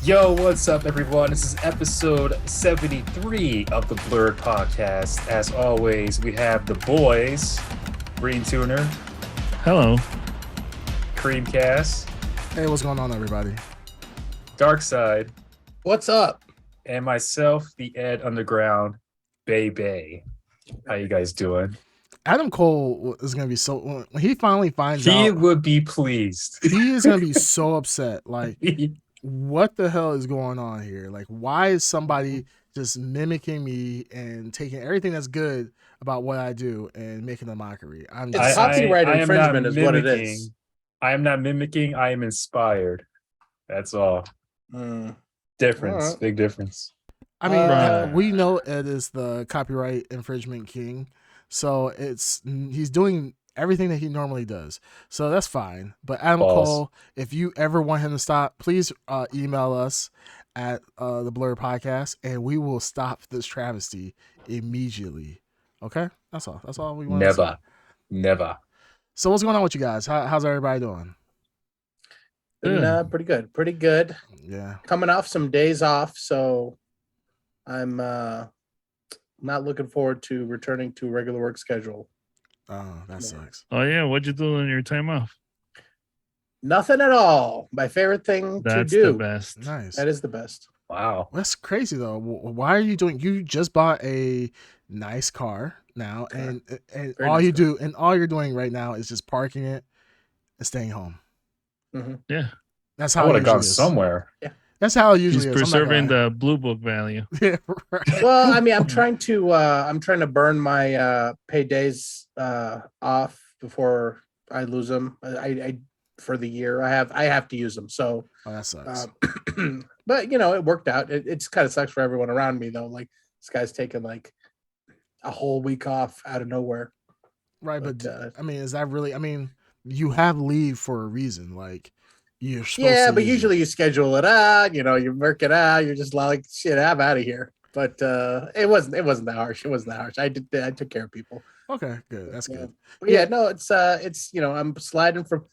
Yo, what's up, everyone? This is episode 73 of the Blurred Podcast. As always, we have the boys, Green Tuner, Hello. Creamcast, Hey, what's going on, everybody? Dark Side, What's up? and myself, the Ed Underground, Bay Bay. How you guys doing? Adam Cole is going to be so... When he finally finds He out, would be pleased. he is going to be so upset. Like, what the hell is going on here? Like, why is somebody just mimicking me and taking everything that's good about what I do and making a mockery? It's copyright am not infringement is what it mimicking. is. I am not mimicking. I am inspired. That's all. Difference. Alright. Big difference. I mean, Right. we know Ed is the copyright infringement king, so he's doing everything that he normally does, so that's fine. But Adam Balls. Cole, if you ever want him to stop, please email us at the Blur Podcast, and we will stop this travesty immediately. Okay, that's all. That's all we want. Never. So what's going on with you guys? How's everybody doing? Been, pretty good. Pretty good. Yeah. Coming off some days off, so I'm not looking forward to returning to regular work schedule. Oh, that sucks. Oh yeah, what'd you do on your time off? Nothing at all. My favorite thing That's to do. the best. Nice. That is the best. Wow. That's crazy though. Why are you doing? You just bought a nice car now, and Very all nice you car. do and all you're doing right now is just parking it and staying home. Yeah, That's I how would it have gone usually is. somewhere. That's how it usually he's is. I'm not preserving gonna the blue book value. lie. Yeah, right. Well, I mean, I'm trying to burn my paid days off before I lose them. I for the year. I have to use them. So Oh, that sucks. but you know, it worked out. It's kind of sucks for everyone around me though. Like this guy's taking like a whole week off out of nowhere. Right, but but, I mean, is that really? I mean, you have leave for a reason. Like you're supposed Yeah, to but use it. usually you schedule it out. You know, you work it out. You're just like shit. I'm out of here. But it wasn't that harsh. It wasn't that harsh. I took care of people. Okay, good. That's Yeah. good. But yeah, no, it's you know, I'm sliding from.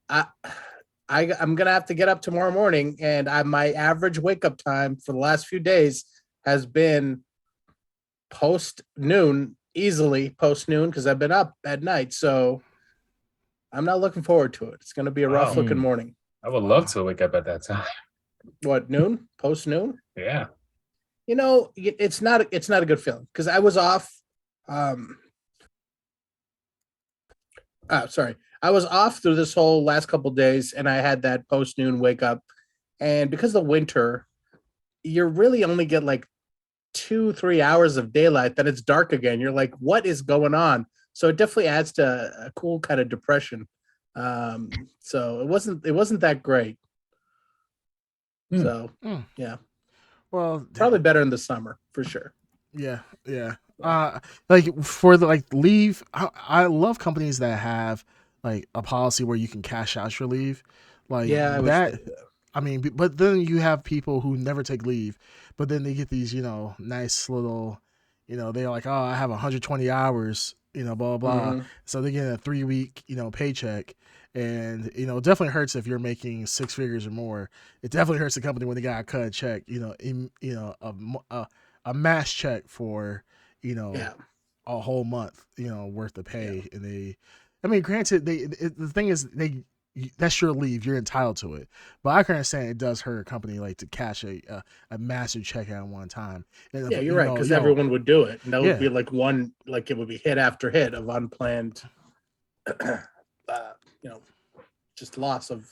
I'm gonna have to get up tomorrow morning, and my average wake up time for the last few days has been post noon, easily post noon, because I've been up at night. So I'm not looking forward to it. It's gonna be a rough Wow. looking morning. I would love to wake up at that time. What, noon? Post noon? Yeah. You know, it's not a good feeling because I was off. Sorry. I was off through this whole last couple days, and I had that post noon wake up. And because of the winter, you really only get like 2-3 hours of daylight. Then it's dark again. You're like, what is going on? So it definitely adds to a cool kind of depression. So it wasn't that great. Hmm. So Hmm. Well, probably better in the summer for sure. Yeah. Like for the leave, I love companies that have like a policy where you can cash out your leave. Like Yeah, I wish that. they did. I mean, but then you have people who never take leave, but then they get these, nice little, they're like, oh, I have 120 hours, blah, blah, blah. Mhm. So they get a 3-week, paycheck. And, it definitely hurts if you're making 6 figures or more. It definitely hurts the company when they got to cut a check, a mass check for, Yeah. a whole month, worth of pay. And I mean, granted, the thing is, that's your leave. You're entitled to it. But I can understand it does hurt a company like to cash a massive check at one time. And Yeah, you're right, because everyone would do it. And that Yeah. would be it would be hit after hit of unplanned, just loss of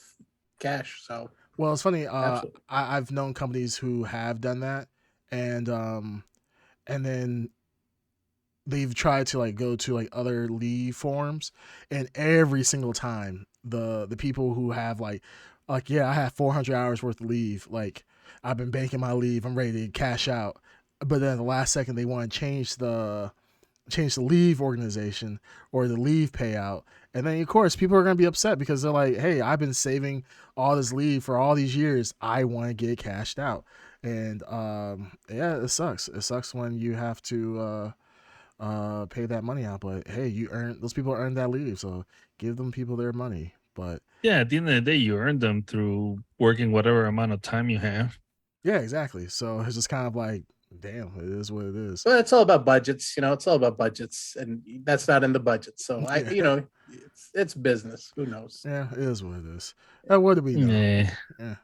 cash. So, Well, it's funny. Absolutely. I've known companies who have done that, and then they've tried to like go to like other leave forms, and every single time the people who have like yeah, I have 400 hours worth of leave. Like I've been banking my leave. I'm ready to cash out, but then at the last second they want to change the leave organization or the leave payout. And then of course people are going to be upset because they're like, hey, I've been saving all this leave for all these years. I want to get cashed out. And yeah, it sucks. It sucks when you have to pay that money out. But hey, those people earned that leave, so give them people their money. But Yeah, at the end of the day, you earn them through working whatever amount of time you have. Yeah, exactly. So it's just kind of like, damn, it is what it is. Well, it's all about budgets, it's all about budgets, and that's not in the budget. So Yeah. it's business. Who knows? Yeah, it is what it is. What do we know? Yeah.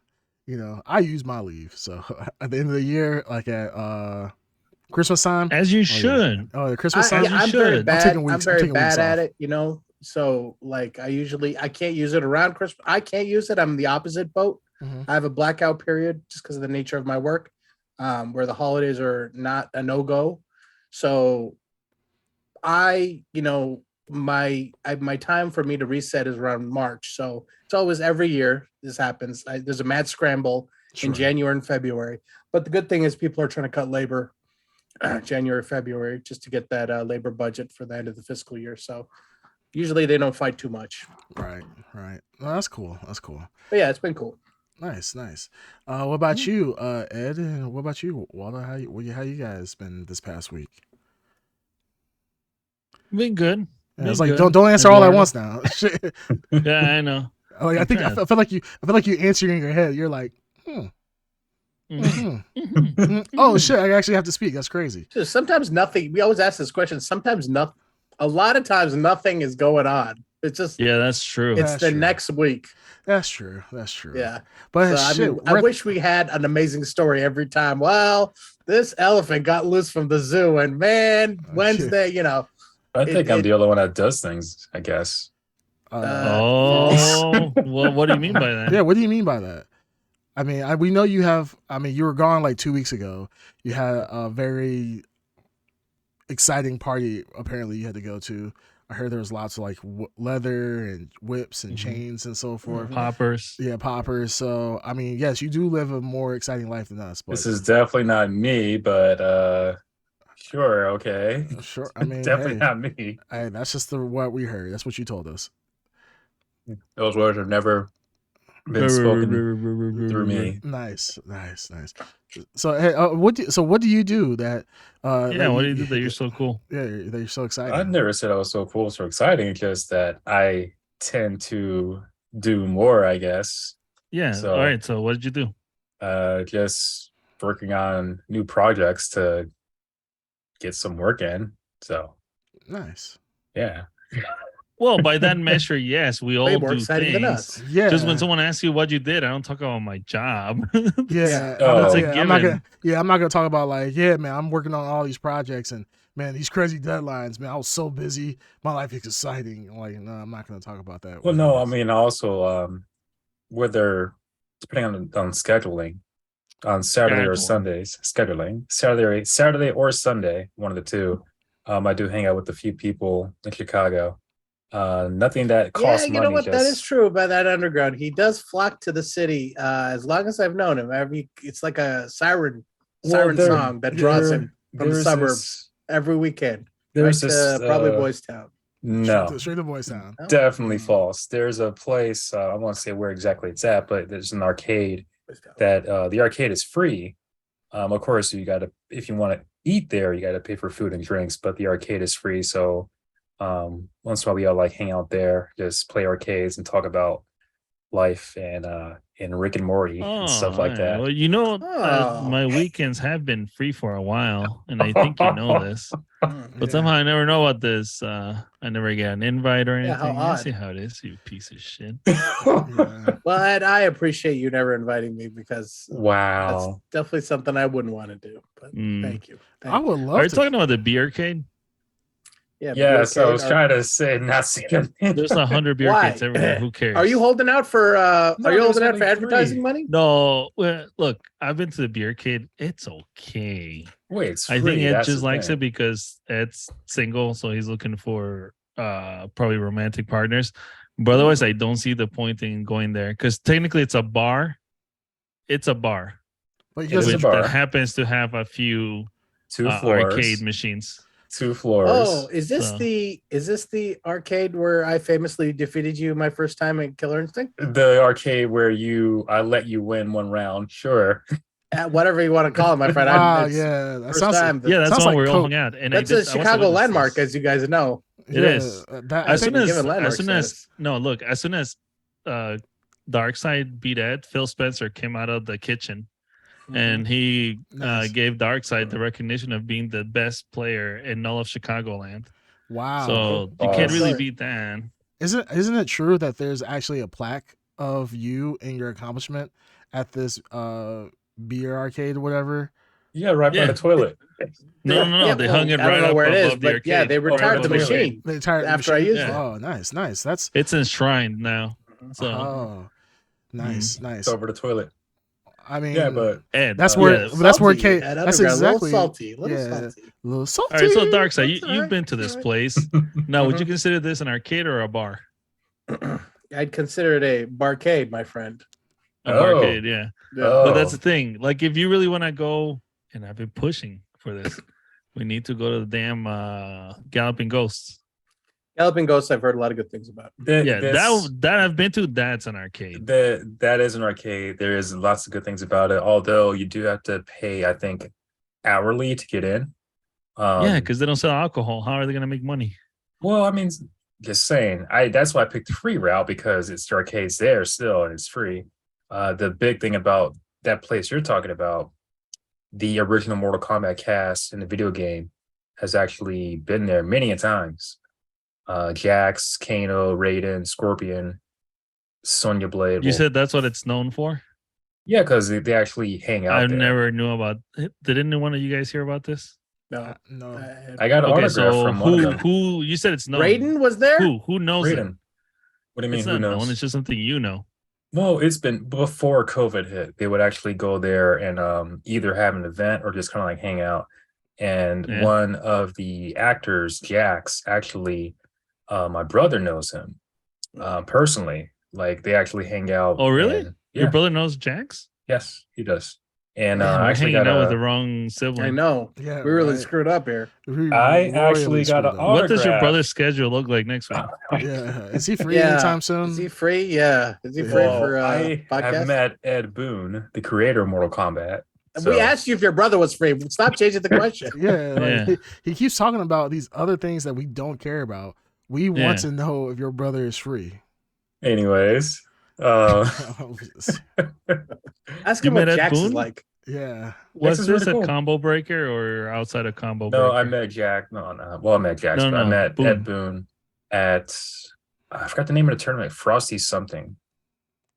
Yeah. I use my leave. So at the end of the year, like at Christmas time. As you should. Oh, the Christmas time. you I'm very should. bad. taking weeks- I'm very taking weeks bad at off. it, So like I can't use it around Christmas. I can't use it. I'm the opposite boat. Mhm. I have a blackout period just because of the nature of my work, where the holidays are not a no-go. So my time for me to reset is around March. So it's always every year this happens. There's a mad scramble in Sure. January and February. But the good thing is people are trying to cut labor January, February, just to get that labor budget for the end of the fiscal year. So usually they don't fight too much. Right. Well, that's cool. But yeah, it's been cool. Nice. What about you, Ed? And what about you, Walter? How you guys been this past week? Been good. Yeah, it's Been like good. don't answer all at Eduardo. once now. Shit. Yeah, I know. Like, I think I feel like you answering in your head. You're like, oh shit! I actually have to speak. That's crazy. So sometimes nothing. We always ask this question. Sometimes nothing. A lot of times nothing is going on. It's just Yeah, that's true. it's That's the true. next week. That's true. Yeah. But So, shit, I wish we had an amazing story every time. Well, this elephant got loose from the zoo, and man, Oh, Wednesday, I think I'm the only one that does things, I guess. Oh, well, what do you mean by that? Yeah. What do you mean by that? I mean, we know you have. I mean, you were gone like 2 weeks ago. You had a very exciting party. Apparently, you had to go to. I heard there was lots of like leather and whips and chains and so forth. Poppers. Yeah, poppers. So, I mean, yes, you do live a more exciting life than us. But This is definitely not me, but sure, okay. sure. I mean, Definitely hey, not me. that's just what we heard. That's what you told us. Those words have never been spoken through me. Nice. So, hey, what do you do that? Yeah, what do you do that you're so cool? Yeah, that you're so excited. I never said I was so cool, so exciting. It's just that I tend to do more, I guess. Yeah. So- All right. So what did you do? Just working on new projects to get some work in. So Nice. yeah. Well, by that measure, yes, we all Way more do exciting than things. us. Yeah. Just when someone asks you what you did, I don't talk about my job. Yeah, Oh. It's a I'm not given. gonna talk about like, yeah, man, I'm working on all these projects and man, these crazy deadlines, man. I was so busy. My life is exciting. Like, no, I'm not gonna talk about that. Well, no, I mean also whether depending on scheduling on Saturday or Scheduling. Sundays, scheduling Saturday or Sunday, one of the two. I do hang out with a few people in Chicago. Nothing that costs Yeah, money. you know what? That just- is true about that underground. He does flock to the city. As long as I've known him, it's like a siren Well, there- song that draws him from the there's suburbs this- every weekend. There's right this to probably Boys Town. No, straight to Boys Town. No? definitely Mm. false. There's a place, I won't say where exactly it's at, but there's an arcade Boys Town. that the arcade is free. Of course, you got to, if you want to eat there, you got to pay for food and drinks, but the arcade is free. So once in a while we all like hang out there, just play arcades and talk about life and Rick and Morty and stuff like yeah. that. Well, Oh. my weekends have been free for a while, and I think you know this. Mm. But Yeah. somehow I never know about this. I never get an invite or Yeah, how anything. I odd. see how it is, you piece of shit. Yeah. Well, Ed, I appreciate you never inviting me because that's Wow. definitely something I wouldn't want to do. But Mm. thank you. I would Are love you to. talking about the beer arcade? Yeah. Yeah, so I was are, trying to say not saying There's 100 beer Why? kids everywhere. Who cares? Are you holding out for? No, are you there's holding out only for advertising three. money? No, well, look, I've been to the beer kid. It's okay. Wait, it's I free. think Ed That's just the likes thing. it because Ed's single, so he's looking for probably romantic partners. But otherwise, I don't see the point in going there because technically it's a bar. It's a bar, But It you is guys, a which bar. that happens to have a few 2 floors. arcade machines. 2 floors. Oh, is this So- the arcade where I famously defeated you my first time at Killer Instinct? The arcade where I let you win one round. Sure. Whatever you want to call it, my friend. wow, it's yeah, that first sounds. time. Yeah, that's Sounds one like where we all Coke. hung out. And That's I a did, I was Chicago witness landmark, this. as you guys know. It is. That, I As soon think- as, given landmark as soon as status. no, look, as soon as Darkseid beat Ed, Phil Spencer came out of the kitchen and he Nice. gave Darkseid the recognition of being the best player in all of Chicagoland. Wow. So you Wow. can't really Sorry. beat that. Isn't it true that there's actually a plaque of you and your accomplishment at this beer arcade or whatever? Yeah, right by Yeah. the toilet. No. Yeah, They well, hung it I don't right know up where it is, above the but arcade. yeah, they right retired above the the toilet. machine. The entire After I machine? used it. Oh, nice. That's It's enshrined now. So oh, nice. It's over the toilet. I mean, Yeah, but Ed, that's Uh, where yeah. that's where Salty K. at That's Underground, exactly a little salty, a little salty. All right, so Darkseid, That's all you've right, been to that's this all right. place. Now, would you Mhm. consider this an arcade or a bar? I'd consider it a barcade, my friend. A Oh. barcade, yeah. Oh. But that's the thing. Like, if you really want to go, and I've been pushing for this, we need to go to the damn Galloping Ghosts. Galloping Ghosts, I've heard a lot of good things about. Yeah, this- that I've been to. That's an arcade. that is an arcade. There is lots of good things about it. Although you do have to pay, I think, hourly to get in. Yeah, because they don't sell alcohol. How are they gonna make money? Well, I mean, just saying. That's why I picked the free route because it's the arcades there still and it's free. The big thing about that place you're talking about, the original Mortal Kombat cast in the video game has actually been there many a times. Jax, Kano, Raiden, Scorpion, Sonya Blade. You well, said that's what it's known for. yeah, because they actually hang out I there. never knew about. Did any one of you guys hear about this? No. No. I got an Okay, autograph so from one of them. who you said it's known? Raiden was there? Who knows it? Raiden. What do you mean? It's Who not knows? known. It's just something you know. Well, it's been before COVID hit. They would actually go there and either have an event or just kind of like hang out. And Yeah. one of the actors, Jax, actually, my brother knows him personally. Like they actually hang out. Oh, really? and- yeah. Your brother knows Jax? Yes, he does. And Damn, I we're actually hanging got out with the a. wrong sibling. I know. Yeah, We really right. screwed up here. We I royally actually got screwed an up. auto- What does your autograph. brother's schedule look like next week? Yeah, is he free Yeah. anytime soon? Is he free? Yeah. Is he free Well, for I podcast? have met Ed Boon, the creator of Mortal Kombat. We so- asked you if your brother was free. Stop changing the question. Yeah, like, Yeah. He keeps talking about these other things that we don't care about. We Yeah. want to know if your brother is free. Anyways, Ask You him what met Ed Jax is Boon? like. Yeah, Was is this really a cool. combo breaker or outside of combo breaker? No, I met Jack. No. Well, I met Jack, No, but I no, met Boone. Ed Boone at I forgot the name of the tournament. Frosty something.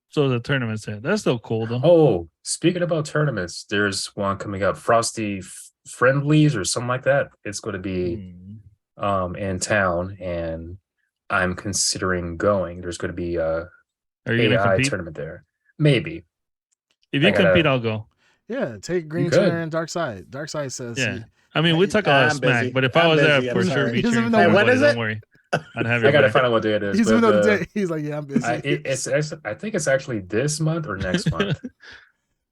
So the tournament's there. That's still cool though. Oh, speaking about tournaments, there's one coming up. Frosty Friendlies or something like that. It's going to be Hmm. in town, and I'm considering going. There's going to be a Are you gonna AI compete? tournament there. Maybe. If you I gotta- compete, I'll go. yeah. Take Green could. Turner and Dark Side. Dark Side says, Yeah. I mean, we talk a lot of I'm smack, busy. but if I I'm was there, busy. for I'm sure sorry. be He doesn't cheering even for know Hey, when everybody. is Don't it? worry. I'd have your I gotta back. find out what day it is. he's but even know the the- day. He's like, yeah, I'm busy. I think it's actually this month or next month.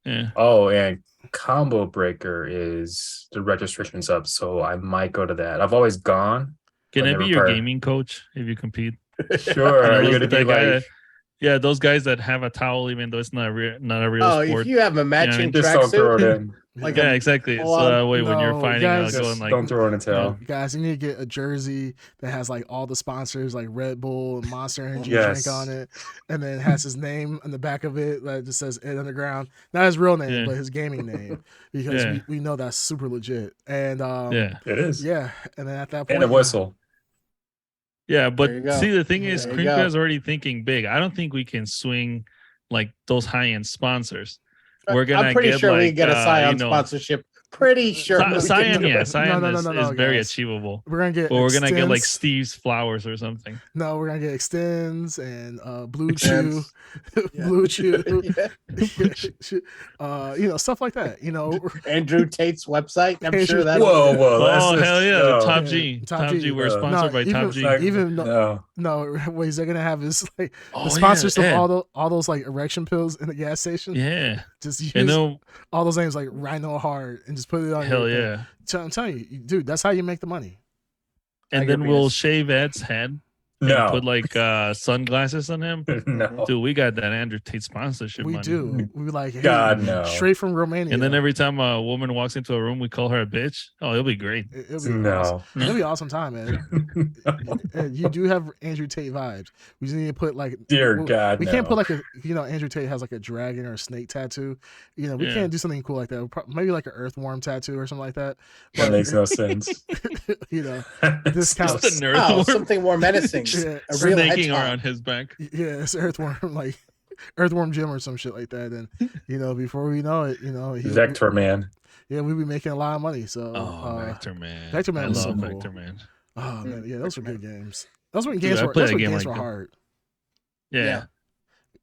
Yeah. Oh, and Combo Breaker is the registration's up, so I might go to that. I've always gone. Can But I never be your prior. gaming coach if you compete? Sure, are you Those- gonna be that guy- like? Yeah, those guys that have a towel, even though it's not a real Oh, sport. if you have a matching Just don't throw it tracksuit, in. like Yeah, a exactly. So full-on- that way, when you're No, fighting, I'll guys, go Just and like, don't throw in a towel. Guys, you need to get a jersey that has like all the sponsors, like Red Bull and Monster Energy Yes. drink on it, and then it has his name on the back of it that just says Ed Underground. Not his real name, Yeah. but his gaming name, because Yeah. we know that's super legit. And yeah, It is. yeah, and then at that point, And a whistle. yeah. There you But go. see, the thing is, There you go. Creepka is already thinking big. I don't think we can swing like those high end sponsors. We're gonna I'm pretty get sure like, we can get a Scion sponsorship. Pretty sure. we can Cyan, do yeah, it. Cyan No, is no, very guys. achievable. we're gonna get. Or we're gonna get like Extends. Steve's flowers or something. No, we're gonna get extends and Blue Chew, Extends. Yeah. Blue Chew, Yeah. stuff like that. Andrew Tate's website. I'm Andrew- sure that. Whoa, whoa! that's Oh just- hell yeah, no. the Top Yeah, G. Top Top G. G. We're No. sponsored by No, Top G. Like, even no. No, what he's gonna have is like Oh, the sponsors yeah, of Ed. all those like erection pills in the gas station. Yeah, Just use and then all those names like Rhino Hard and just put it on. hell your thing. yeah, I'm telling you, dude, that's how you make the money. and Tiger then we'll penis. shave Ed's head No. put like sunglasses on him. No. Dude, we got that Andrew Tate sponsorship We money. do. We like, hey, God, no. straight from Romania. And then every time a woman walks into a room, we call her a bitch. Oh, it'll be great. It'll be awesome. No. It'll be an awesome time, man. Ed, you do have Andrew Tate vibes. We just need to put like, Dear we- God, we can't no. put like Andrew Tate has like a dragon or a snake tattoo. We Yeah. can't do something cool like that. Maybe like an earthworm tattoo or something like that. That But, makes no sense. This counts. Just an Oh, earthworm something more menacing. Yeah, A real snaking hedgehog. around his back. yeah, it's earthworm like earthworm Jim or some shit like that. And before we know it, Vector Man. Yeah, we'd be making a lot of money. So Oh, Vector Man. Vector Man I was love so cool. Vector Man. Oh man, yeah, those were good games. Those when Dude, games I were played those a when game games like were that. hard. Yeah. Yeah.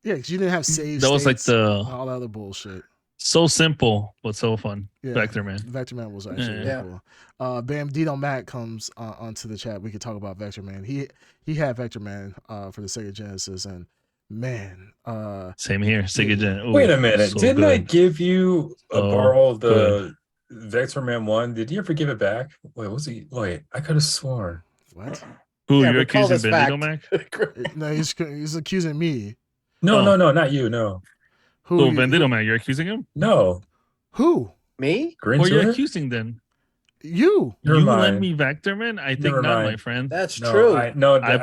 Yeah, because you didn't have save. That was like states and the all that other bullshit. so simple but so fun. Yeah. Vector Man. Vector Man was actually really Yeah. cool. Bamdino Matt comes onto the chat. We could talk about Vector Man. He had Vector Man for the Sega Genesis, and man, Same here. Sega Gen. Ooh, Wait a minute. so Didn't I good. give you a So borrow of the Vector Man 1? Did you ever give it back? Wait, I could have sworn. what? Who Yeah, you're recall accusing this Bendito fact. Mac? No, he's accusing me. No, Oh. no, not you. No. Who? Oh, Bendito Mac, you're accusing him? No. Who? Me? Green Or you're Tuner? accusing then? You? Never you mind. lend me Vector Man? I think Never not, my mind. friend. That's No, true. I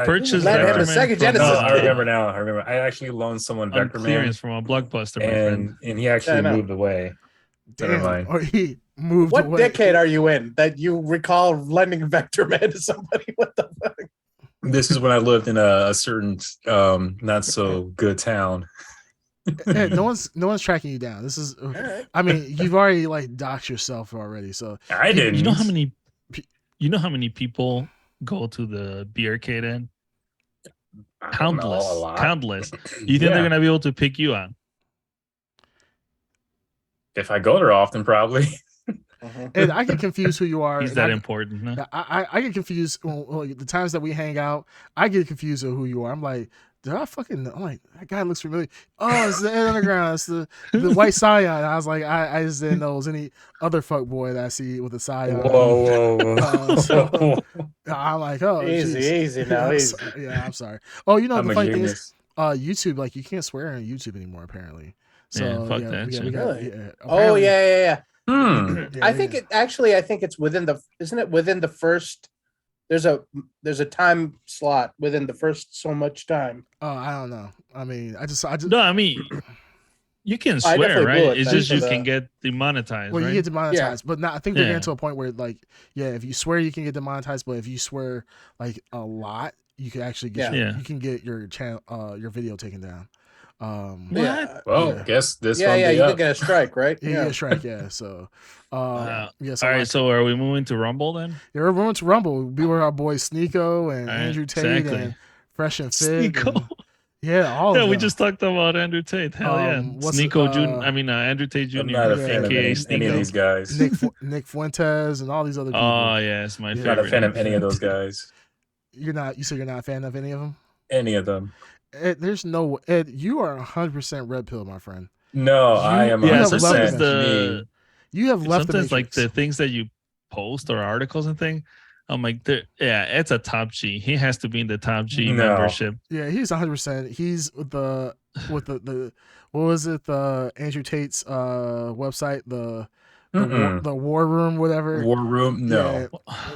purchased Lend him Vector a Man Sega from, Genesis, No, I kid. remember now. I remember. I actually loaned someone on Vector Man, clearance from a Blockbuster, my friend. and he actually I know. moved away. Never Damn. mind. Or he moved What away. decade are you in that you recall lending Vector Man to somebody? What the fuck? This is when I lived in a certain not so good town. Ed, no one's tracking you down. This is. All right. I mean, you've already like doxed yourself already. So I didn't. You know how many people go to the beer arcade in? I don't know, Countless. a lot. Countless. You think Yeah. they're gonna be able to pick you on? If I go there often, probably. Ed, I get confused who you are. He's and that I- important. Huh? I get confused the times that we hang out. I get confused of who you are. I'm like, I'm like, that guy looks familiar. Oh, it's the Ed Underground. It's the White Scion. I was like, I just didn't know it was any other fuck boy that I see with a Scion. Whoa. So- I'm like, oh, Easy, geez. easy now, I'm easy. yeah, I'm sorry. Oh, you know I'm the a funny thing is, genius. YouTube, like you can't swear on YouTube anymore apparently. So Yeah, fuck that we shit. got, Really? yeah, Oh apparently- yeah. Hmm. I think it actually. I think it's within the. Isn't it within the first? There's a time slot within the first so much time. Oh, I don't know. I mean, I just No, I mean, you can I swear, definitely right? blew it It's then just for you the- can get demonetized, well, right? you get demonetized, but not. I think they're Yeah. getting to a point where, like, yeah, if you swear, you can get demonetized, but if you swear like a lot, you can actually get Yeah. Yeah. you can get your channel, your video taken down. What? Yeah. Well, Yeah. guess this Yeah, one yeah. be You up. could get a strike, right? Yeah, yeah, strike, yeah. So, yeah. So All right, like, so are we moving to Rumble then? yeah, everyone to Rumble. Be with our boys Sneeko and All right, Andrew Tate exactly. and Fresh and Fit. Sneeko. and- yeah, all Yeah, of we them. just talked about Andrew Tate. Hell yeah, what's it, Sneeko Jr. I mean, Andrew Tate Jr. I'm not a Yeah. fan of aka any of Sneeko. these guys. Nick Fuentes and all these other people. Oh yes, my Yeah. favorite. Not a fan of any of those guys. You said you're not a fan of any of them? Any of them. Ed, there's no Ed. You are 100% red pill, my friend. No, I am you Yeah, have 100% sometimes left the You have left sometimes the like Matrix. the things that you post or articles and thing. I'm like, yeah, it's a top G. He has to be in the top G No. membership. Yeah, he's 100%. He's with the what was it? The Andrew Tate's website, the Mm-mm. the War Room, whatever. War Room? No.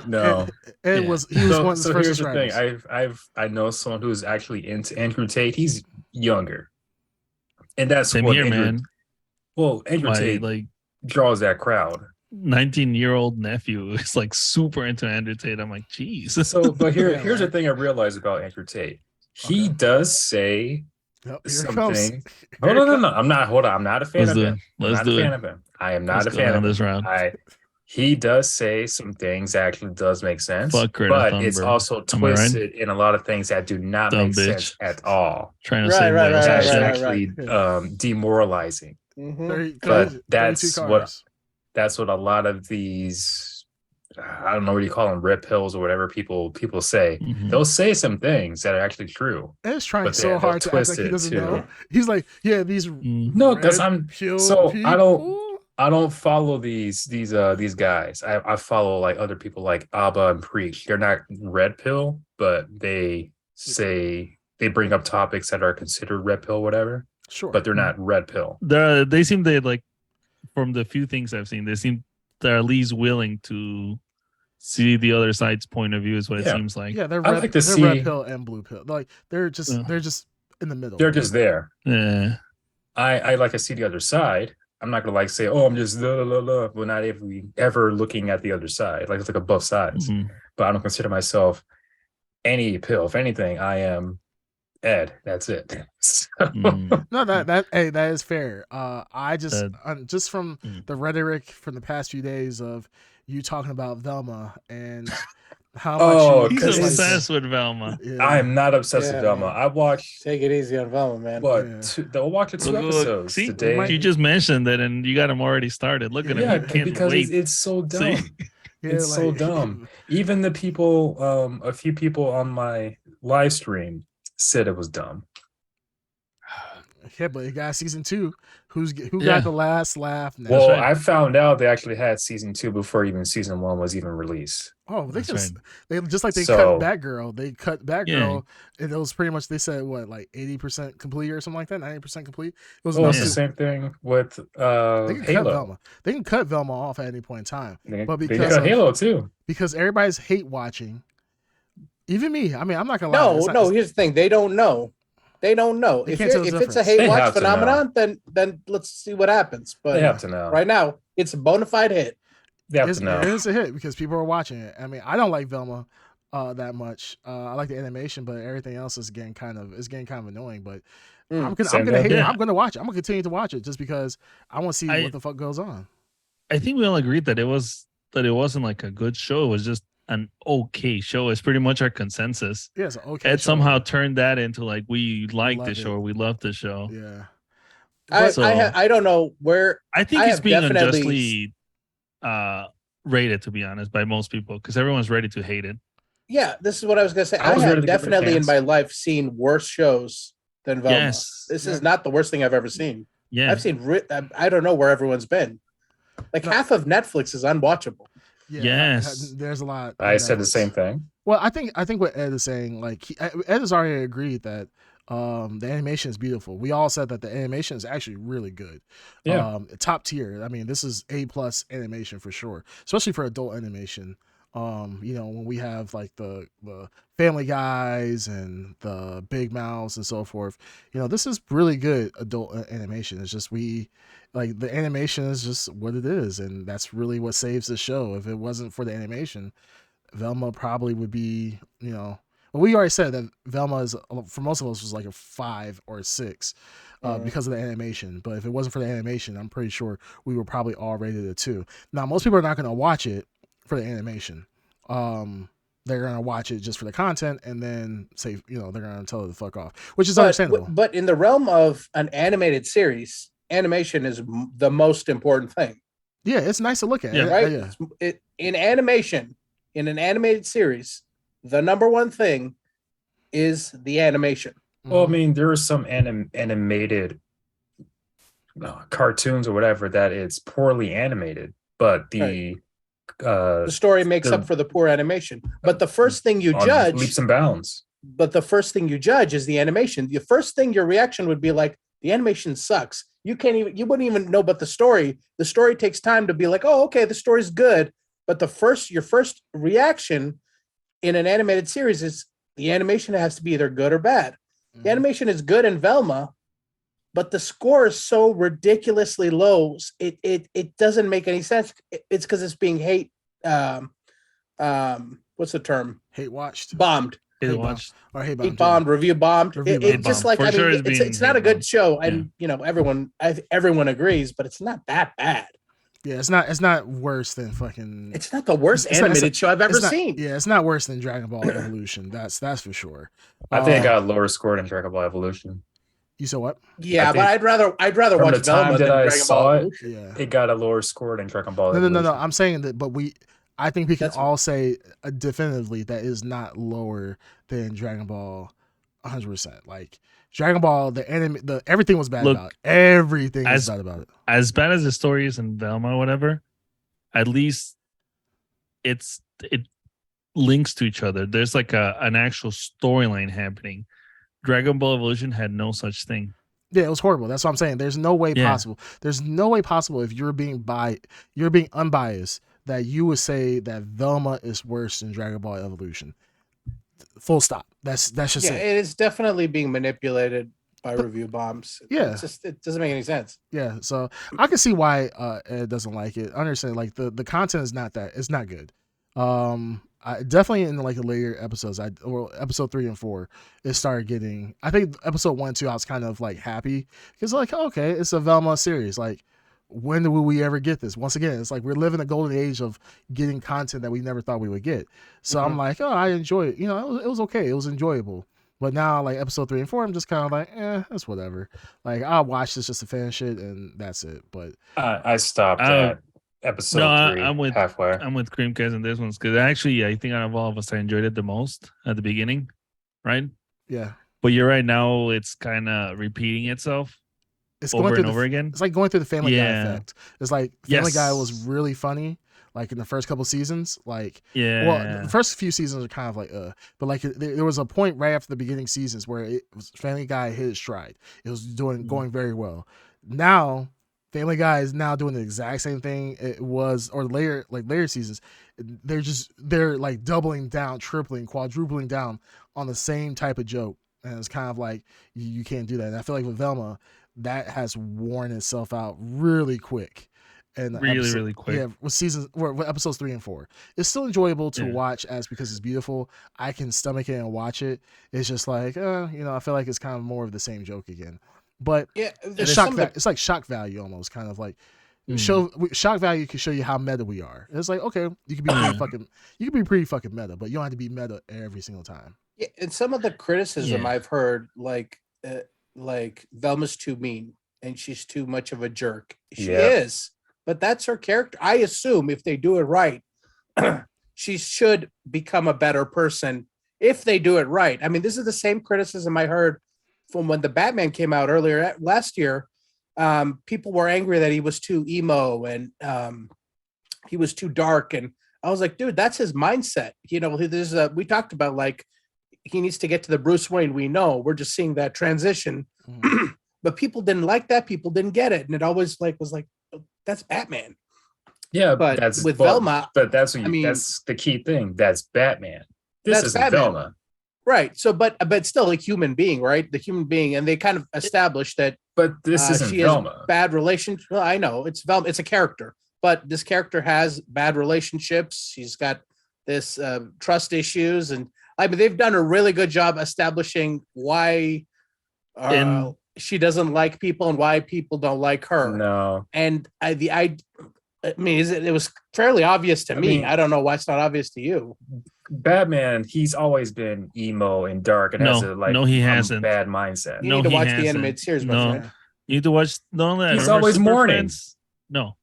No. Ed Yeah. was he was So, one of the so first here's the thing. subscribers. I know someone who's actually into Andrew Tate. He's younger. And that's Same what here, Andrew, man. Well, Andrew My Tate like draws that crowd. 19-year-old nephew is like super into Andrew Tate. I'm like, geez. So, but Yeah, here's the right. thing I realized about Andrew Tate. He Okay. does say Yep, here it comes. something. Hold on, no. I'm not. Hold on. I'm not a fan Let's of do it. him. I'm Let's not do a fan it. of him. I am not Let's a go fan down of this him. round. He does say some things that actually does make sense, Fuck Greta but it's Thunberg. also Am I right? twisted in a lot of things that do not Dumb make sense bitch. at all. Trying to Right, say right, Wales right, and That's shit. actually demoralizing. Mhm. 30, But 32 that's what- cars. That's what a lot of these, I don't know what you call them, red pills or whatever people say. Mhm. They'll say some things that are actually true. Ed's trying But so they'll hard to act twist like he it doesn't too. know. He's like, yeah, these Mm. No, because red I'm pill so I don't people. I don't follow these guys. I follow like other people like Abba and Preach. They're not red pill, but they say they bring up topics that are considered red pill, whatever, Sure. but they're not red pill. They seem to like, from the few things I've seen, they seem they're at least willing to see the other side's point of view. Is what it Yeah. seems like. Yeah, they're I red, like to they're see- red pill and blue pill. Like they're just in the middle. They're just there. Yeah. I like to see the other side. I'm not gonna like say, oh, I'm just We're not ever looking at the other side. Like it's like a both sides. Mhm. But I don't consider myself any pill. If anything, I am Ed. That's it. So- Mm. No, that is fair. I just That- just from Mm. the rhetoric from the past few days of you talking about Velma and how Oh, much He's because it's- obsessed with Velma. Yeah. I am not obsessed with Yeah, Velma. man. I watched Take it easy on Velma, man. what Yeah. They'll watch two Look, episodes see, today. you just mentioned it, and you got him already started. Look at him. Yeah, He can't because wait. it's so dumb. See? Yeah, It's so dumb. Even the people, a few people on my live stream said it was dumb. Yeah, but it got season 2. Who Yeah. got the last laugh now? Well, right. I found out they actually had season 2 before even season 1 was even released. Oh, they That's just right. they just like they So- cut Batgirl. They cut Batgirl, and it was pretty much they said what like 80% complete or something like that, 90% complete. It was Well, enough it's the to- same thing with they can cut Halo. Velma. They can cut Velma off at any point in time But They because got of- Halo too. because everybody's hate watching. Even me. I mean, I'm not gonna lie. No, It's not- no. Here's the thing: they don't know. They don't know. They If can't tell the it's a difference. hate They watch have to know. phenomenon, then let's see what happens. They But have to know. right now, it's a bona fide hit. They have It's, to know. it is a hit because people are watching it. I mean, I don't like Velma that much. I like the animation, but everything else is getting kind of annoying. But Mm, I'm same gonna hate it. Yeah. I'm gonna watch it. I'm gonna continue to watch it just because I want to see I- what the fuck goes on. I think we all agreed that it wasn't like a good show. It was just an okay show. It's pretty much our consensus. Yeah, it's okay. Ed show. somehow turned that into like we like love the it. show or we love the show. Yeah. So- I don't know where. I think I it's have being definitely- unjustly rated, to be honest, by most people because everyone's ready to hate it. Yeah, this is what I was gonna say. I I, was ready have to give it a definitely in chance. my life seen worse shows than Velma. Yes. This is not the worst thing I've ever seen. Yeah. I've seen. I don't know where everyone's been. Like No. half of Netflix is unwatchable. Yeah, Yes. there's a lot. I on said the Netflix. same thing. Well, I think what Ed is saying, like Ed has already agreed that the animation is beautiful. We all said that the animation is actually really good. Yeah. Top tier. I mean, this is A+ animation for sure, especially for adult animation. When we have like the Family Guys and the Big Mouths and so forth, this is really good adult animation. It's just the animation is just what it is, and that's really what saves the show. If it wasn't for the animation, Velma probably would be, well, we already said that Velma is, for most of us, was like a 5 or a 6 because of the animation. But if it wasn't for the animation, I'm pretty sure we were probably all rated a 2. Now, most people are not going to watch it for the animation. They're going to watch it just for the content and then say, they're going to tell it to fuck off, which is understandable. But in the realm of an animated series, animation is the most important thing, Yeah, it's nice to look at. Yeah. right? Yeah. In animation, in an animated series, the number one thing is the animation. Well, I Mhm. mean, there are some animated cartoons or whatever that it's poorly animated, but the The story makes they're- up for the poor animation. But the first thing you on judge, leaps and bounds. but the first thing you judge is the animation. The first thing your reaction would be like, the animation sucks. You wouldn't even know about the story. The story takes time to be like, oh, okay, the story's good. But your first reaction in an animated series is the animation has to be either good or bad. Mhm. The animation is good in Velma, but the score is so ridiculously low. It doesn't make any sense. It's because it's being what's the term? Hate watched Bombed. Hate Hate watched. or hate Hate bombed, review bombed. Review It bombed. just Bombed. like For I mean, sure it's it's being not a hate good bombed. show, and everyone agrees, but it's not that bad. Yeah, it's not worse than fucking. It's not the worst It's not- animated show I've ever it's not- seen. Yeah, it's not worse than Dragon Ball Evolution. That's for sure. I think it Uh, got a lower score than Dragon Ball Evolution. You said what? Yeah, I but I'd rather from watch the time Velma that than I Dragon saw Ball it, Evolution. Yeah. It got a lower score than Dragon Ball No. Evolution. I'm saying that, but I think we can That's- all say definitively that is not lower than Dragon Ball 100%. Like Dragon Ball, everything was bad Look, about it. Everything was as- bad about it. As bad as the story is in Velma or whatever, at least it links to each other. There's like an actual storyline happening. Dragon Ball Evolution had no such thing. Yeah, it was horrible. That's what I'm saying. There's no way Yeah. possible. There's no way possible if you're being unbiased that you would say that Velma is worse than Dragon Ball Evolution. Full stop. That's just Yeah, it. it is definitely being manipulated by But- review bombs. Yeah. It doesn't make any sense. Yeah, so I can see why Ed doesn't like it. I understand, like the content is it's not good. I definitely in like the later episodes, episode 3 and 4, it started getting. I think episode 1 and 2, I was kind of like happy because like okay, it's a Velma series. Like when will we ever get this? Once again, it's like we're living a golden age of getting content that we never thought we would get. So I'm like, oh, I enjoy it. You know, it was okay. It was enjoyable. But now, like episode 3 and 4, I'm just kind of like, that's whatever. Like I'll watch this just to finish it, and that's it. But I stopped at episode No, 3 I'm with halfway. I'm with Creamcast in this one because actually I think out of all of us I enjoyed it the most at the beginning, right? yeah, But you're right, now it's kind of repeating itself it's over going through and over again. It's like going through the Family Guy Yeah. effect. It's like Family Guy was Yes. really funny, like in the first couple seasons. Like, Yeah. well, the first few seasons are kind of like, but like there was a point right after the beginning seasons where it was Family Guy hit its stride. It was going very well. Now, Family Guy is now doing the exact same thing it was, or later seasons. They're like doubling down, tripling, quadrupling down on the same type of joke, and it's kind of like you can't do that. And I feel like with Velma, that has worn itself out really quick. And Really quick. Yeah, with episodes 3 and 4, it's still enjoyable to Yeah. watch because it's beautiful. I can stomach it and watch it. It's just like, I feel like it's kind of more of the same joke again. But Yeah, it's there's some that- it's like shock value almost, kind of like Mm. shock value can show you how meta we are. It's like, okay, you can be pretty fucking meta, but you don't have to be meta every single time. Yeah, and some of the criticism Yeah. I've heard, like Velma's too mean and she's too much of a jerk. She Yeah. is, but that's her character. I assume if they do it right, she should become a better person if they do it right. I mean, this is the same criticism I heard from when the Batman came out earlier last year. People were angry that he was too emo and he was too dark, and I was like, dude, that's his mindset. We talked about like he needs to get to the Bruce Wayne we know. We're just seeing that transition, but people didn't like that. People didn't get it, and it always was like, that's Batman. Yeah, But that's with well, Velma, but that's what I mean- that's the key thing. That's Batman. This That's isn't Batman. Velma. right? So, but still a human being, right? The human being, and they kind of established that But this isn't she has Velma. bad relationship. Well, I know it's Velma. It's a character, but this character has bad relationships. She's got this trust issues, and I mean they've done a really good job establishing why And- she doesn't like people and why people don't like her. No. And I mean, it was fairly obvious to I me. mean- I don't know why it's not obvious to you. Batman, he's always been emo and dark and has No, a like no, he hasn't. bad mindset. You No, need to he watch the hasn't. animated series. my No. friend. You need to watch not only that. He's remember always Super mourning. Friends? No.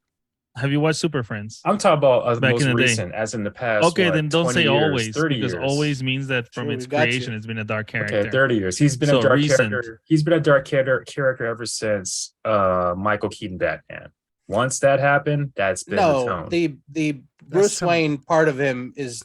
Have you watched Super Friends? I'm talking about Back most in the day. recent, as in the past. Okay, what, then don't 20 say years, always 30 because years. always means that from True, its we got you. creation it's been a dark character. Okay, 30 years. He's been So a dark recent. character. He's been a dark character ever since Michael Keaton Batman. Once that happened, that's been the No, tone. the Bruce Tim- Wayne part of him is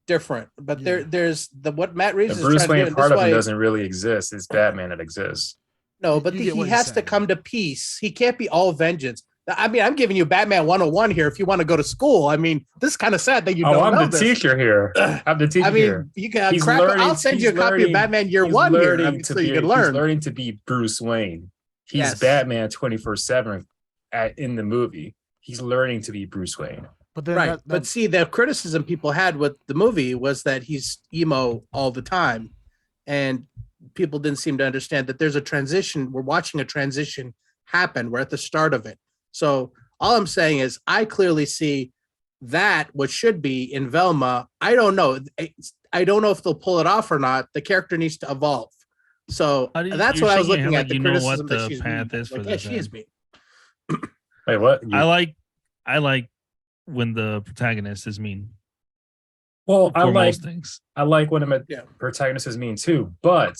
different, but Yeah. there's what Matt Reeves The is Bruce trying to do. Wayne and part this of him why- doesn't really exist. It's Batman that exists. No, but You get he what he's has to saying. come to peace. He can't be all vengeance. I mean, I'm giving you Batman 101 here if you want to go to school. I mean, this is kind of sad that you don't Oh, I'm know the this. teacher here. I'm the teacher I mean, here. you can He's crack. learning- I'll send you a he's copy of learning- Batman Year He's One here, learning I mean, so be- you can He's learn. learning to be Bruce Wayne. He's Yes. Batman 24/7 in the movie. He's learning to be Bruce Wayne. But then Right, but see, the criticism people had with the movie was that he's emo all the time, and people didn't seem to understand that there's a transition. We're watching a transition happen. We're at the start of it. So all I'm saying is, I clearly see that what should be in Velma. I don't know. I don't know if they'll pull it off or not. The character needs to evolve. So How do you- that's you're what I was shaking your looking head at. like The you know what criticism that the she's path mean. is for Like, yeah, this, she is then. mean. Wait, what? You- I like when the protagonist is mean well, for most things. I like when a Yeah. protagonist is mean too, but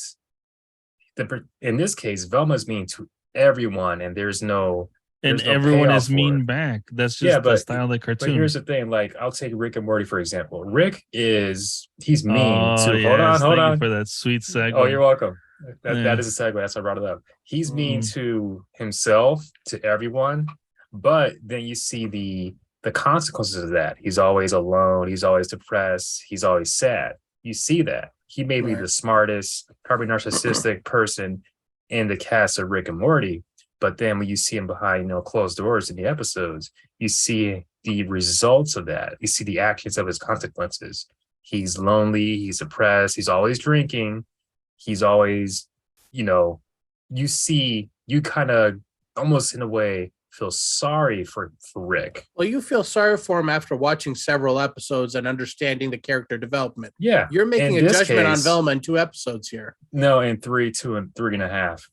in this case, Velma's mean to everyone, and there's no And There's no everyone payoff is for mean it. back. That's just Yeah, the but style of the but cartoon. here's the thing. Like, I'll take Rick and Morty for example. Rick he's mean Oh to. yes, Hold thank you for on. that sweet Oh, you're segue. welcome. That Yeah. is a segue. That's why I brought it up. He's mean Mhm. to himself, to everyone, but then you see the consequences of that. He's always alone. He's always depressed. He's always sad. You see that. He may be Right. the smartest, probably narcissistic person in the cast of Rick and Morty, but then when you see him behind closed doors in the episodes, you see the results of that. You see the actions of his consequences. He's lonely. He's depressed. He's always drinking. He's always, you kind of almost in a way feel sorry for Rick. Well, you feel sorry for him after watching several episodes and understanding the character development. Yeah. You're making in a this judgment on case- Velma in 2 episodes here. No, in 3, 2, and 3.5.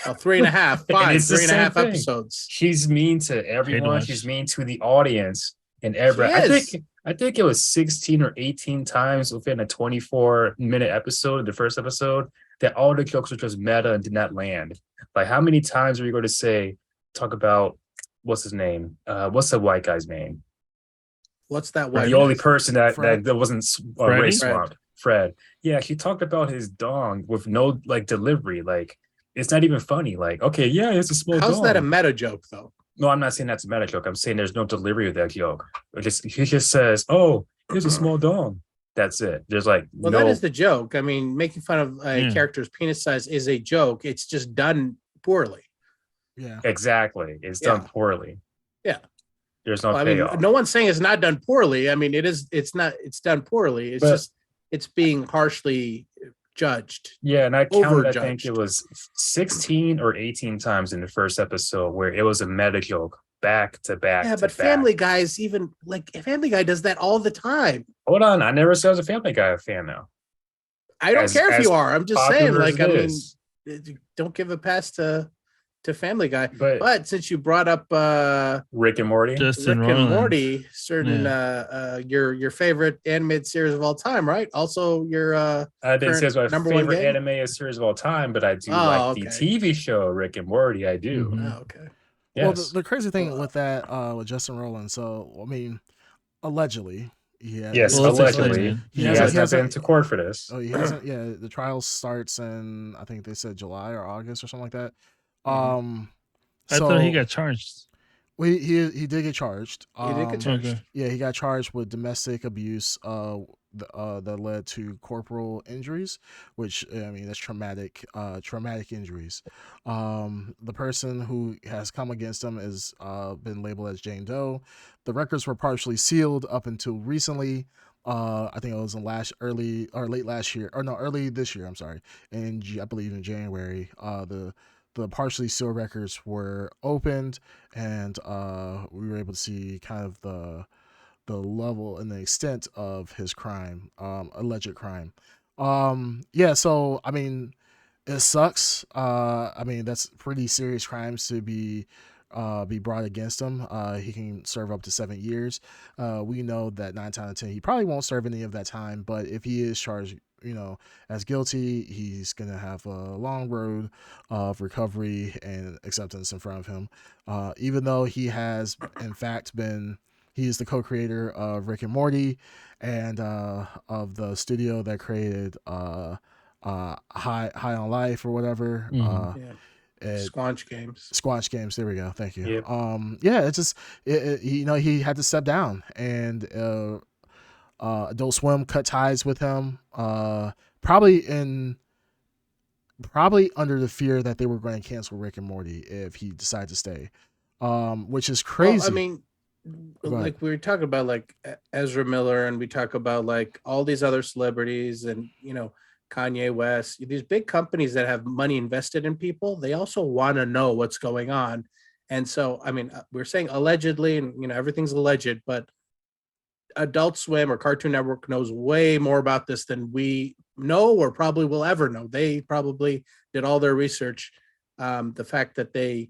Oh, 3.5, And 5, it's the 3.5 same thing. episodes. She's mean to everyone. watch. She's mean to the audience and everybody. She I think it was 16 or 18 times within a 24-minute episode, the first episode, that all the jokes were just meta and did not land. Like, how many times are you going to talk about what's his name? What's the white guy's name? What's that The one? only person that Fred. wasn't Freddy? race swamped. Fred. Yeah, she talked about his dong with no delivery. Like, it's not even funny. Like, okay, yeah, it's a small How's dong. that a meta joke though? No, I'm not saying that's a meta joke. I'm saying there's no delivery of that joke. He just says, "Oh, here's a small dong." That's it. There's Well, no. that is the joke. I mean, making fun of a Yeah. character's penis size is a joke. It's just done poorly. Yeah. Exactly. It's done Yeah. poorly. Yeah. There's no Well, I mean, payoff. no one's saying it's not done poorly. I mean, it's not. It's done poorly. It's But- just it's being harshly judged. Yeah, and I counted, I think Overjudged. it was 16 or 18 times in the first episode where it was a meta joke back to back. Yeah, to but back. Family Guy's even like Family Guy does that all the time. Hold on, I never said I was a Family Guy fan now. I don't As- care if as you are. I'm just saying, Popular as like, I it mean, is. don't give a pass to Family Guy. But But since you brought up Rick and Morty. Justin Rick and Roiland. Morty, certain your favorite animated series of all time, right? Also your I didn't say it's my current number one favorite game? animated series of all time, but I do Oh, like the okay. TV show Rick and Morty. I do. Mhm. oh, okay. Well, Yes. the crazy thing with that, with Justin Roiland, so I mean, allegedly, yeah, Yes, Well, it's allegedly. explained. He He has hasn't- not he been hasn't- to court for this. Oh, he hasn't. Yeah, the trial starts in I think they said July or August or something like that. I thought he so- got charged. Well, he did get charged. He did get charged. Okay. Yeah, he got charged with domestic abuse. That led to corporal injuries, which I mean that's traumatic. Traumatic injuries. The person who has come against him is been labeled as Jane Doe. The records were partially sealed up until recently. I think it was in late last year, or no, early this year. I'm sorry, I believe in January. The partially sealed records were opened, and we were able to see kind of the level and the extent of his crime, alleged crime. Yeah, so I mean, it sucks. I mean, that's pretty serious crimes to be brought against him. He can serve up to 7 years. We know that 9 times out of 10 he probably won't serve any of that time, but if he is charged as guilty, he's gonna have a long road of recovery and acceptance in front of him. Even though he has in fact he is the co-creator of Rick and Morty and of the studio that created High on Life or whatever. Mhm. Yeah. It- Squanch Games. Squanch Games. There we go. Thank you. Yep. Yeah, it's just he had to step down, and Adult Swim cut ties with him. Probably under the fear that they were going to cancel Rick and Morty if he decided to stay. Which is crazy. Well, I mean, Go ahead. like we were talking about like Ezra Miller, and we talk about like all these other celebrities, and Kanye West, these big companies that have money invested in people, they also want to know what's going on. And so, I mean, we're saying allegedly, and everything's alleged, but Adult Swim or Cartoon Network knows way more about this than we know or probably will ever know. They probably did all their research. The fact that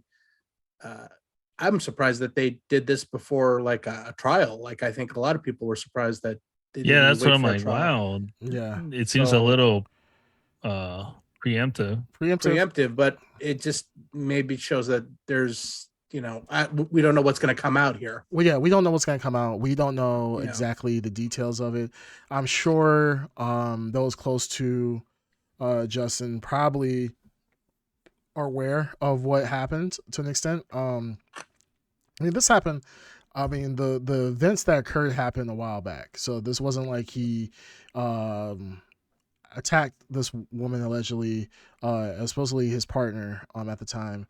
I'm surprised that they did this before like a trial. Like I think a lot of people were surprised that they Yeah, didn't that's wait what I'm for a like. trial. Wow, yeah, it seems a So- little preemptive. preemptive. Preemptive, but it just maybe shows that there's we don't know what's going to come out here. Well, yeah, we don't know what's going to come out. We don't know Yeah. exactly the details of it. I'm sure those close to Justin probably are aware of what happened to an extent. I mean, this happened. I mean, the events that occurred happened a while back, so this wasn't like he attacked this woman allegedly, supposedly his partner at the time,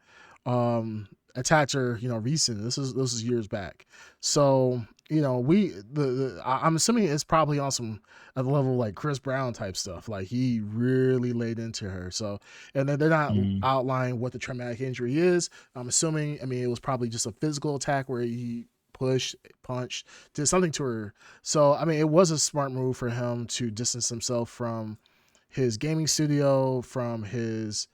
attacked her. Recent. This is years back. So I'm assuming it's probably on some at the level like Chris Brown type stuff. Like he really laid into her. So and then they're not outlining what the traumatic injury is. I'm assuming. I mean, it was probably just a physical attack where he pushed, punched, did something to her. So I mean, it was a smart move for him to distance himself from his gaming studio, from his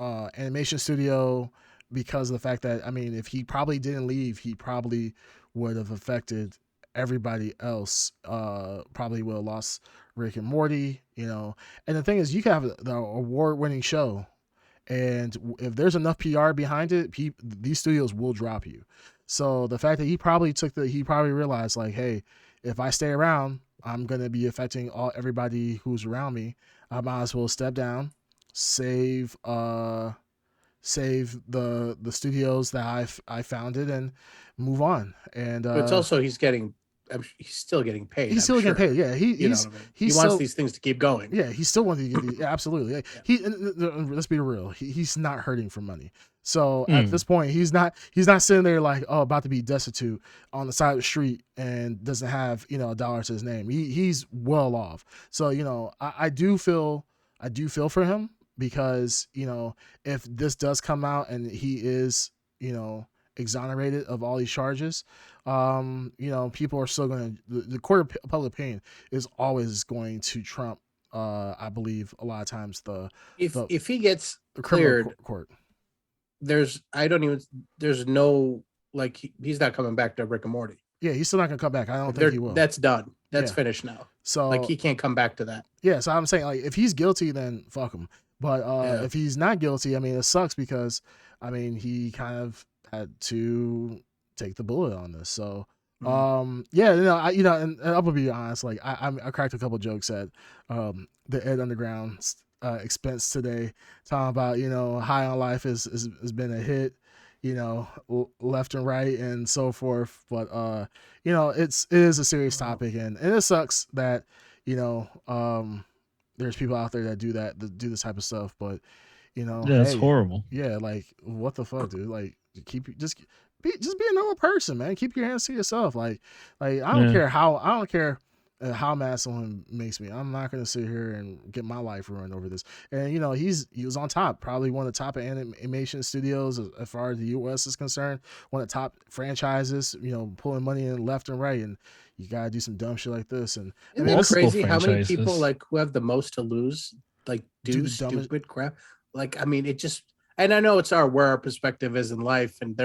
animation studio, because of the fact that, I mean, if he probably didn't leave, he probably would have affected everybody else. Probably would have lost Rick and Morty, And the thing is, you can have the award-winning show, and if there's enough PR behind it, these studios will drop you. So the fact that he probably realized like, hey, if I stay around, I'm gonna be affecting everybody who's around me. I might as well step down, save the studios that I founded, and move on. And But it's also he's still getting paid. He's still getting paid. Yeah, he wants these things to keep going. Yeah, he still wants to get these. Absolutely. Yeah. Let's be real. He's not hurting for money. So at this point, he's not sitting there like, oh, about to be destitute on the side of the street and doesn't have a dollar to his name. He's well off. So I do feel for him, because if this does come out and he is exonerated of all these charges, people are still going to, the court of public opinion is always going to trump, I believe a lot of times if he gets the criminal cleared, court. There's no, like, he's not coming back to Rick and Morty. Yeah, he's still not gonna come back. I don't think he will. That's done. That's finished now. So like, he can't come back to that. Yeah, so I'm saying, like, if he's guilty, then fuck him. But if he's not guilty, I mean, it sucks, because I mean, he kind of had to take the bullet on this. So and I'm gonna be honest, like I cracked a couple jokes at the Ed Underground expense today, talking about High on Life has been a hit, left and right and so forth. But it is a serious topic, and it sucks that there's people out there that do this type of stuff. But it's horrible. Yeah, like, what the fuck, dude? Like, just be a normal person, man. Keep your hands to yourself. Like I don't care how mad someone makes me. I'm not gonna sit here and get my life ruined over this. And he was on top, probably one of the top animation studios as far as the US is concerned, one of the top franchises, pulling money in left and right, and you gotta do some dumb shit like this. And isn't it crazy how many people like who have the most to lose like do stupid crap? Like, I mean, it just, and I know it's where our perspective is in life, and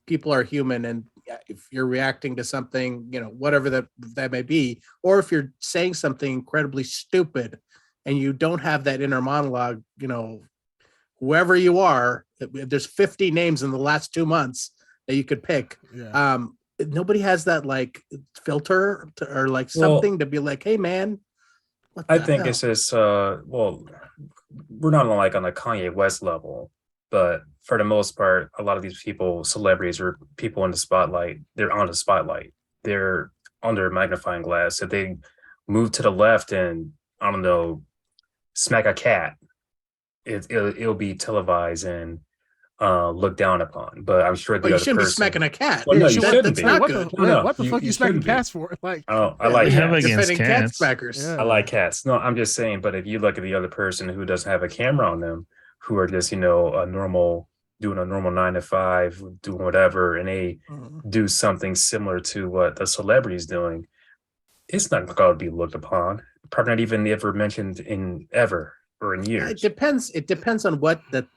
people are human, and if you're reacting to something, whatever that may be, or if you're saying something incredibly stupid and you don't have that inner monologue, whoever you are, there's 50 names in the last 2 months that you could pick. Yeah. Nobody has that like filter or like something to be like, hey man, I think it's just we're not like on a Kanye West level, but for the most part, a lot of these people, celebrities or people in the spotlight, they're on the spotlight. They're under a magnifying glass. If they move to the left and, I don't know, smack a cat, it'll be televised and looked down upon. But I'm sure the you other shouldn't person, be smacking a cat. Well, no, you shouldn't that's be. not good. What the fuck you smacking cats for? Like, I like have cats. against Defending cat cats. smackers. Yeah. I like cats. No, I'm just saying, but if you look at the other person who doesn't have a camera on them, who are just, doing a normal 9 to 5, doing whatever, and they do something similar to what the celebrity's doing, it's not going to be looked upon. Probably not even ever mentioned in years. It depends on what it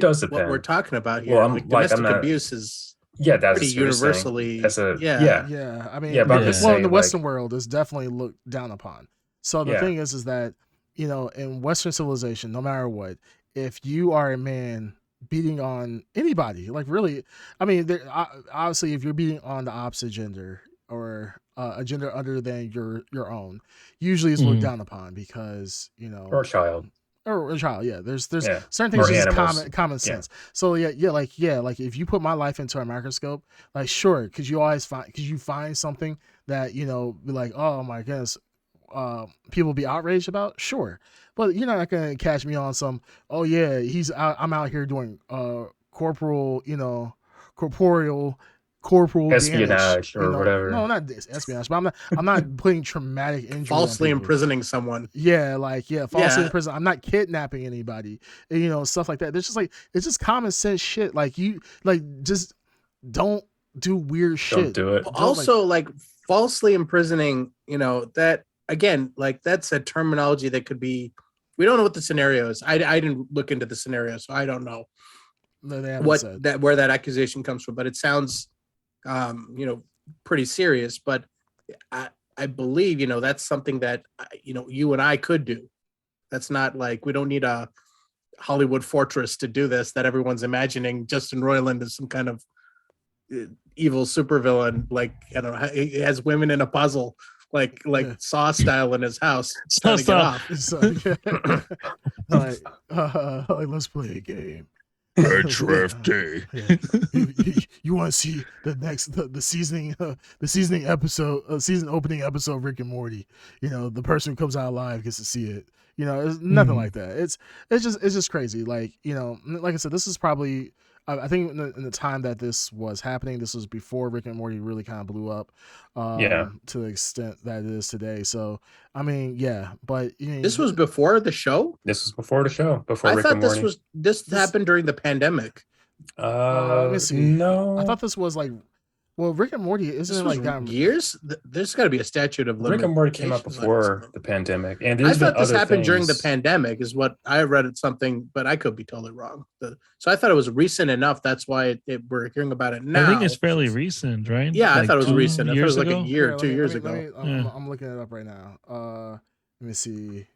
does depend. what we're talking about here. Well, domestic abuse is that's pretty universally. That's Yeah. I mean, but I'm just in saying, the Western world, it's definitely looked down upon. So the thing is that in Western civilization, no matter what, if you are a man beating on anybody. Like really, I mean, obviously, if you're beating on the opposite gender or a gender other than your own, usually it's looked Mhm. down upon because Or a child. or a child. Yeah, there's Yeah. certain things Or just animals. common Yeah. sense. So like if you put my life into a microscope, like sure, because you find something that be like, oh my goodness, people be outraged about, sure, but you're not gonna catch me on some, oh yeah, I'm out here doing corporal, corporeal corporal damage, Espionage or whatever. no, not this espionage, but I'm not putting traumatic injury on Falsely people. imprisoning someone. Yeah, like falsely Yeah. in prison. I'm not kidnapping anybody, stuff like that. There's just like it's just common sense shit. Like you like just don't do weird shit. Don't do it. Don't, Also, like falsely imprisoning, that again, like that's a terminology that could be. We don't know what the scenario is. I didn't look into the scenario, so I don't know they haven't said. where that accusation comes from. But it sounds, pretty serious. But I believe that's something that you and I could do. That's not like we don't need a Hollywood fortress to do this. That everyone's imagining Justin Roiland as some kind of evil supervillain. Like I don't know, he has women in a puzzle, like Yeah. Saw style in his house. Saw trying to get style. off. So, like let's play a game. HFT. Yeah. You want to see the seasoning episode, season opening episode of Rick and Morty? The person who comes out alive gets to see it. It's nothing like that. It's just crazy. Like like I said, this is probably. I think in the time that this was happening, this was before Rick and Morty really kind of blew up, to the extent that it is today. So, I mean, yeah, but This was before the show. This was before the show. Before I Rick thought and this Morty. was happened during the pandemic. let me see. No. I thought this was like, well, Rick and Morty isn't This it was like that? years. There's got to be a statute of Rick and Morty came out limitations on before this. the pandemic, and I there's been thought this other happened during the things- pandemic, is what I read. It something, but I could be totally wrong. So I thought it was recent enough. That's why we're hearing about it now. I think it's fairly recent, right? Yeah, I Like thought it was 2 recent. I thought it was years like ago? a year, Here, 2 years let me- ago. Yeah. I'm looking it up right now. Let me see.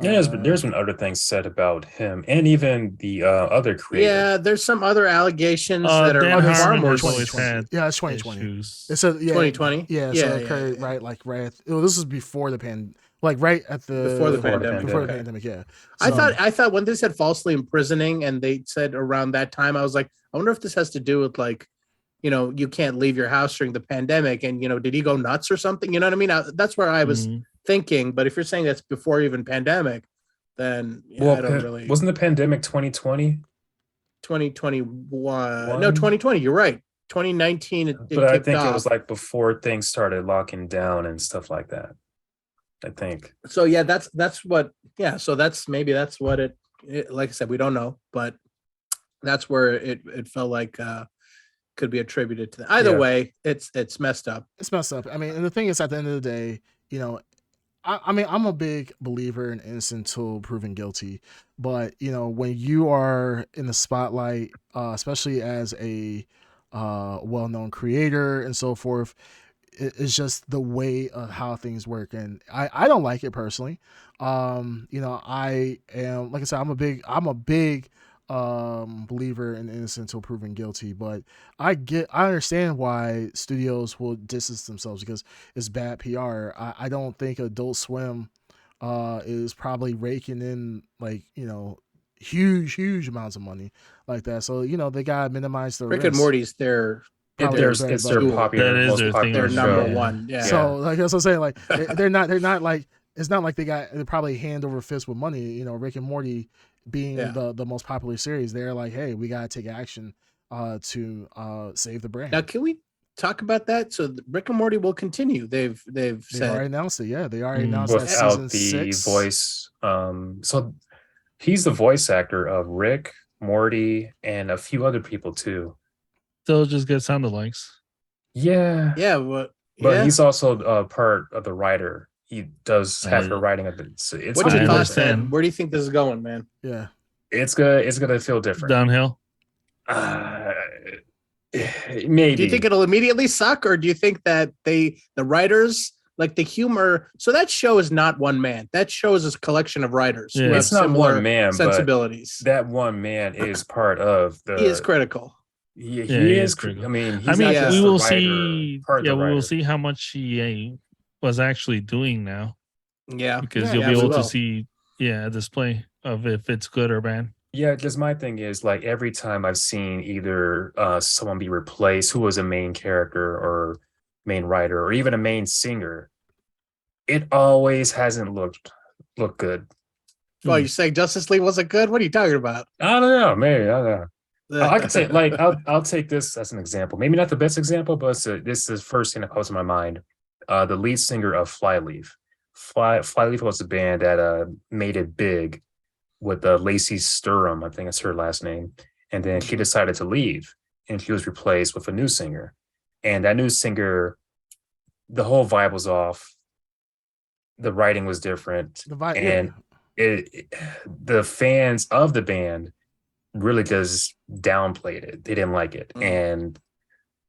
Yeah, there's been other things said about him, and even the other creator. Yeah, there's some other allegations that are Dan far Harmon more has always 2020. had Yeah, it's 2020. issues. It said 2020. Yeah, so it occurred right this was before the right at the Before the pandemic. Before the Okay. pandemic, yeah. I So- thought when they said falsely imprisoning and they said around that time, I was like, I wonder if this has to do with like, you can't leave your house during the pandemic, and did he go nuts or something? You know what I mean? That's where I was Mhm. thinking. But if you're saying that's before even pandemic, then I don't really. Wasn't the pandemic 2020? 2021? No, 2020. You're right. 2019. It But I kicked think off. it was like before things started locking down and stuff like that. I think. So yeah, that's what. Yeah, so that's what it. Like I said, we don't know, but that's where it felt like could be attributed to that. Either Yeah. way, it's messed up. It's messed up. I mean, and the thing is, at the end of the day, I mean, I'm a big believer in innocent until proven guilty, but when you are in the spotlight, especially as a well-known creator and so forth, it's just the way of how things work, and I don't like it personally. I am, like I said, I'm a big believer in innocent until proven guilty, but I understand why studios will distance themselves because it's bad PR. I don't think Adult Swim is probably raking in like huge amounts of money like that, so they gotta minimize the Rick risk. and Morty's their Probably It's their their budget. popular, That is most their thing. popular their Sure. number show. one. Yeah. So like that's what I'm saying. Like they're not like, it's not like they're probably hand over fist with money. Rick and Morty being Yeah. the most popular series, they're like, hey, we gotta take action to save the brand. Now, can we talk about that? So Rick and Morty will continue. They've They've said already announced it. Yeah, they already Mm. announced that Without season the 6. voice. So he's the voice actor of Rick, Morty, and a few other people too. They'll just get sound alikes. Yeah. yeah, well, But yeah. he's also part of the writer. He does half the writing of it. So it's What's I your gonna- thoughts, understand. man? Where do you think this is going, man? Yeah, It's gonna feel different. Downhill. Maybe. Do you think it'll immediately suck, or do you think that the writers like the humor. So that show is not one man. That show is a collection of writers Yeah. who have It's not similar one man, but sensibilities. that one man is part of the. He is critical. He he is is. critical. I mean, he's I mean, not yeah. just we the will writer, see. part of Yeah, the we will writer. see how much he was actually doing now, Yeah, because Yeah, you'll yeah, be we able to will. see, a display of if it's good or bad. Yeah, just my thing is like every time I've seen either someone be replaced who was a main character or main writer or even a main singer, it always hasn't looked good. Well, you saying Justice League wasn't good? What are you talking about? I don't know, maybe I don't know. I could say like I'll take this as an example. Maybe not the best example, but this is the first thing that comes to my mind. The lead singer of Flyleaf. Flyleaf was a band that made it big with Lacey Sturm, I think that's her last name. And then she decided to leave and she was replaced with a new singer. And that new singer, the whole vibe was off. The writing was different. The vibe, And the fans of the band really just downplayed it. They didn't like it. And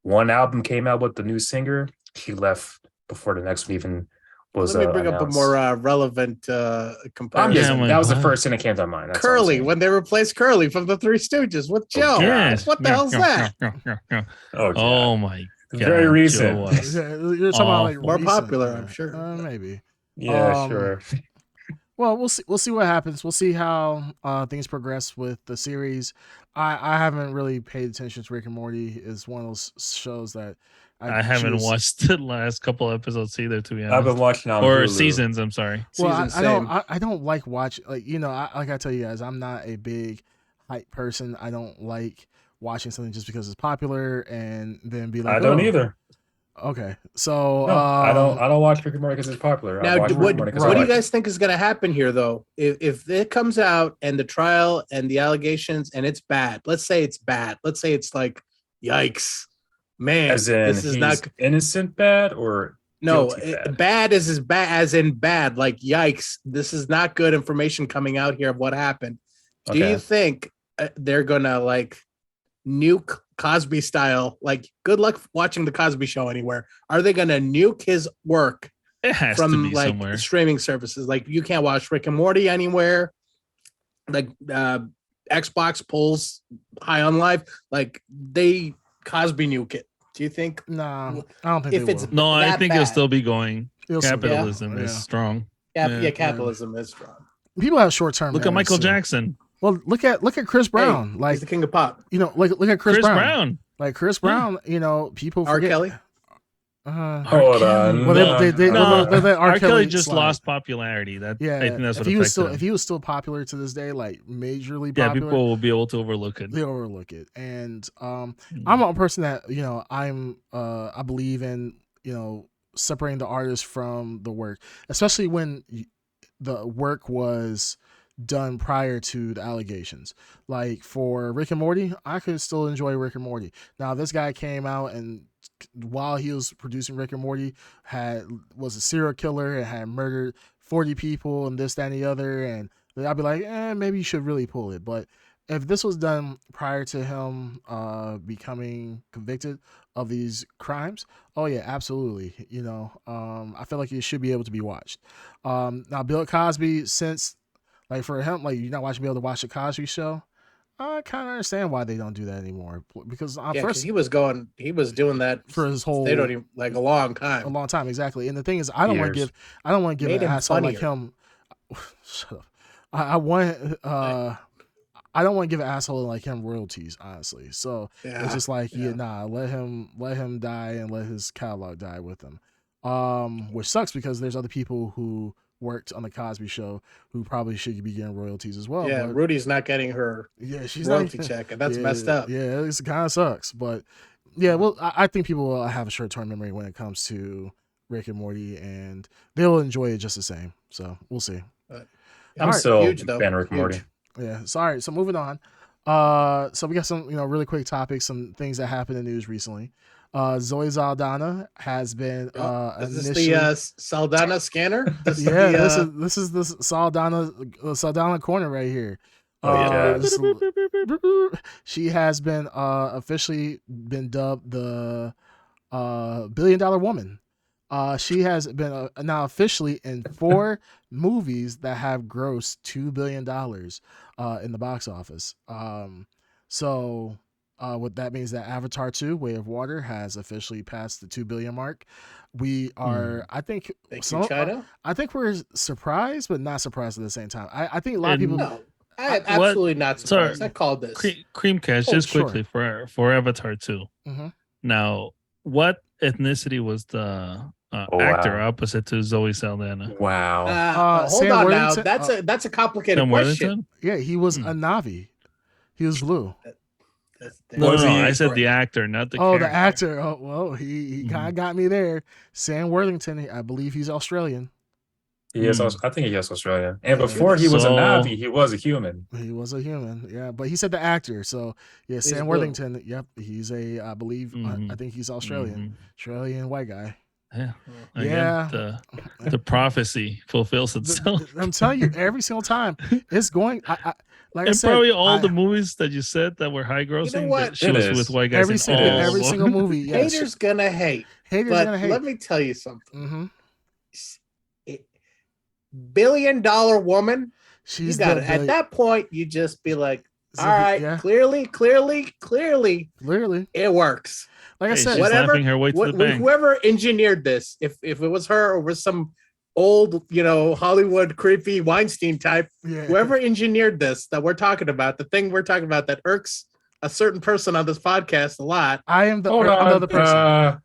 one album came out with the new singer. She left before the next one even was Let me bring up a announced. more relevant comparison. Yeah, I'm like, that was the what? first thing that came to mind. That's all I'm Curly, saying. when they replaced Curly from the Three Stooges with Joe. Yes. What the hell's that? Oh, Oh my god. Very Joe recent. was- Yeah, you're talking about like Awful. More recent, popular, yeah. I'm sure. Maybe. Yeah, Um, sure. Well, we'll see. We'll see what happens. We'll see how things progress with the series. I haven't really paid attention to Rick and Morty. It's one of those shows that I haven't choose- watched the last couple episodes either, to be I've been honest. watching on Or Hulu. seasons, I'm sorry. Well, Season I don't. same. I don't like watch like like I tell you guys, I'm not a big hype person. I don't like watching something just because it's popular and then be like, I don't "Oh, either. Okay, so No, I don't watch Rick and Morty because it's popular. I Now, watch Rick what and Morty 'cause do I you like it. guys think is going to happen here, though? If it comes out and the trial and the allegations and it's bad, let's say it's bad. Let's say it's like, yikes, man, As in this is he's not innocent bad or no guilty bad? bad is as bad as in bad. Like, yikes, this is not good information coming out here of what happened. Do Okay. you think they're gonna like nuke Cosby style? Like, good luck watching the Cosby Show anywhere. Are they gonna nuke his work It has to from be like somewhere. streaming services? Like, you can't watch Rick and Morty anywhere. Like, Xbox pulls High on Life. Like, they Cosby nuke it. Do you think? nah, I don't think If they it's will. No, I that think it'll bad. still be going. It'll still be- Capitalism is yeah. strong. Yeah, Yeah. capitalism is strong. People have short term. Look at Michael Jackson. Well, look at Chris Brown. Hey, like he's the king of pop. look at Chris, Chris Brown. Brown. Like Chris Brown. People R. forget. Kelly. Hold on. Well, they No, let R. Kelly just slide. lost popularity. That Yeah, I think that's if what he was affected still him. if he was still popular to this day, like majorly Yeah, popular, people will be able to overlook it. they overlook it. And Mm. I'm a person that I believe in separating the artist from the work, especially when the work was done prior to the allegations. Like for Rick and Morty, I could still enjoy Rick and Morty. Now this guy came out and while he was producing Rick and Morty was a serial killer and had murdered 40 people and this, that, and the other, and I'd be like, maybe you should really pull it. But if this was done prior to him becoming convicted of these crimes, oh yeah, absolutely. I feel like it should be able to be watched. Now Bill Cosby, since like for him, like you're not watching, be able to watch the Cosby Show. I kind of understand why they don't do that anymore because Yeah, 'cause first he was doing that for his whole they don't even like a long a time. long time, exactly. And the thing is, I don't want to Years. give Made an him asshole like funnier. him. Shut up. I don't want to give an asshole like him royalties, honestly. So Yeah. it's just like, yeah. let him die and let his catalog die with him. Which sucks because there's other people who worked on the Cosby Show who probably should be getting royalties as well. Yeah, but Rudy's not getting her yeah, she's royalty not, check, and that's yeah, messed up. Yeah, it kind of sucks, but yeah, well, I think people will have a short-term memory when it comes to Rick and Morty, and they'll enjoy it just the same. So we'll see. I'm Alright, still huge, a though. fan of Rick and Morty. Huge. Yeah. Sorry. So moving on. So we got some, really quick topics, some things that happened in the news recently. Zoe Saldana has been Is this initially. the Saldana scanner? This is Yeah, the, this is the Saldana corner right here. Oh, yeah. She has been officially been dubbed the $1 billion woman. She has been now officially in 4 movies that have grossed $2 billion in the box office. So what that means that Avatar 2, Way of Water, has officially passed the 2 billion mark. We are, I think, Thank you, China. I think we're surprised, but not surprised at the same time. I think a lot of people. No, I am absolutely not surprised. Sorry. I called this. Creamcast, Oh, just sure. quickly for Avatar 2. Mhm. Now, what ethnicity was the Oh, actor wow. opposite to Zoe Saldana? Wow. Hold Sam on now. Worthington- That's a complicated Sam question. Worthington? Yeah, he was a Navi. He was blue. No, Was no, he- I said the actor, not the Oh, character. the actor. Oh, well, he kind of got me there. Sam Worthington. I believe he's Australian. He is. Hmm. I think he is Australian. And Yeah. before he was a So- Navi, he was a human. He was a human, yeah. But he said the actor. So yeah, Sam blue. Worthington. Yep, he's a. I believe. Mhm. I think he's Australian. Australian white guy. Yeah. Again, Yeah. the prophecy fulfills itself. I'm telling you, every single time it's going. I like I And said, probably all I- the movies that you said that were high grossing, what? she It was is. with white guys every in single all every of them. single movie. Yes. Haters gonna hate. Haters But gonna hate. let me tell you something. Mm-hmm. $1 billion woman. She's you got the it. At that point, you just be like, So, all right, yeah. clearly, Literally, it works. like I Hey, said, she's whatever- laughing her way to the bank. Whoever engineered this, if it was her or was some old, Hollywood creepy Weinstein type, yeah. whoever engineered this that we're talking about, the thing we're talking about that irks a certain person on this podcast a lot. I am the Hold on. another person.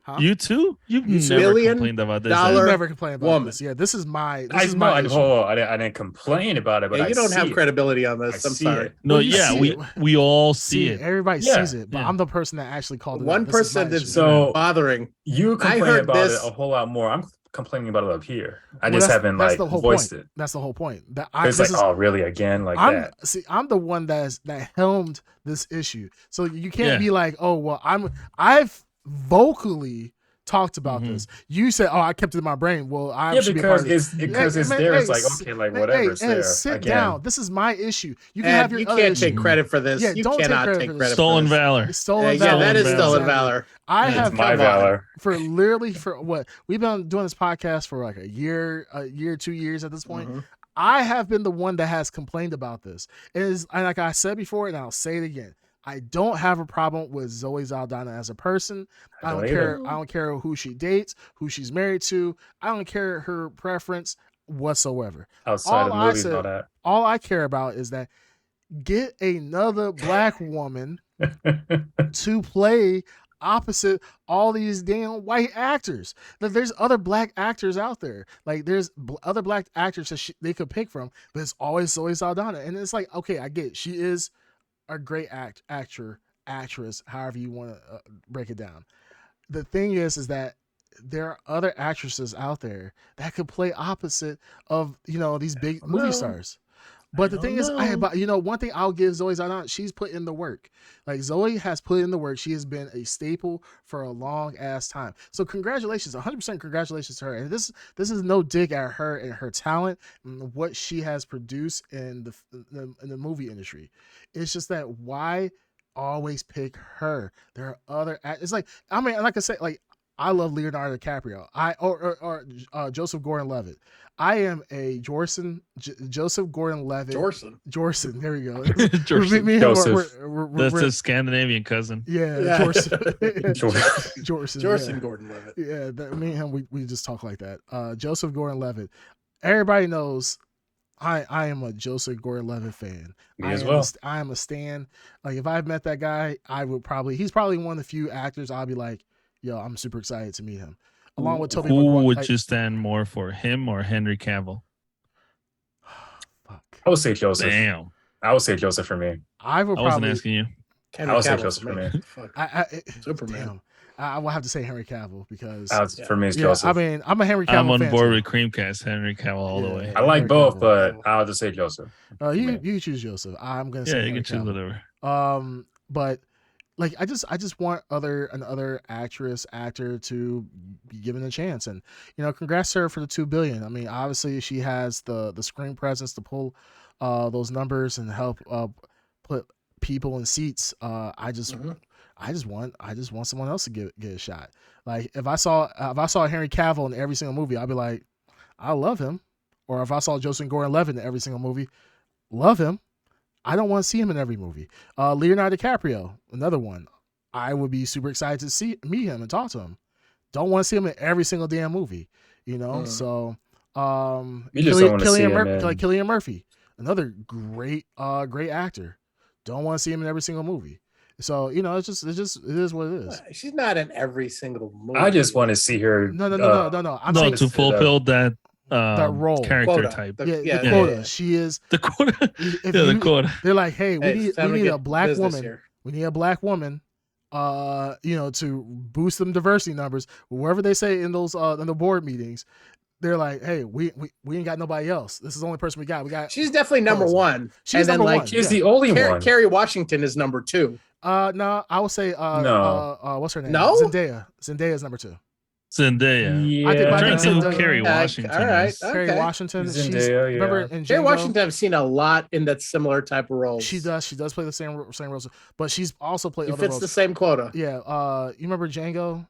Huh? You too? You've You never $1 complained about this. dollar- You never complain about woman. this. Yeah, this is my. This I is know. my I, issue. hold on, I didn't complain about it, but Yeah, I you don't see have it. credibility on I this. I'm see sorry. it. No, Well, you yeah, see we it. we all see it. Everybody Yeah, sees it, but yeah. I'm the person that actually called it. One out. This is my person did issue. So bothering. you I complain heard about this- it a whole lot more. I'm complaining about it up here. I Well, just that's- haven't that's like the whole voiced point. it. That's the whole point. That It's this like, is, oh, really again, like I'm that. I'm the one that helmed this issue. So you can't Yeah. be like, oh well, I've vocally talked about Mhm. this. You said, oh, I kept it in my brain. Well, I Yeah, should be a part because of it. it's man, there. It's hey, like s- okay, like man, whatever. hey, It's hey, there. sit Again, down. This is my issue. You can And have your you other can't issue. take credit for this. Yeah, you don't take cannot credit take for this. credit Stolen for this. valor. It's stolen Yeah, valor. that is Stolen stolen Exactly. valor. I it's have my come on. valor. for literally for what we've been doing this podcast for like a year, 2 years at this point. Mhm. I have been the one that has complained about this. It is, and like I said before, and I'll say it again. I don't have a problem with Zoe Saldana as a person. I don't don't care. either. I don't care who she dates, who she's married to. I don't care her preference whatsoever. Outside of all I movies and all said- that. All I care about is that get another black woman to play opposite all these damn white actors. That there's other black actors out there. Like there's other black actors that they could pick from, but it's always Zoe Saldana. And it's like, okay, I get it. She is a great actress, however you want to break it down. The thing is that there are other actresses out there that could play opposite of these big movie know. stars. But the thing is, one thing I'll give Zoe Saldana, she's put in the work. Like Zoe has put in the work. She has been a staple for a long ass time. So congratulations, 100% congratulations to her. And this is no dig at her and her talent and what she has produced in the movie industry. It's just that why always pick her? There are other. It's like like I said, like I love Leonardo DiCaprio. Or Joseph Gordon-Levitt. I am a Joseph Gordon-Levitt. Jorson. There we go. Jorson. Me and him, Joseph. That's we're- his Scandinavian cousin. yeah, Yeah. Jorson. Jorson Gordon-Levitt. Yeah, me and him, we just talk like that. Joseph Gordon-Levitt. Everybody knows I am a Joseph Gordon-Levitt fan. Me as well. I am a stan. Like if I met that guy, he's probably one of the few actors I'll be like, yo, I'm super excited to meet him. Along with Tobey Who Maguire. would you stand more for, him or Henry Cavill? Fuck. I would say Joseph. Damn, I would say Joseph for me. I would I wasn't probably. asking you. Henry I would say Cavill Joseph for for me. me. Fuck. Superman. Damn. I will have to say Henry Cavill because For me, it's yeah, Joseph. I mean, I'm a Henry Cavill I'm on fan board too. with Creamcast, Henry Cavill all the Yeah. way. I like Henry both, Cavill. but I'll just say Joseph. You choose Joseph. I'm gonna say Yeah, you Henry can choose Cavill. whatever. But like I just want another actor to be given a chance, and congrats to her for the 2 billion. I mean, obviously she has the screen presence to pull those numbers and help put people in seats. I I just want someone else to get a shot. Like if I saw Henry Cavill in every single movie, I'd be like, I love him. Or if I saw Joseph Gordon-Levitt in every single movie, love him. I don't want to see him in every movie. Leonardo DiCaprio, another one. I would be super excited to meet him and talk to him. Don't want to see him in every single damn movie, you know. So, You just don't want to see him like Cillian Murphy, another great actor. Don't want to see him in every single movie. So it is what it is. She's not in every single movie. I just want to see her. No. I'm No, saying to fulfill that role. character Quota. type. the quota. Yeah. She is The quota. if The you- quota. They're like, hey, we It's time to need get a black business woman. here. We need a black woman, to boost them diversity numbers. Wherever they say in those in the board meetings, they're like, hey, we ain't got nobody else. This is the only person we got. She's definitely number Colorism. one. She's number one. She's the only one. Kerry Washington is number two. No, I would say No. what's her name? No? Zendaya. Zendaya is number 2. Zendaya. Yeah, I think- I'm I trying to think think who Zendaya- Kerry Okay, Washington all right. is. Kerry Okay. Washington. Zendaya, She's, yeah. remember in Kerry Django? Washington, I've seen a lot in that similar type of roles. She does play the same roles, but she's also played She other fits roles. the same quota. Yeah. You remember Django?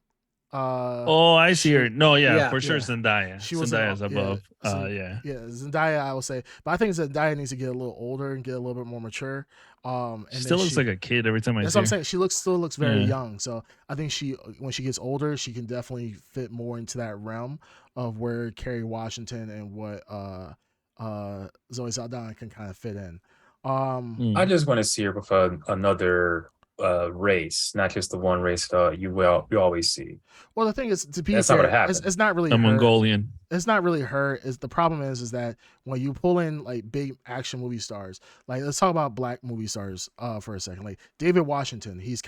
Oh, I see her. No, Yeah. for sure Yeah. Zendaya. She was Zendaya's yeah, above. so- Yeah. Yeah, Zendaya, I would say, but I think Zendaya needs to get a little older and get a little bit more mature. And She then still looks like a kid every time I That's see what I'm her. saying. She still looks very Yeah. young. So I think when she gets older, she can definitely fit more into that realm of where Kerry Washington and what Zoe Saldana can kind of fit in. Mm. I just want to see her with another race, not just the one race you always see. Well, the thing is, to be That's not fair, what happened. it's not really A her. Mongolian. It's not really her. Is the problem is that when you pull in like big action movie stars, like let's talk about black movie stars for a second. Like David Washington, he's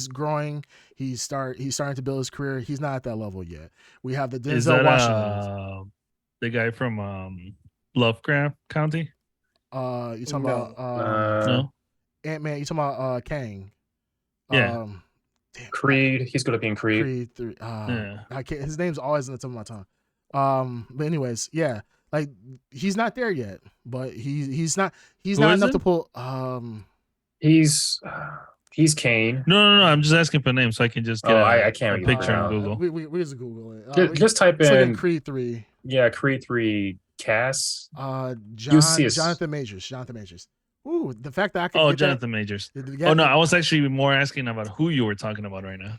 growing. He's starting to build his career. He's not at that level yet. We have the Is Denzel that Washington. the guy from Lovecraft County? You talking No. about No. Ant-Man? You talking about Kang? Yeah. Damn, Creed, he's gonna be in Creed. Creed 3. Yeah. I can't. His name's always in the tip of my tongue. But anyways, yeah, like he's not there yet, but he's not Who not is enough it? to pull. He's Kane. No. I'm just asking for names so I can just get I can't a read picture that. on Google. We just Google it. Just type let's look at in Creed 3. Creed 3 cast. Jonathan Majors. Ooh, the fact that I can. Oh, get Jonathan Majors. That, Oh no, I was actually more asking about who you were talking about right now.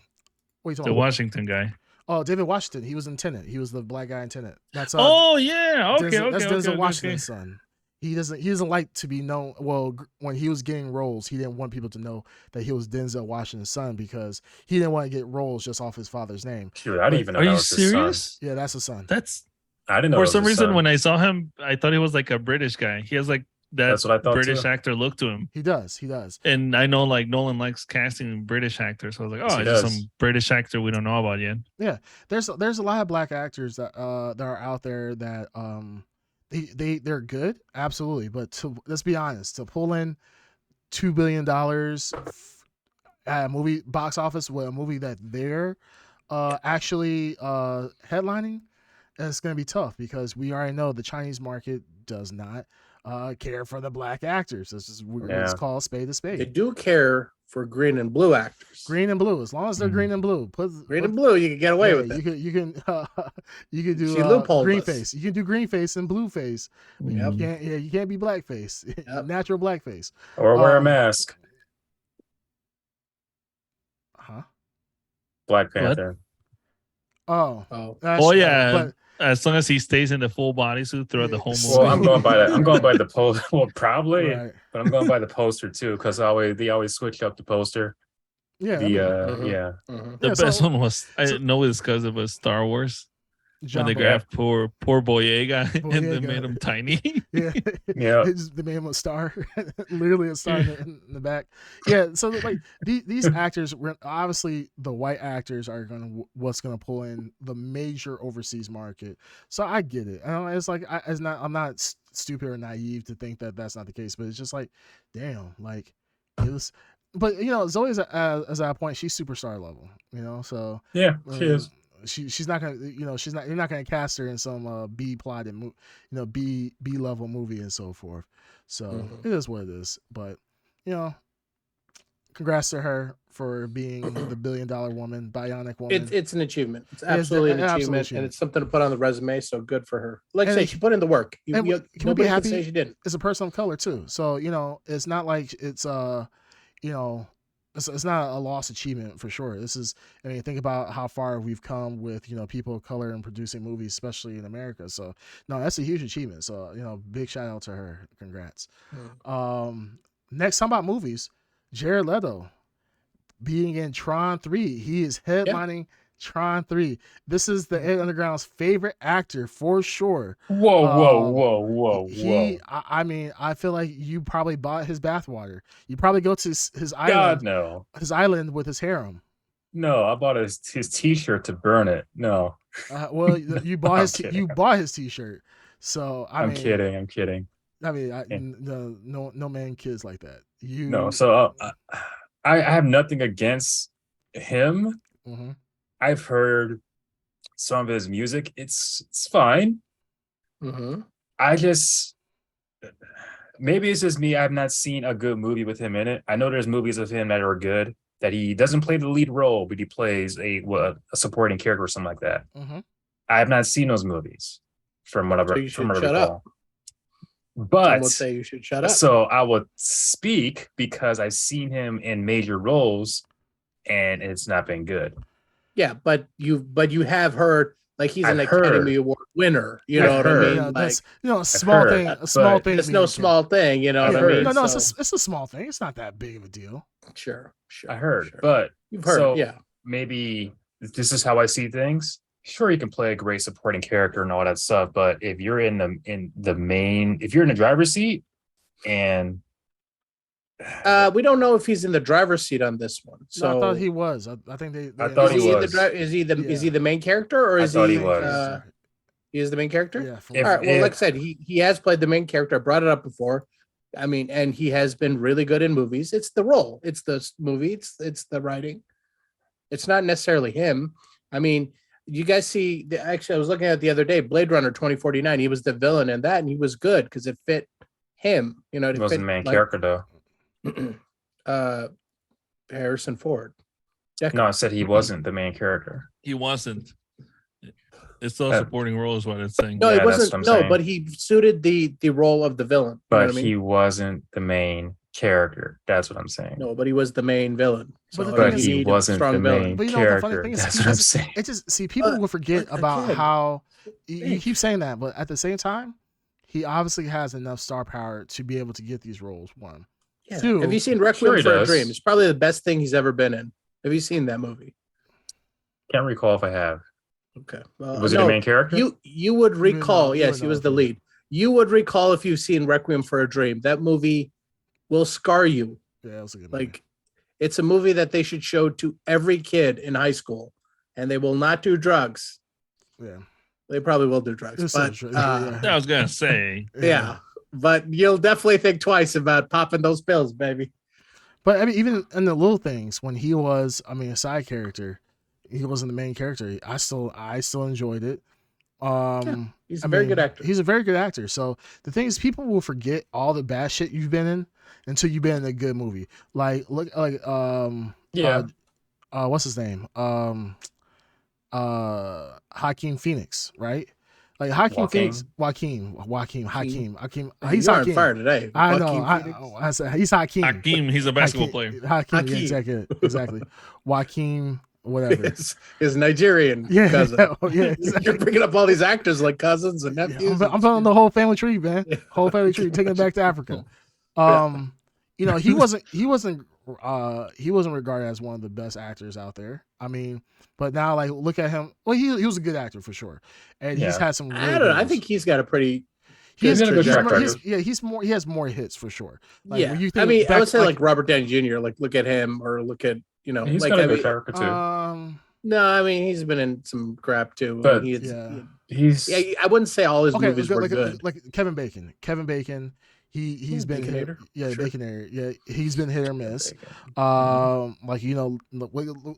What are you talking The about? Washington guy. Oh, David Washington. He was in Tenet. He was the black guy in Tenet. That's Oh yeah. Okay. That's Denzel Okay. Washington's son. He doesn't like to be known. Well, when he was getting roles, he didn't want people to know that he was Denzel Washington's son because he didn't want to get roles just off his father's name. Shoot, I didn't even know Are that you was his son. serious? Yeah, that's his son. That's I didn't know for that was some his reason son. when I saw him, I thought he was like a British guy. He has like that That's what I thought, British too. actor look to him. He does. And I know like Nolan likes casting British actors. So I was like, Yes, oh, he it's just does. some British actor we don't know about yet. There's a lot of black actors that are out there that they're good, absolutely. But let's be honest, to pull in $2 billion at a movie box office with a movie that they're actually headlining, it's going to be tough because we already know the Chinese market does not care for the black actors. It's Yeah. called spade to They spade. do care for green and blue actors. Green and blue, as long as they're Mhm. green and blue. Green and blue, you can get away with it. You can you can do She loopholed green us. face. You can do green face and blue face. But Yep. you can't be black face. Yep. Natural black face. Or wear a Um, mask. Huh? Black Panther. Oh. Oh, That's Oh right. yeah. But As long as he stays in the full bodysuit throughout the whole movie. Well, I'm going by that. I'm going by the poster. Well, probably, right. but I'm going by the poster too, because they always switch up the poster. Yeah. I The mean, Mhm. yeah. mhm. The Yeah, best so- one was I know it's because it was Star Wars. John When they Boy- grabbed poor Boyega and they Boyega. made him tiny. Yeah. Yeah. They made him a star, literally a star in the back. Yeah. So like these actors, obviously the white actors are what's gonna pull in the major overseas market. So I get it. It's like I'm not stupid or naive to think that that's not the case, but it's just like, damn, like it was. But Zoe's as at a point, she's superstar level. So Yeah, she is. she's not gonna you're not gonna cast her in some B plotted B level movie and so forth. So Mhm. it is what it is. But congrats to her for being the $1 billion woman, bionic woman. It's an achievement. It's It is absolutely an an absolute achievement, achievement. and it's something to put on the resume. So good for her. Like I And say, it- she put in the work. and can we be Nobody can happy? say she didn't. It's a person of color too, so it's not like it's it's not a lost achievement for sure. This is, I mean, think about how far we've come with people of color and producing movies, especially in America. So no, that's a huge achievement. So big shout out to her. Congrats. Next, talking about movies, Jared Leto being in Tron 3. He is headlining Tron 3. This is the Ed Underground's favorite actor for sure. Whoa. I mean, I feel like you probably bought his bathwater. You probably go to his God, island, no. his island with his harem. No, I bought his t-shirt to burn it. No, Well, you bought I'm his kidding. you bought his t-shirt. So I'm kidding. I'm kidding. I mean, Yeah. no man kids like that. You No, so I have nothing against him. Mhm. I've heard some of his music. It's fine. Mm-hmm. I just maybe it's just me. I've not seen a good movie with him in it. I know there's movies of him that are good, that he doesn't play the lead role, but he plays a supporting character or something like that. Mhm. I have not seen those movies from whatever. So you should from what I shut up. recall. But Some would say you should shut up. so I would speak because I've seen him in major roles, and it's not been good. Yeah, but you have heard like he's an I've heard. Academy Award winner. You I've know what I heard. mean? Yeah, Like, that's a small heard, thing. A small but thing. it's to no me, small thing. You know I've what I heard. mean? No, So, it's a small thing. It's not that big of a deal. sure. I heard, sure. but You've heard, so yeah. maybe this is how I see things. Sure, you can play a great supporting character and all that stuff, but if you're in the main, if you're in the driver's seat, and We don't know if he's in the driver's seat on this one. So No, I thought he was. I think they I thought is he he in the was. is he Yeah. the main character or I is thought he? he was. He is the main character. Yeah. If- All right. Well, like I if- said, he has played the main character. I brought it up before. I mean, and he has been really good in movies. It's the role. It's the movie. It's the writing. It's not necessarily him. I mean, you guys see? Actually, I was looking at it the other day. Blade Runner 2049. He was the villain in that, and he was good because it fit him. You know, it he wasn't fit, the main like, character though. Harrison Ford. No, I said he wasn't the main character. He wasn't. It's still Yeah. supporting role is what it's saying. No, Yeah, it that's wasn't. what I'm No, saying. but he suited the role of the villain. You know But what I mean? he wasn't the main character. That's what I'm saying. No, but he was the main villain. But the So thing But is- he you need a wasn't strong the villain. main But you know what the funny character. thing is? That's what I'm saying. It just people will forget but about again, how you Nick. keep saying that, but at the same time, he obviously has enough star power to be able to get these roles. One, Yeah. Two. Have you seen Sure Requiem he for a does. Dream? It's probably the best thing he's ever been in. Have you seen that movie? Can't recall if I have. Okay. Well, Was he no, the main character? you would would recall. know- you Yes, would he know was if the you- lead. You would recall if you've seen Requiem for a Dream. That movie will scar you. yeah, that was a good movie. Like, it's a movie that they should show to every kid in high school, and they will not do drugs. Yeah, They probably will do drugs, It's but so true. I was gonna say. yeah. But you'll definitely think twice about popping those pills, baby. But I mean, even in the little things, when he was, I mean, a side character, he wasn't the main character. I still enjoyed it. He's a I very mean, good actor. He's a very good actor. So the thing is, people will forget all the bad shit you've been in until you've been in a good movie. Like look, like Yeah. what's his name? Joaquin Phoenix, right? Like Joaquin Phoenix, Hakeem. He's You're on Hakeem. fire today. I know. Joaquin Phoenix. I said he's Hakeem. Hakeem, he's a basketball player. Hakeem, Hakeem. yeah, exactly. Joaquin, whatever. His Nigerian Yeah, cousin. yeah, exactly. You're bringing up all these actors like cousins and Yeah, nephews. I'm telling the whole family tree, man. Whole family tree, taking it back to Africa. You know, he wasn't regarded as one of the best actors out there. I mean, but now like look at him. Well, he was a good actor for sure, and he's Yeah. had some. Really I don't know. I roles. think he's got a pretty. He's in a good he's track more- record. he has more hits for sure. Like, yeah. when you I think mean, I back, would say like Robert Downey Jr. Like, look at him, or look at He's like got a I good mean, character too. no, I mean he's been in some crap too. But- Yeah. He's yeah, I wouldn't say all his okay, movies were like, good. like Kevin Bacon. He's been hit, Baconator? yeah, Sure. Baconator. Yeah, he's been hit or miss. Mm-hmm. Like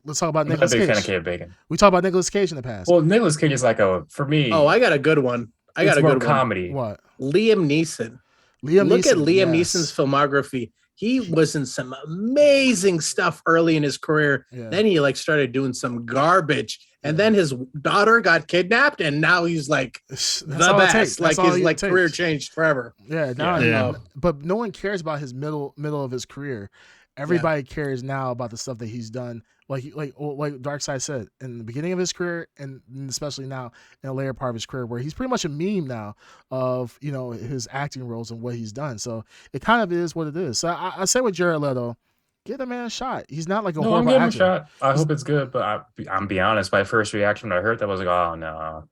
let's talk about I'm not a Nicolas big fan of Cage. Kate Bacon. We talked about Nicolas Cage in the past. Well, Nicolas Cage is like for me. Oh, I got a good one. it's more comedy. What? Liam Neeson. Liam Look at Neeson, Liam yes. Neeson's filmography. he was in some amazing stuff early in his career. Yeah. Then he like started doing some garbage, and Yeah. then his daughter got kidnapped, and now he's like That's the all it best. takes. Like That's all his it like career takes. changed forever. Yeah, now Yeah. but no one cares about his middle of his career. Everybody cares now about the stuff that he's done. Like Darkseid said in the beginning of his career, and especially now in the later part of his career, where he's pretty much a meme now of his acting roles and what he's done. So it kind of is what it is. So I say with Jared Leto, give the man a shot. He's not like a No, I'm horrible giving him a actor. shot. I hope it's good, but I'm be honest. My first reaction when I heard that was like, oh no.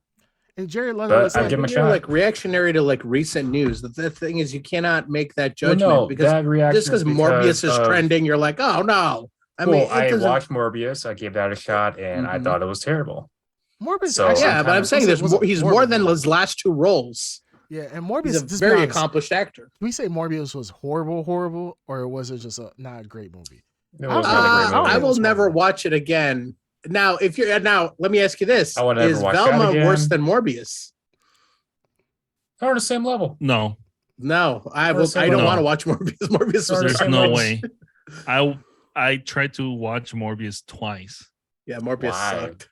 And Jared Leto But is I'd like, give him a You're shot. like reactionary to like recent news. The thing is, you cannot make that Well, judgment no, because that reaction just because Morbius is of- trending, you're like, oh no. I mean, well, I it doesn't. watched Morbius. I gave that a shot, and I Mhm. thought it was terrible. Morbius. So, actually Yeah, but I'm kinda- saying there's wasn't more. He's horrible. more than his last two roles. Yeah, and Morbius He's a just be very honest, accomplished actor. Can we say Morbius was horrible, or was it just not a great movie? It was not a great movie. I will It's never horrible. watch it again. Now, let me ask you this: I would never is watch that Velma worse again. than Morbius? They're on the same level. No, No, I Or same don't level. want to watch Morbius. Morbius was Or there's same no level. way. I tried to watch Morbius twice yeah, Morbius Why? sucked.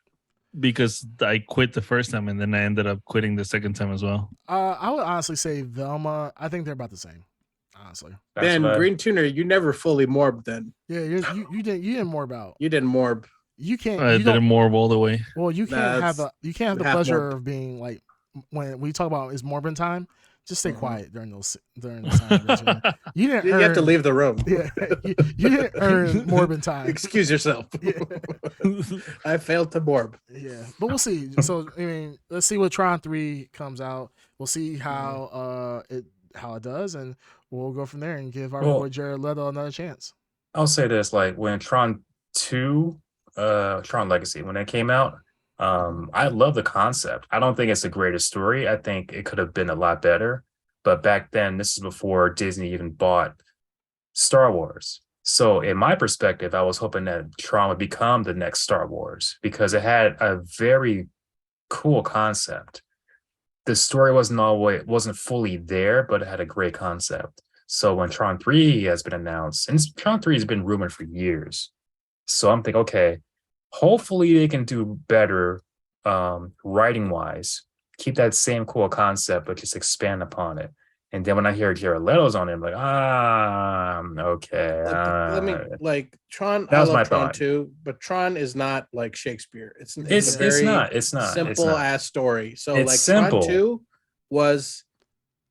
because I quit the first time and then I ended up quitting the second time as well. I would honestly say Velma. I think they're about the same. Honestly, That's Then what I- Green Tuner, you never fully morbed. Then yeah, you didn't more about. you didn't morb. You can't. I you didn't don't, morb all the way. well, you can't have That's the half pleasure morb. of being like when we talk about is morbid time. Just stay Mhm. quiet during the time. Green Tuner. You didn't. You have to earn- leave the room. Yeah, you didn't earn morbid time. Excuse yourself. Yeah. I failed to morb. Yeah, but we'll see. So I mean, let's see what Tron 3 comes out. We'll see how it does, and we'll go from there and give our Well- boy Jared Leto another chance. I'll say this: like when Tron 2, Tron Legacy, when it came out, I love the concept. I don't think it's the greatest story. I think it could have been a lot better. But back then, this is before Disney even bought Star Wars. So in my perspective, I was hoping that Tron would become the next Star Wars because it had a very cool concept. The story wasn't fully there, but it had a great concept. So when Tron 3 has been announced, and Tron 3 has been rumored for years. So I'm thinking, okay, hopefully they can do better writing wise. Keep that same cool concept, but just expand upon it. And then when I hear Jared Leto's on it, I'm like, okay. Let me like Tron. That I was love my Tron thought. too, but Tron is not like Shakespeare. It's a It's very not simple ass story. So It's like simple. Tron 2 was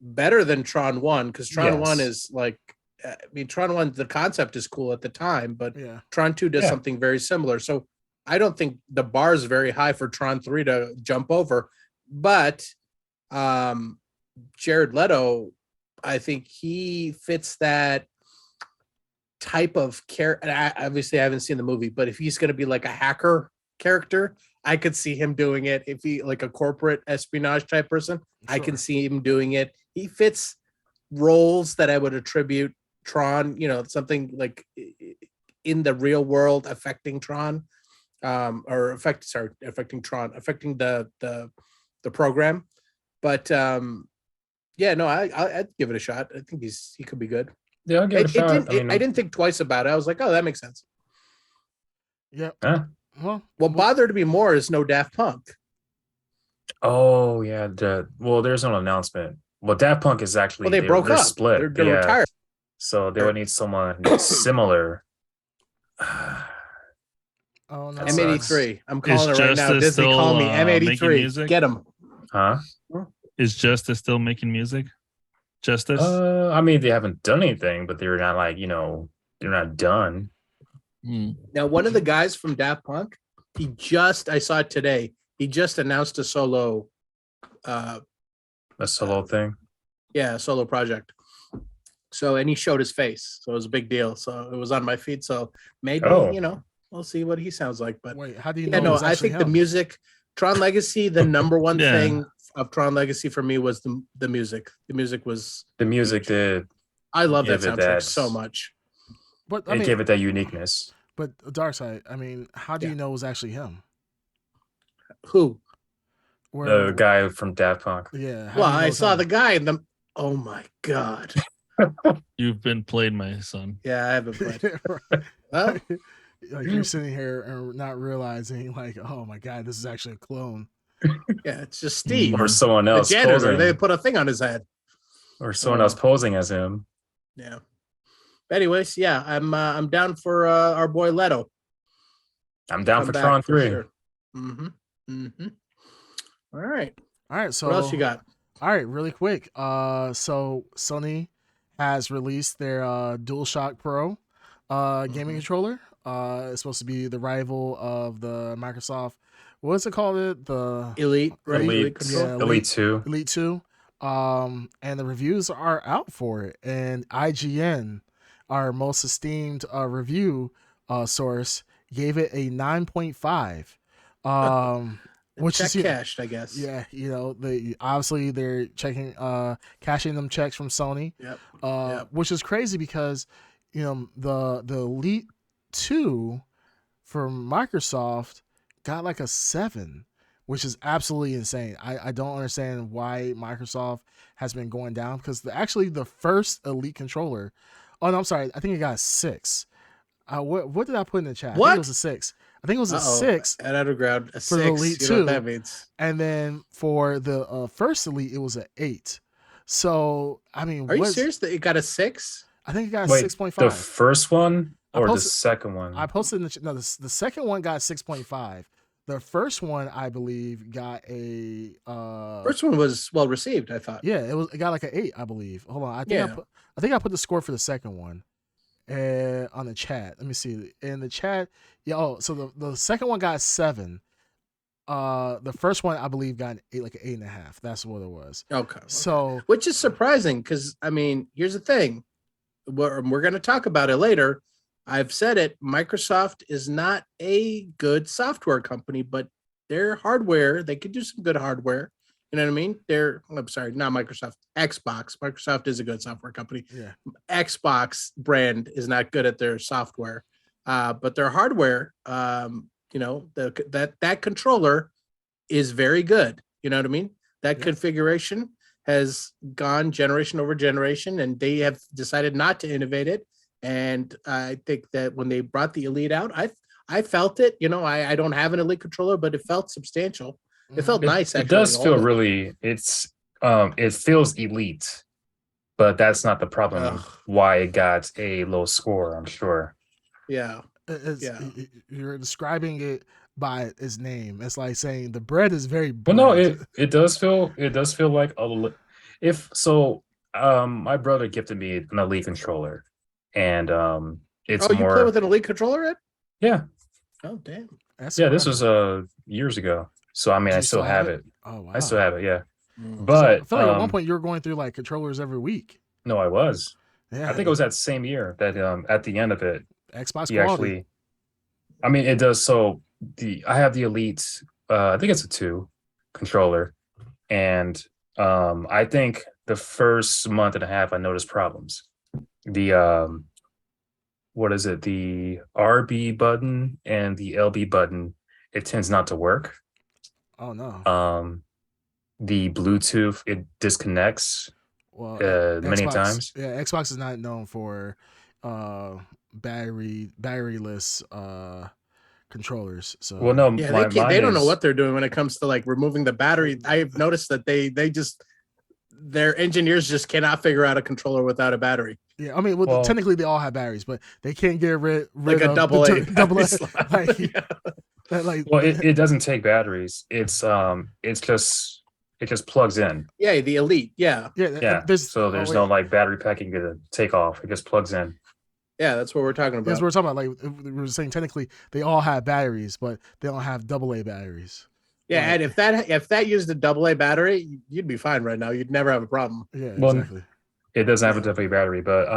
better than Tron 1 because Tron 1 Yes. is like I mean Tron 1 the concept is cool at the time, but Yeah, Tron 2 does Yeah. something very similar. So I don't think the bar is very high for Tron 3 to jump over. But Jared Leto, I think he fits that type of character. Obviously, I haven't seen the movie, but if he's going to be like a hacker character, I could see him doing it. If he like a corporate espionage type person, I can sure. see him doing it. He fits roles that I would attribute Tron, something like in the real world affecting Tron, affecting Tron, affecting the program. But yeah, no, I'd give it a shot. I think he could be good. Yeah, I'll give it a shot. I didn't think twice about it. I was like, oh, that makes sense. Yeah. Huh? Well, What bothered me more is no Daft Punk. Oh yeah, there's no announcement. Well, Daft Punk is actually Well, they broke they're up. split. They're yeah. retired. So they would need someone similar. oh no, That M83. I'm calling Is it right now. Justice Disney, still, call me making M83. music? Get him. Huh? Is Justice still making music? Justice? I mean, they haven't done anything, but they're not like, they're not done. Hmm. Now, one of the guys from Daft Punk, I saw it today. He just announced a solo, A solo thing. solo project. So, and he showed his face. So it was a big deal. So it was on my feed. So maybe, Oh. we'll see what he sounds like. But wait, how do you yeah, know? it no, was I actually think the him? music, Tron Legacy, the number one Yeah. thing of Tron Legacy for me was the music. The music was, The music did. I love that Give it soundtrack that- so much. But It gave it that uniqueness. but Darkseid. I mean, how do Yeah. you know it was actually him? Who? Where, The guy from Daft Punk. Yeah. how do Well, you know I it's saw him? the guy in the, oh my God. You've been played, my son. Yeah, I haven't played. Right. Well, Like you're sitting here and not realizing, like, oh my god, this is actually a clone. yeah, it's just Steve, Or someone the else janitor. posing, They put a thing on his head. or someone else posing as him. Yeah. But anyways, yeah, I'm down for our boy Leto. I'm down Come for back Tron 3. Sure. Mm-hmm. Mm-hmm. All right. All right, so What else you got? All right, really quick. So Sony has released their DualShock Pro gaming Mhm. controller. It's supposed to be the rival of the Microsoft. What's it called? The Elite, right? Elite, Elite control. Yeah. Elite 2. Elite 2. And the reviews are out for it. And IGN, our most esteemed review source, gave it a 9.5. Which Check is cashed, I guess. yeah, obviously they're checking cashing them checks from Sony. Yep. Which is crazy because the Elite 2 from Microsoft got like a 7, which is absolutely insane. I don't understand why Microsoft has been going down because actually the first Elite controller, oh no, I'm sorry, I think it got a 6. What did I put in the chat? I think What? it was a 6. I think it was a Uh-oh. 6. At Underground, a For the 6. Elite You know what 2. that means? And then for the first Elite, it was an 8. So I mean, Are you serious that it got a 6? I think it got a Wait, 6.5. the first one I or the posted- second one? I posted in the second one got 6.5. The first one, I believe, got a First one was well received, I thought. yeah, it got like an 8, I believe. Hold on, I Yeah. think I put the score for the second one on the chat. Let me see in the chat. Yeah, so the second one got 7. The first one I believe got an 8, like an 8.5. That's what it was. Okay. So Which is surprising because I mean, here's the thing. We're going to talk about it later. I've said it. Microsoft is not a good software company, but their hardware, they could do some good hardware. You know what I mean? I'm sorry, not Microsoft, Xbox. Microsoft is a good software company. yeah, Xbox brand is not good at their software, but their hardware, that controller is very good. You know what I mean? That Yeah. configuration has gone generation over generation, and they have decided not to innovate it. And I think that when they brought the Elite out, I felt it. I don't have an Elite controller, but it felt substantial. It felt It, nice. it Actually, does feel really. It feels elite, but that's not the problem. Ugh. Why it got a low score, I'm sure. Yeah. yeah. You're describing it by its name. It's like saying the bread is very. Well, no, bread. it does feel like if so. My brother gifted me an Elite controller, and it's You more. play with an Elite controller, Ed? Yeah, Oh, damn. That's yeah. This incredible. was years ago, so I mean, Do I you still have it. Oh wow! I still have it. Yeah, Mm. So but I feel like at one point you were going through like controllers every week. no, I was. Yeah, I think it was that same year that at the end of it, Xbox he quality. actually. I mean, it does. So I have the Elite. I think it's a 2 controller, and I think the first month and a half I noticed problems. The what is it? The RB button and the LB button, it tends not to work. Oh no! The Bluetooth, it disconnects Well, many Xbox- times. Yeah, Xbox is not known for batteryless controllers. So Well, no, Yeah, mine they don't know is- what they're doing when it comes to like removing the battery. I've noticed that they just their engineers just cannot figure out a controller without a battery. yeah, I mean, Well- technically they all have batteries, but they can't get rid Like a of double the A. double A. battery slot. Like, Yeah. like Well, it doesn't take batteries. It's just plugs in. Yeah, the Elite. Yeah. Yeah. There's So there's no like battery packing to take off. It just plugs in. Yeah, that's what we're talking That's about. what we're talking about. Like we were saying, technically they all have batteries, but they don't have AA batteries. Yeah, Right. and if that used a AA battery, you'd be fine right now. You'd never have a problem. Yeah, Well, exactly. It doesn't have a Yeah. AA battery, but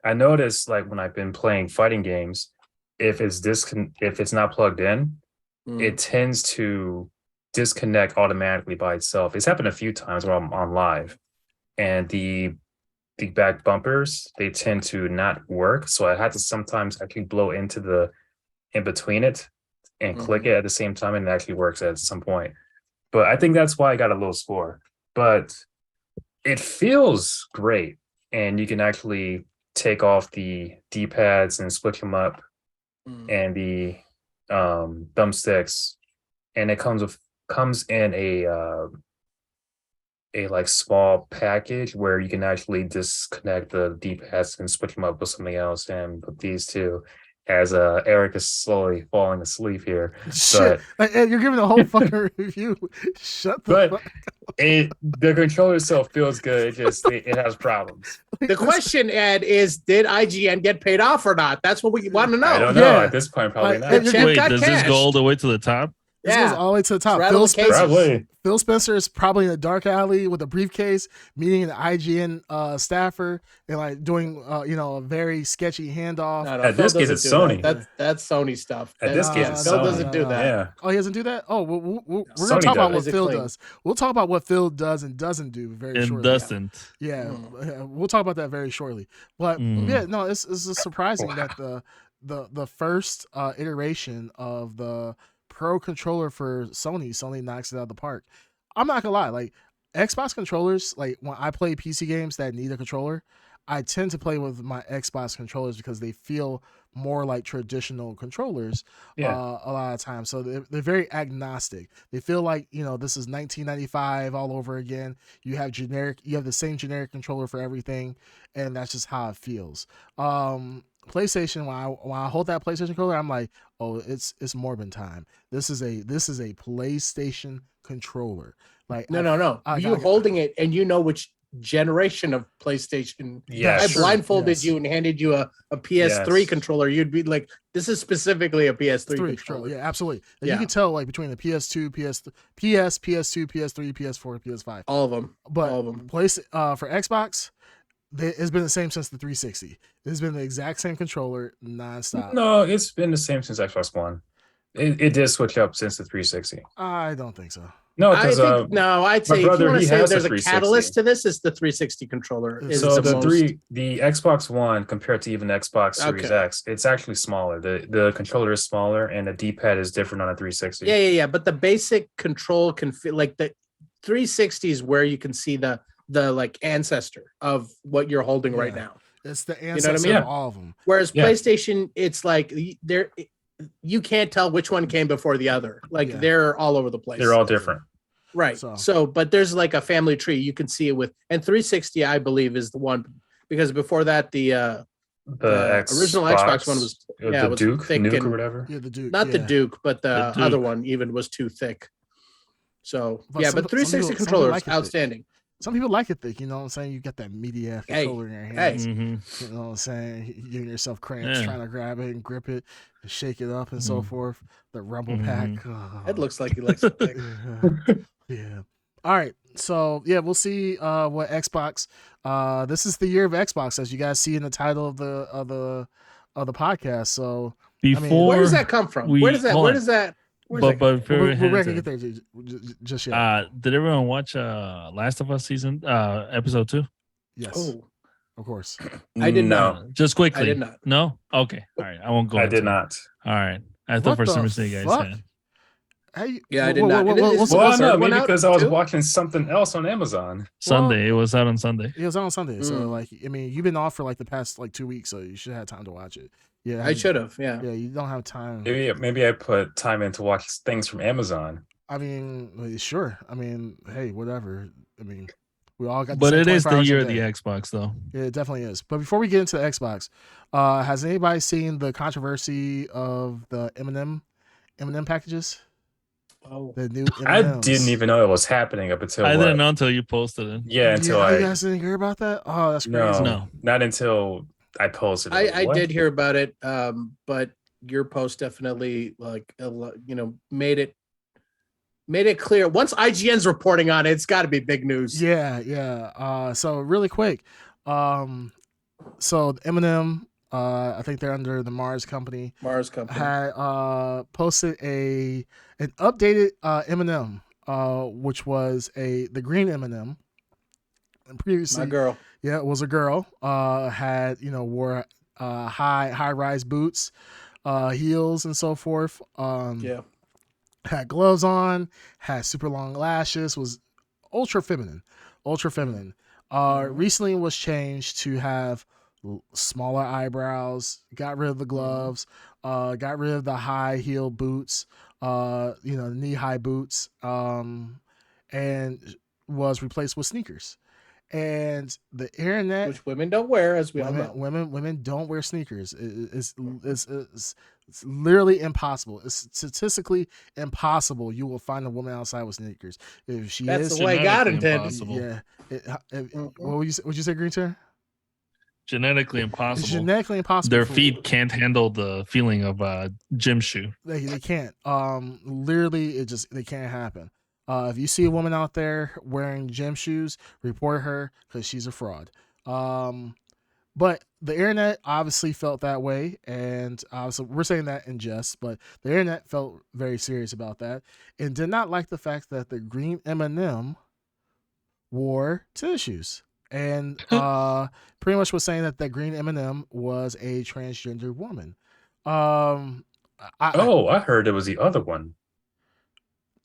I noticed like when I've been playing fighting games, if it's not plugged in, Mm. it tends to disconnect automatically by itself. It's happened a few times when I'm on live, and the back bumpers, they tend to not work. So I had to sometimes actually blow into the in between it and click it at the same time, and it actually works at some point. But I think that's why I got a low score. But it feels great. and you can actually take off the D-pads and switch them up, and the thumbsticks, and it comes in a like small package where you can actually disconnect the D-pads and switch them up with something else. And with these two, as Eric is slowly falling asleep here, Shit, like, Ed, you're giving a whole fucking review. Shut the but fuck. the controller itself feels good. It has problems. The question, Ed, is did IGN get paid off or not? That's what we want to know. I don't know Yeah. at this point. Probably Like, not. you're- Check Wait, got does this cashed. go all the way to the top? This goes all the way to the top. Rattle the cases. Probably. Phil Spencer is probably in a dark alley with a briefcase, meeting an IGN staffer and like doing a very sketchy handoff. No, At Phil this case, doesn't it's do Sony. that. That's Sony stuff. At this case, No, it's Phil Sony. doesn't do that. Yeah. Oh, he doesn't do that. Oh, we're gonna Sony talk about does. what Phil Clean. does. We'll talk about what Phil does and doesn't do very It shortly. doesn't. Yeah, we'll talk about that very shortly. But yeah, no, it's surprising that the first iteration of the Pro controller for Sony knocks it out of the park. I'm not gonna lie, like Xbox controllers, like when I play PC games that need a controller, I tend to play with my Xbox controllers because they feel more like traditional controllers Yeah. a lot of times. So they're very agnostic. They feel like, this is 1995 all over again. You have the same generic controller for everything, and that's just how it feels. PlayStation, when I hold that PlayStation controller, I'm like, oh, it's Morbin time. This is a PlayStation controller. Like No. You holding it and you know which generation of PlayStation. Yes. I Sure, blindfolded yes. you and handed you a PS3 Yes. controller. You'd be like, this is specifically a PS3 three controller. yeah, absolutely. And Yeah. you can tell like between the PS2, PS2, PS3, PS4, PS5. All of them. But all of them. for Xbox, it's been the same since the 360. It's been the exact same controller nonstop. No, it's been the same since Xbox One. It did switch up since the 360. I don't think so. No, I because think no. I'd say if brother, you want he to say has a there's a 360. catalyst to this, it's the 360 controller. Is so the most, the Xbox One compared to even Xbox Series Okay. X, it's actually smaller. The controller is smaller and the D-pad is different on a 360. Yeah. But the basic control can feel like the 360 is where you can see the like ancestor of what you're holding right Yeah. now. It's the what I ancestor mean? of all of them. Whereas Yeah. PlayStation, it's like you can't tell which one came before the other. Like Yeah. they're all over the place. They're all different. right. So- So, but there's like a family tree. You can see it with, and 360, I believe, is the one because before that, the original Xbox one was the it was Duke, thick Nuke and- or whatever. Yeah, the Duke. not the yeah. Duke, but the The Duke. other one even was too thick. So But yeah, some- but some 360 people controller like is it thick. outstanding. Some people like it thick, you know what I'm saying? You got that media Hey, controller in your hey. hands. Mhm. You know what I'm saying? You giving yourself cramps Yeah. trying to grab it and grip it and shake it up and so Mhm. forth. The rumble Mhm. pack. It looks like he likes it thick. Yeah. All right. So yeah, we'll see what Xbox. This is the year of Xbox, as you guys see in the title of the podcast. So Before Where does that come from? we- Where does that? hold Where on. does that? Where's but that come before we're we head not into gonna get there just yet. did everyone watch Last of Us season episode 2? Yes, Oh, of course. I did No, not. Just quickly. I did not. No? Okay. All right. I won't go. I into did it. not. All right. I What thought for the some reason you guys fuck? had. Hey, Yeah, I did not. What's Is- the- Well, the no, third one maybe out because I was too? watching something else on Amazon. Sunday. It was out on Sunday. It was on Sunday, so Mm. like I mean, you've been off for like the past like 2 weeks, so you should have time to watch it. Yeah, I should have. Yeah. Yeah, you don't have time. Maybe I put time in to watch things from Amazon. I mean, sure. I mean, hey, whatever. I mean, we all got. The But same it is 24 the hours a year of day. the Xbox, though. Yeah, it definitely is. But before we get into the Xbox, has anybody seen the controversy of the M&M packages? Oh, The new I M&Ms. didn't even know it was happening up until I what? didn't know until you posted it. Yeah, until you I guys didn't hear about that? Oh, that's crazy. no, No. not until I posted. it. I What? did hear about it, but your post definitely made it clear. Once IGN's reporting on it, it's got to be big news. Yeah. So really quick, so M&M, I think they're under the Mars company, Mars company. had posted an updated M&M, which was the green M&M. And previously, My girl. yeah, it was a girl. Had wore high rise boots, heels, and so forth. Yeah. Had gloves on, had super long lashes, was ultra feminine. Recently was changed to have smaller eyebrows, got rid of the gloves, got rid of the high heel boots, knee high boots, and was replaced with sneakers. And the internet, Which women don't wear, as we all know. women don't wear sneakers. It's literally impossible. It's statistically impossible. You will find a woman outside with sneakers. If she That's is, the way God Genetically intended. impossible. yeah. What would you say, Green Chair? Genetically It's impossible. genetically impossible. Their for- feet can't handle the feeling of a gym shoe. They can't. Literally, they can't happen. If you see a woman out there wearing gym shoes, report her because she's a fraud. But the internet obviously felt that way, and obviously we're saying that in jest, but the internet felt very serious about that and did not like the fact that the green M&M wore tennis shoes, and pretty much was saying that the green M&M was a transgender woman. I heard it was the other one.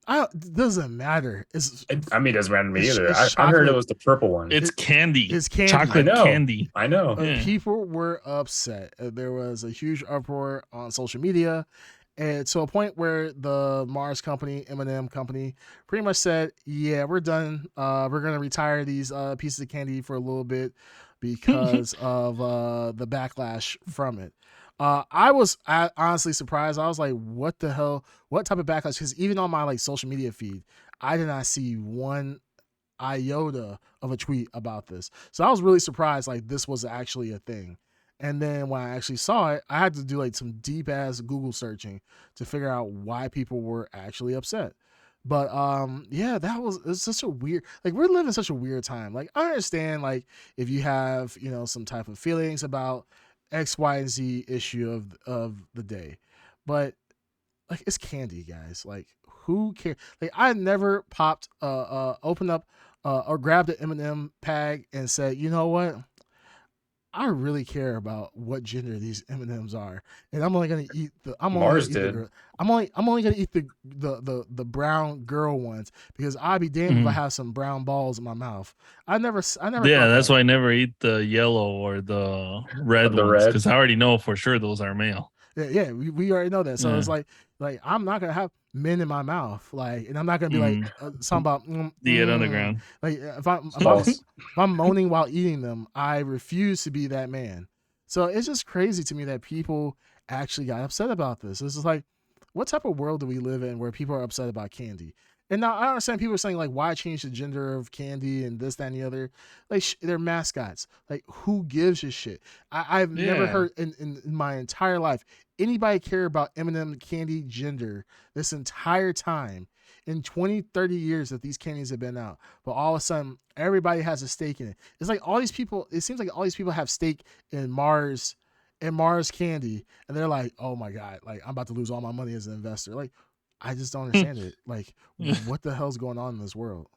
It doesn't matter. It doesn't matter to me It's- either. it's I heard it chocolate. was the purple one. It's candy. It's candy. Chocolate I know. candy. I know. Yeah. People were upset. There was a huge uproar on social media, and to a point where the Mars company, M&M company, pretty much said, "Yeah, we're done. We're gonna retire these pieces of candy for a little bit because of the backlash from it." I was honestly surprised. I was like, "What the hell? What type of backlash?" Because even on my social media feed, I did not see one iota of a tweet about this. So I was really surprised this was actually a thing. And then when I actually saw it, I had to do some deep ass Google searching to figure out why people were actually upset. But it's such a weird, we're living such a weird time. I understand if you have, some type of feelings about X, Y, and Z issue of the day. But it's candy, guys. Who cares? I never popped opened up or grabbed an M&M bag and said, you know what? I really care about what gender these M&Ms are, and I'm only gonna eat the. Mars did. I'm only gonna eat the brown girl ones because I'd be damned if I have some brown balls in my mouth. I never. Yeah, that's why I never eat the yellow or the red The ones red. because I already know for sure those are male. Yeah, we already know that. So Yeah. it's like I'm not gonna have men in my mouth, and I'm not gonna be something about The underground. if I'm False. if I'm moaning while eating them, I refuse to be that man. So it's just crazy to me that people actually got upset about this. It's just what type of world do we live in where people are upset about candy? And now I understand people are saying why change the gender of candy and this, that, and the other. They're mascots. Who gives a shit? I've never Yeah. heard in my entire life anybody care about M&M candy gender this entire time in 20, 30 years that these candies have been out. But all of a sudden, everybody has a stake in it. It's all these people, it seems like all these people have stake in Mars candy. And they're like, oh my God, I'm about to lose all my money as an investor. I just don't understand it. What the hell's going on in this world?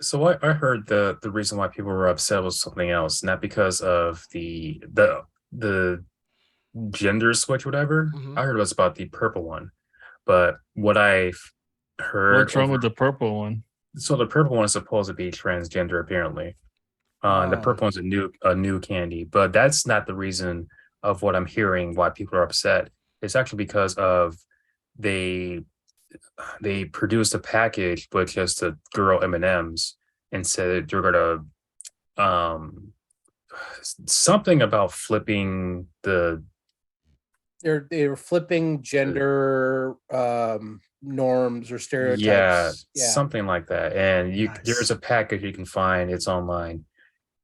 So I heard the reason why people were upset was something else, not because of the gender switch, whatever. Mhm. I heard it was about the purple one, but what I've heard. What's wrong with the purple one? So the purple one is supposed to be transgender, apparently. The Oh. purple one's a new candy, but that's not the reason of what I'm hearing why people are upset. It's actually because of they produced a package with just the girl M&Ms and said you're gonna something about flipping the They were flipping gender norms or stereotypes. yeah, something like that. And Nice. there's a package you can find, it's online.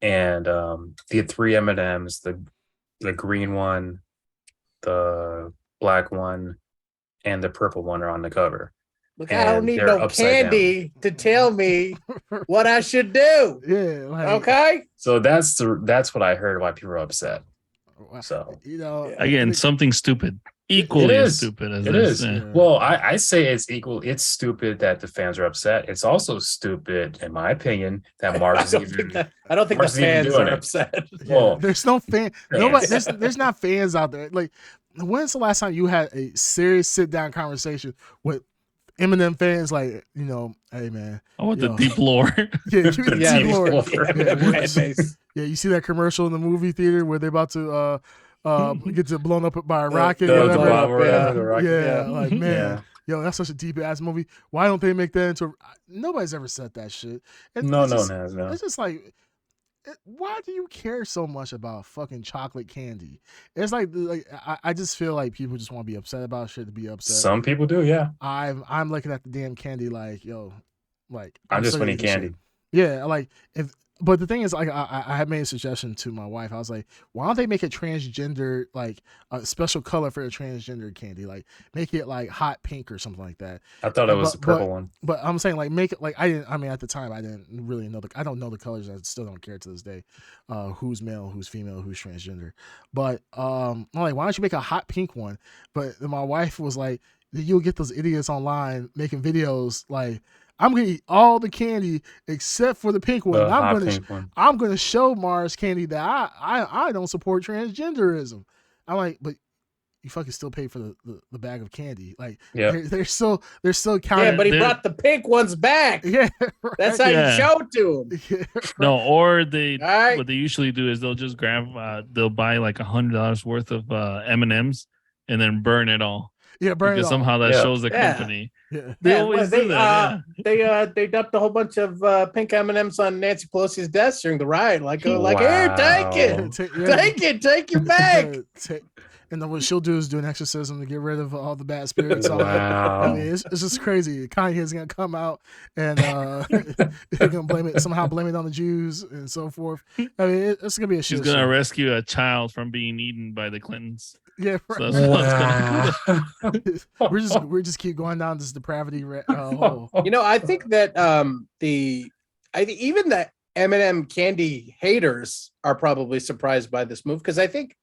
And the three M&Ms, the green one, the black one, and the purple one are on the cover. Look, I don't and need they're no upside candy to tell me what I should do. Yeah. Okay. So that's what I heard why people are upset. So Again, something stupid. Equally as is. stupid as it this. is. Yeah. Well, I say it's stupid that the fans are upset. It's also stupid, in my opinion, that Mars is even. I don't think the Mars is even fans doing are it. upset. Well, There's no fan. Yeah. Nobody. There's not fans out there. When's the last time you had a serious sit down conversation with Eminem fans, like, you know, hey man, I want the Yo. deep lore. yeah, give me the Yeah, Team Team Lord. Lord. Yeah, fan base. yeah, you see that commercial in the movie theater where they're about to get blown up by a rocket The or whatever. bomb or whatever, Yeah. the rocket. Yeah, like man, Yeah. yo, that's such a deep ass movie. Why don't they make that into? Nobody's ever said that shit. No, it's no just, one has, no. It's just like, why do you care so much about fucking chocolate candy? It's like I just feel like people just want to be upset about shit to be upset. Some people do, yeah. I'm looking at the damn candy like, yo, like I'm just still winning eating this shit. candy. Yeah, like if. But the thing is, like, I had made a suggestion to my wife. I was like, why don't they make it transgender, like a special color for a transgender candy? Like, make it like hot pink or something like that. I thought it was the But- purple one. But I'm saying, like, make it like I mean, at the time, I didn't really know I don't know the colors. I still don't care to this day, who's male, who's female, who's transgender. But I'm like, why don't you make a hot pink one? But then my wife was like, you'll get those idiots online making videos like, I'm gonna eat all the candy except for the pink one. The And I'm hot gonna pink one. I'm gonna show Mars Candy that I don't support transgenderism. I'm like, but you fucking still pay for the bag of candy. Like, Yeah. they're still counting. Yeah, but he They're- brought the pink ones back. yeah, right. That's how Yeah. you show it to him. Yeah, No, or they All right. what they usually do is they'll just grab they'll buy like $100 worth of M&Ms and then burn it all yeah, burn it because all. somehow that Yeah. shows the Yeah. company. Yeah. They Yeah, always well, do that. They dumped a whole bunch of pink M&Ms on Nancy Pelosi's desk during the riot. Like, here, take Wow. it, Take- yeah. take your bag. And then what she'll do is do an exorcism to get rid of all the bad spirits. I Wow. mean, it's just crazy. Kanye's gonna come out and they're gonna somehow blame it on the Jews and so forth. I mean, it's gonna be a She's shit gonna show. rescue a child from being eaten by the Clintons. Yeah, So right. that's what's gonna Wow. we're just keep going down this depravity hole. You know, I think that even the M&M candy haters are probably surprised by this move because I think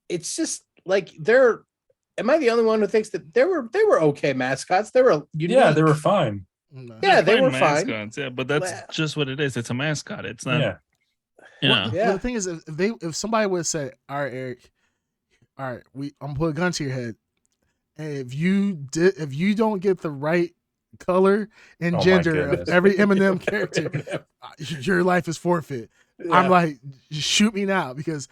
it's just like they're. Am I the only one who thinks that they were okay mascots? They were unique. Yeah, they were fine. No. Yeah, they were fine. mascots. Yeah, but that's Well- just what it is. It's a mascot. It's not. Yeah. You Well, know. Yeah. the thing is, if somebody would have said, "All right, Eric, all right, I'm gonna put a gun to your head, and if you don't get the right color and Oh my gender of goodness. every Eminem character, your life is forfeit." I'm like, just shoot me now because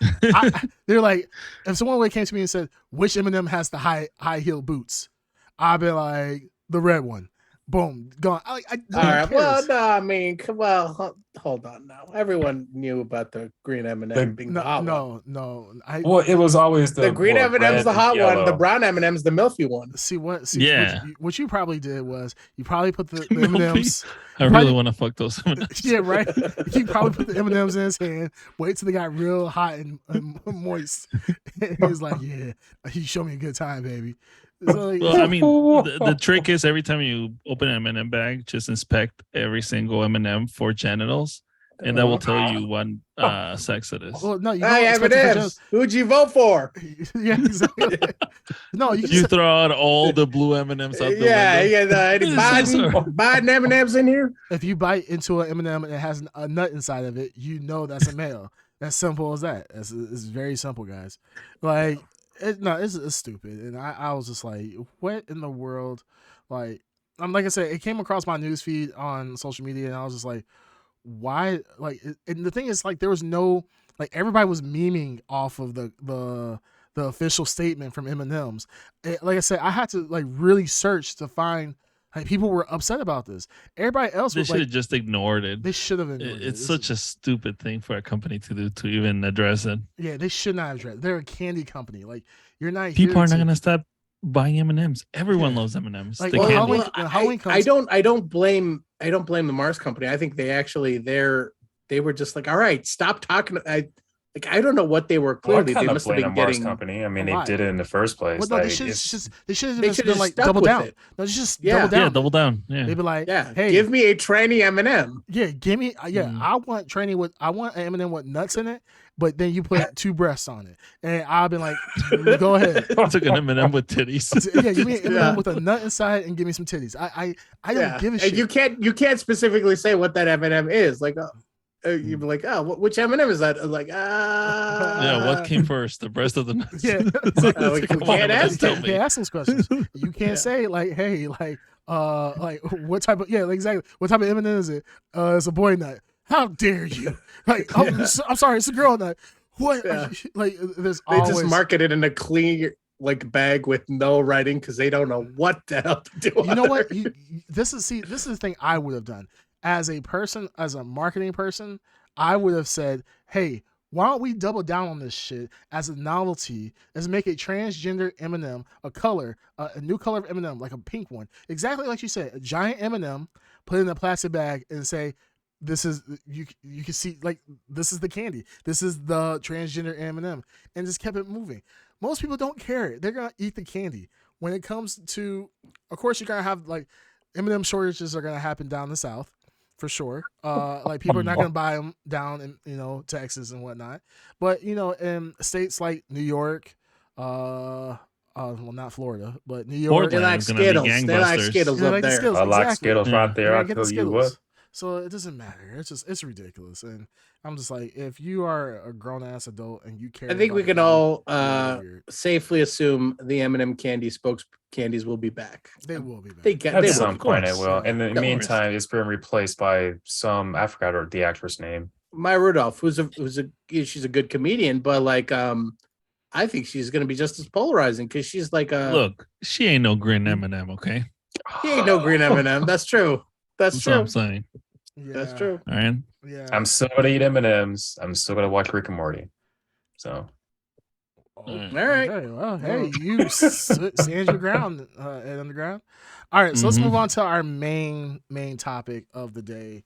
they're like, if someone would have came to me and said, "Which Eminem has the high heel boots?" I'd be like, "The red one." Boom, gone. all right. Well, no, I mean, hold on now. Everyone knew about the green M&M being the hot one. no. Well, it was always The green more M&M's red the and hot one. The yellow. brown M&M's the milky one. See what? Yeah. What you probably did was you probably put the M&Ms. I Probably- really want to fuck those. M&Ms. Yeah, right. You probably put the M&Ms in his hand. Wait till they got real hot and moist. And he's like, "Yeah, you show me a good time, baby." So, like, Well, I mean, the trick is every time you open an M&M bag, just inspect every single M&M for genitals, and that will tell you what sex it is. well, no, you Hey, don't expect it for M&M's. Who'd you vote for? just- Yeah, exactly. No, you You just throw out all the blue M&Ms out the Yeah, window. any This is Biden M&M's in here? if you bite into an M&M and it has a nut inside of it, you know that's a male. That's simple as that. It's very simple, guys. Like, it's stupid. And I was just like, what in the world? Like, like I said, it came across my news feed on social media, and I was just like, why? Like, and the thing is, like, there was no, like, everybody was memeing off of the official statement from M&M's. Like I said, I had to like really search to find. Like, people were upset about this. Everybody else They was should like, have just ignored it. they should have ignored it. It's such a stupid thing for a company to do to even address it. Yeah, they should not address. They're a candy company. Like, you're not. People here are not to- gonna stop buying M&Ms. Everyone Yeah. loves M&Ms. Like, They well, can't. Halloween- Well, when Halloween I comes- don't blame the Mars company. I think they actually they were just like, all right, stop talking. I don't know what they were. Well, I Clearly, kind they of must have blame been the Mars getting. company. I mean, Why? they did it in the first place. Well, no, Like, they should it's- have They just should've been just like stuck double with down. it. No, just Yeah. double down. Yeah, double down. Yeah. They'd be like, Yeah, hey, give me a tranny M&M. yeah, give me, Mm. I want I want an M&M with nuts in it, but then you put 2 breasts on it, and I've been like, go ahead. I took an M&M with titties. Yeah, give me an M&M Yeah. with a nut inside and give me some titties. I don't Yeah. give a And shit. you can't specifically say what that M&M is. Like, you'd be like, oh, which M&M is that? I'm like, Yeah, what came first, the breast of the nuts? Yeah. We Come on, can't man, ask tell You me. can't ask those questions. You can't Yeah. say like, hey, like what type of exactly what type of M&M is it? It's a boy nut. How dare you? Like, oh, I'm sorry, it's a girl nut. What? Yeah. Like, there's They always just market it in a clean like bag with no writing because they don't know what the hell to do. You know what? other. This is the thing I would have done as a person, as a marketing person. I would have said, "Hey, why don't we double down on this shit as a novelty? Let's make a transgender M&M, a color, a new color of M&M, like a pink one, exactly like you said, a giant M&M, put it in a plastic bag, and say." This is you can see like this is the candy. This is the transgender M&M, and just kept it moving. Most people don't care. They're gonna eat the candy. When it comes to, of course, you're gonna have like M&M shortages are gonna happen down the South, for sure. Like people are not gonna buy them down in Texas and whatnot. But in states like New York, well, not Florida, but New York. They Portland like is gonna be Skittles. They like gangbusters. Skittles They up like the there. Skittles. I like Exactly. Skittles Yeah. right there. You're I'll gonna get the tell you what. Skittles. So it doesn't matter. It's ridiculous, and I'm just like, if you are a grown ass adult and you care, I think we about can the all candy, you're weird. safely assume the M&M candy spokes candies will be back. They will be back. They get At they some will. point, it course. will. In the Of course. meantime, it's been replaced by some. I forgot the actress name. Maya Rudolph, she's a good comedian, but like I think she's gonna be just as polarizing because she's like Look, she ain't no green M&M, okay? she ain't no green M&M. That's true. That's That's what true. I'm saying. Yeah, That's true. All right. Yeah. I'm still gonna eat M&Ms. I'm still gonna watch Rick and Morty. So Oh, All right. All right. Okay, well, hey, you stand your ground at Underground. All right, so let's Mhm. move on to our main topic of the day.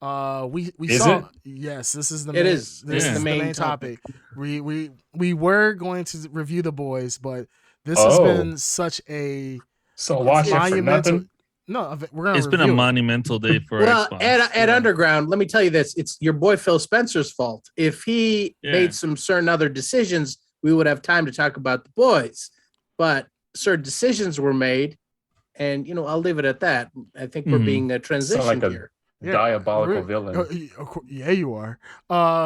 We Is saw it? yes, this is the It main, is. this Yeah. is the main topic. We were going to review The Boys, but this has Oh. been such a so watch it for monumental. nothing. No, we're gonna. It's been a review it. monumental day for Well, Xbox. at Yeah. Underground, let me tell you this: it's your boy Phil Spencer's fault. If he Yeah. made some certain other decisions, we would have time to talk about the boys. But certain decisions were made, and I'll leave it at that. I think we're Mhm. being transitioned like a- here. Yeah, Diabolical we're- villain. yeah, you are.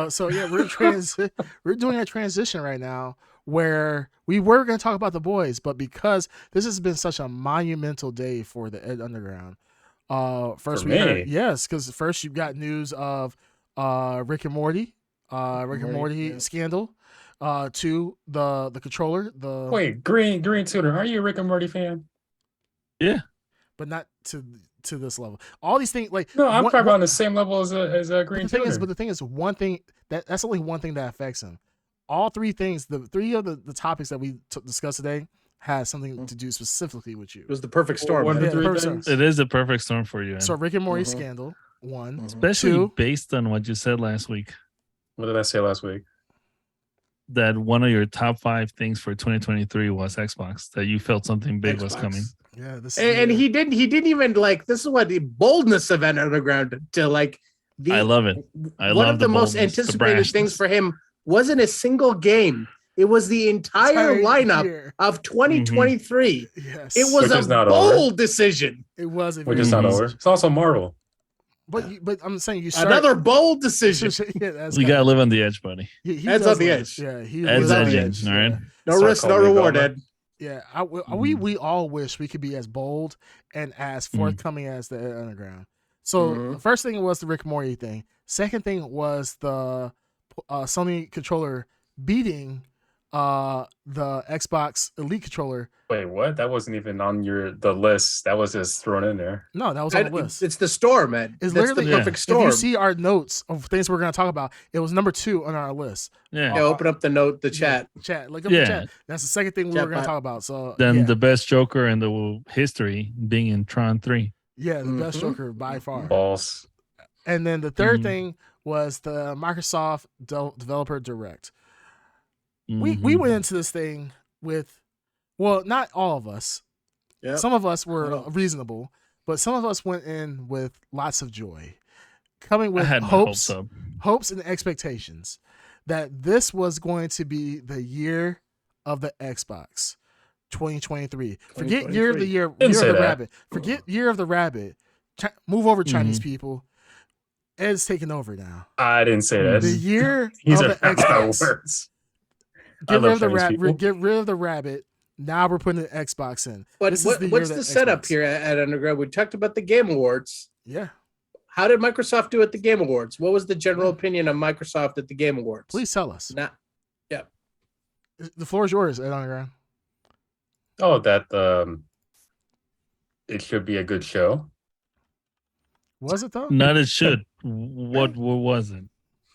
So yeah, we're doing a transition right now where we were going to talk about The Boys, but because this has been such a monumental day for the Ed Underground, first For we heard me? yes, because first you got news of Rick and Morty, Yeah. scandal, to the controller, Wait, Green Tutor, are you a Rick and Morty fan? but not to this level. All these things like No, I'm one- probably one- on the same level as a But Green the thing Tutor. is, one thing that's only one thing that affects him. All three things, the three of the topics that we discussed today, has something to do specifically with you. It was the perfect storm. What are man. the three perfect things? It is a perfect storm for you. So Rick and Morty Mhm. scandal, one. Mhm. especially Two. based on what you said last week, What did I say last week? that one of your top 5 things for 2023 was Xbox, that you felt something big was Xbox. coming. Yeah, this And is he didn't even like. This is what the boldness of Ed Underground to like. I love it. I one love of the, the most boldness, the anticipated things brashness. for him wasn't a single game. It was the entire lineup year. of 2023. Yes, It was Which is a not over. bold decision. It was a Which very is not Mhm. over. It's also Marvel. But I'm saying you start Another bold decision. Yeah, that's We gotta live on the edge, buddy. he Ed's does on the live- edge. Yeah, he Ed's lives on the edging, edge. all right? Yeah. No Start risk, no calling me reward, Velma. Ed. Yeah, Mm-hmm. we all wish we could be as bold and as forthcoming as the Ed Underground. So Mhm. the first thing was the Rick and Morty thing. Second thing was the Sony controller beating the Xbox Elite controller. Wait, what? That wasn't even on the list. That was just thrown in there. No, that was on the list. It's the storm, Ed. It's That's the literally perfect If storm. you see our notes of things we're going to talk about, it was number 2 on our list. Yeah. Yeah, open up the chat. Chat, look up Yeah. the chat. That's the second thing we Chat were going to bot. talk about. So Then yeah, the best Joker in the history being in Tron 3. yeah, the best Mhm. Joker by far. Balls. And then the third Mhm. thing was the Microsoft Developer Direct. We Mhm. went into this thing with, well, not all of us. Yep. Some of us were No. reasonable, but some of us went in with lots of joy, coming I with had my hopes, hopes up. hopes and expectations that this was going to be the year of the Xbox 2023. Forget year of the 2023. year, Didn't year say of the that. rabbit. Forget year of the rabbit. Move over, Chinese people. Ed's taking over now. I didn't say that. The Mm. year These of are the not my Xbox. words. I Get rid love of the Chinese people. get rid of the rabbit. Now we're putting the Xbox in. But This is the year what's of the setup Xbox. here at Underground? We talked about the Game Awards. Yeah, How did Microsoft do at the Game Awards? What was the general opinion of Microsoft at the Game Awards? please tell us. Not, The floor is yours, Ed Underground. Oh, that it should be a good show. Was it though? Not it should. What was it?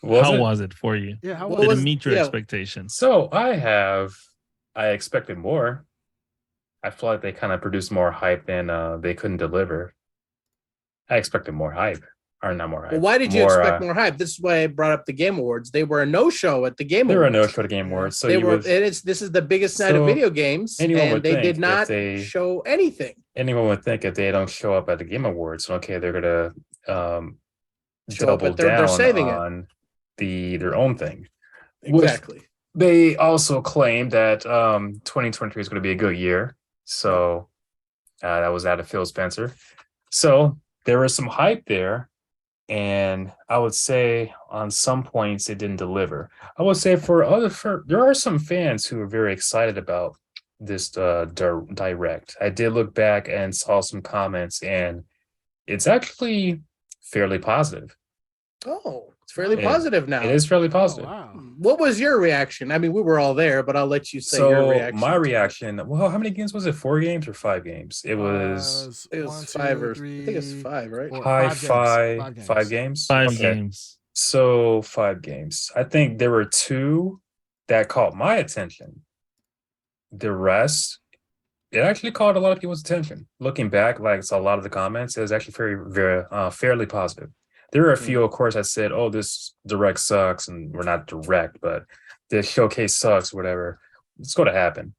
Was How it? was it for you? Yeah, how What was Did it? it was- meet your yeah. expectations? So I expected more. I feel like they kind of produced more hype than they couldn't deliver. I expected more hype, or not more hype. well, why did you more, expect more hype? This is why I brought up the Game Awards. They were a no-show at the Game They Awards. were a no-show to Game Awards, so They you were. would, This is the biggest night of So, video games, anyone and would they think did if not they- show anything. anyone would think if they don't show up at the Game Awards, okay, they're gonna Show up, double but they're down saving it. on their own thing. Which- Exactly. They also claimed that 2023 is going to be a good year. So that was out of Phil Spencer. So there was some hype there. And I would say on some points it didn't deliver. I would say there are some fans who are very excited about this direct. I did look back and saw some comments, and it's actually fairly positive. Oh, it's fairly Yeah, positive now. It is fairly Oh, positive. wow. What was your reaction? I mean, we were all there, but I'll let you say your So reaction. my reaction, well, how many games was it? 4 games or 5 games? It was It was one, five two, or I think it's three, five, right? four, high five games. 5 games. 5 Okay. games. So 5 games. I think there were 2 that caught my attention. The rest, it actually caught a lot of people's attention. Looking back, like so a lot of the comments, it was actually very fairly positive. There were a few, of course, that said, "Oh, this direct sucks," and we're not direct, but this showcase sucks, whatever. It's going to happen.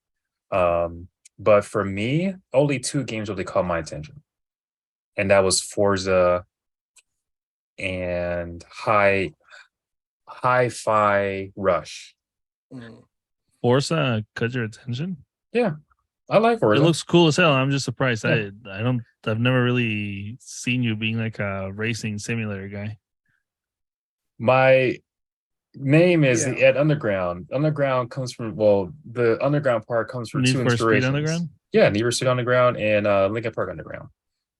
But for me, only 2 games really caught my attention, and that was Forza and Hi-Fi Rush. Mm. Forza caught your attention? I like Forza. It looks cool as hell. I'm just surprised. Yeah. I've never really seen you being like a racing simulator guy. My name is the Yeah. Ed Underground. Underground comes from the underground part comes from Need 2 for Speed inspirations. Underground? Yeah, Need for Speed Underground and Linkin Park Underground.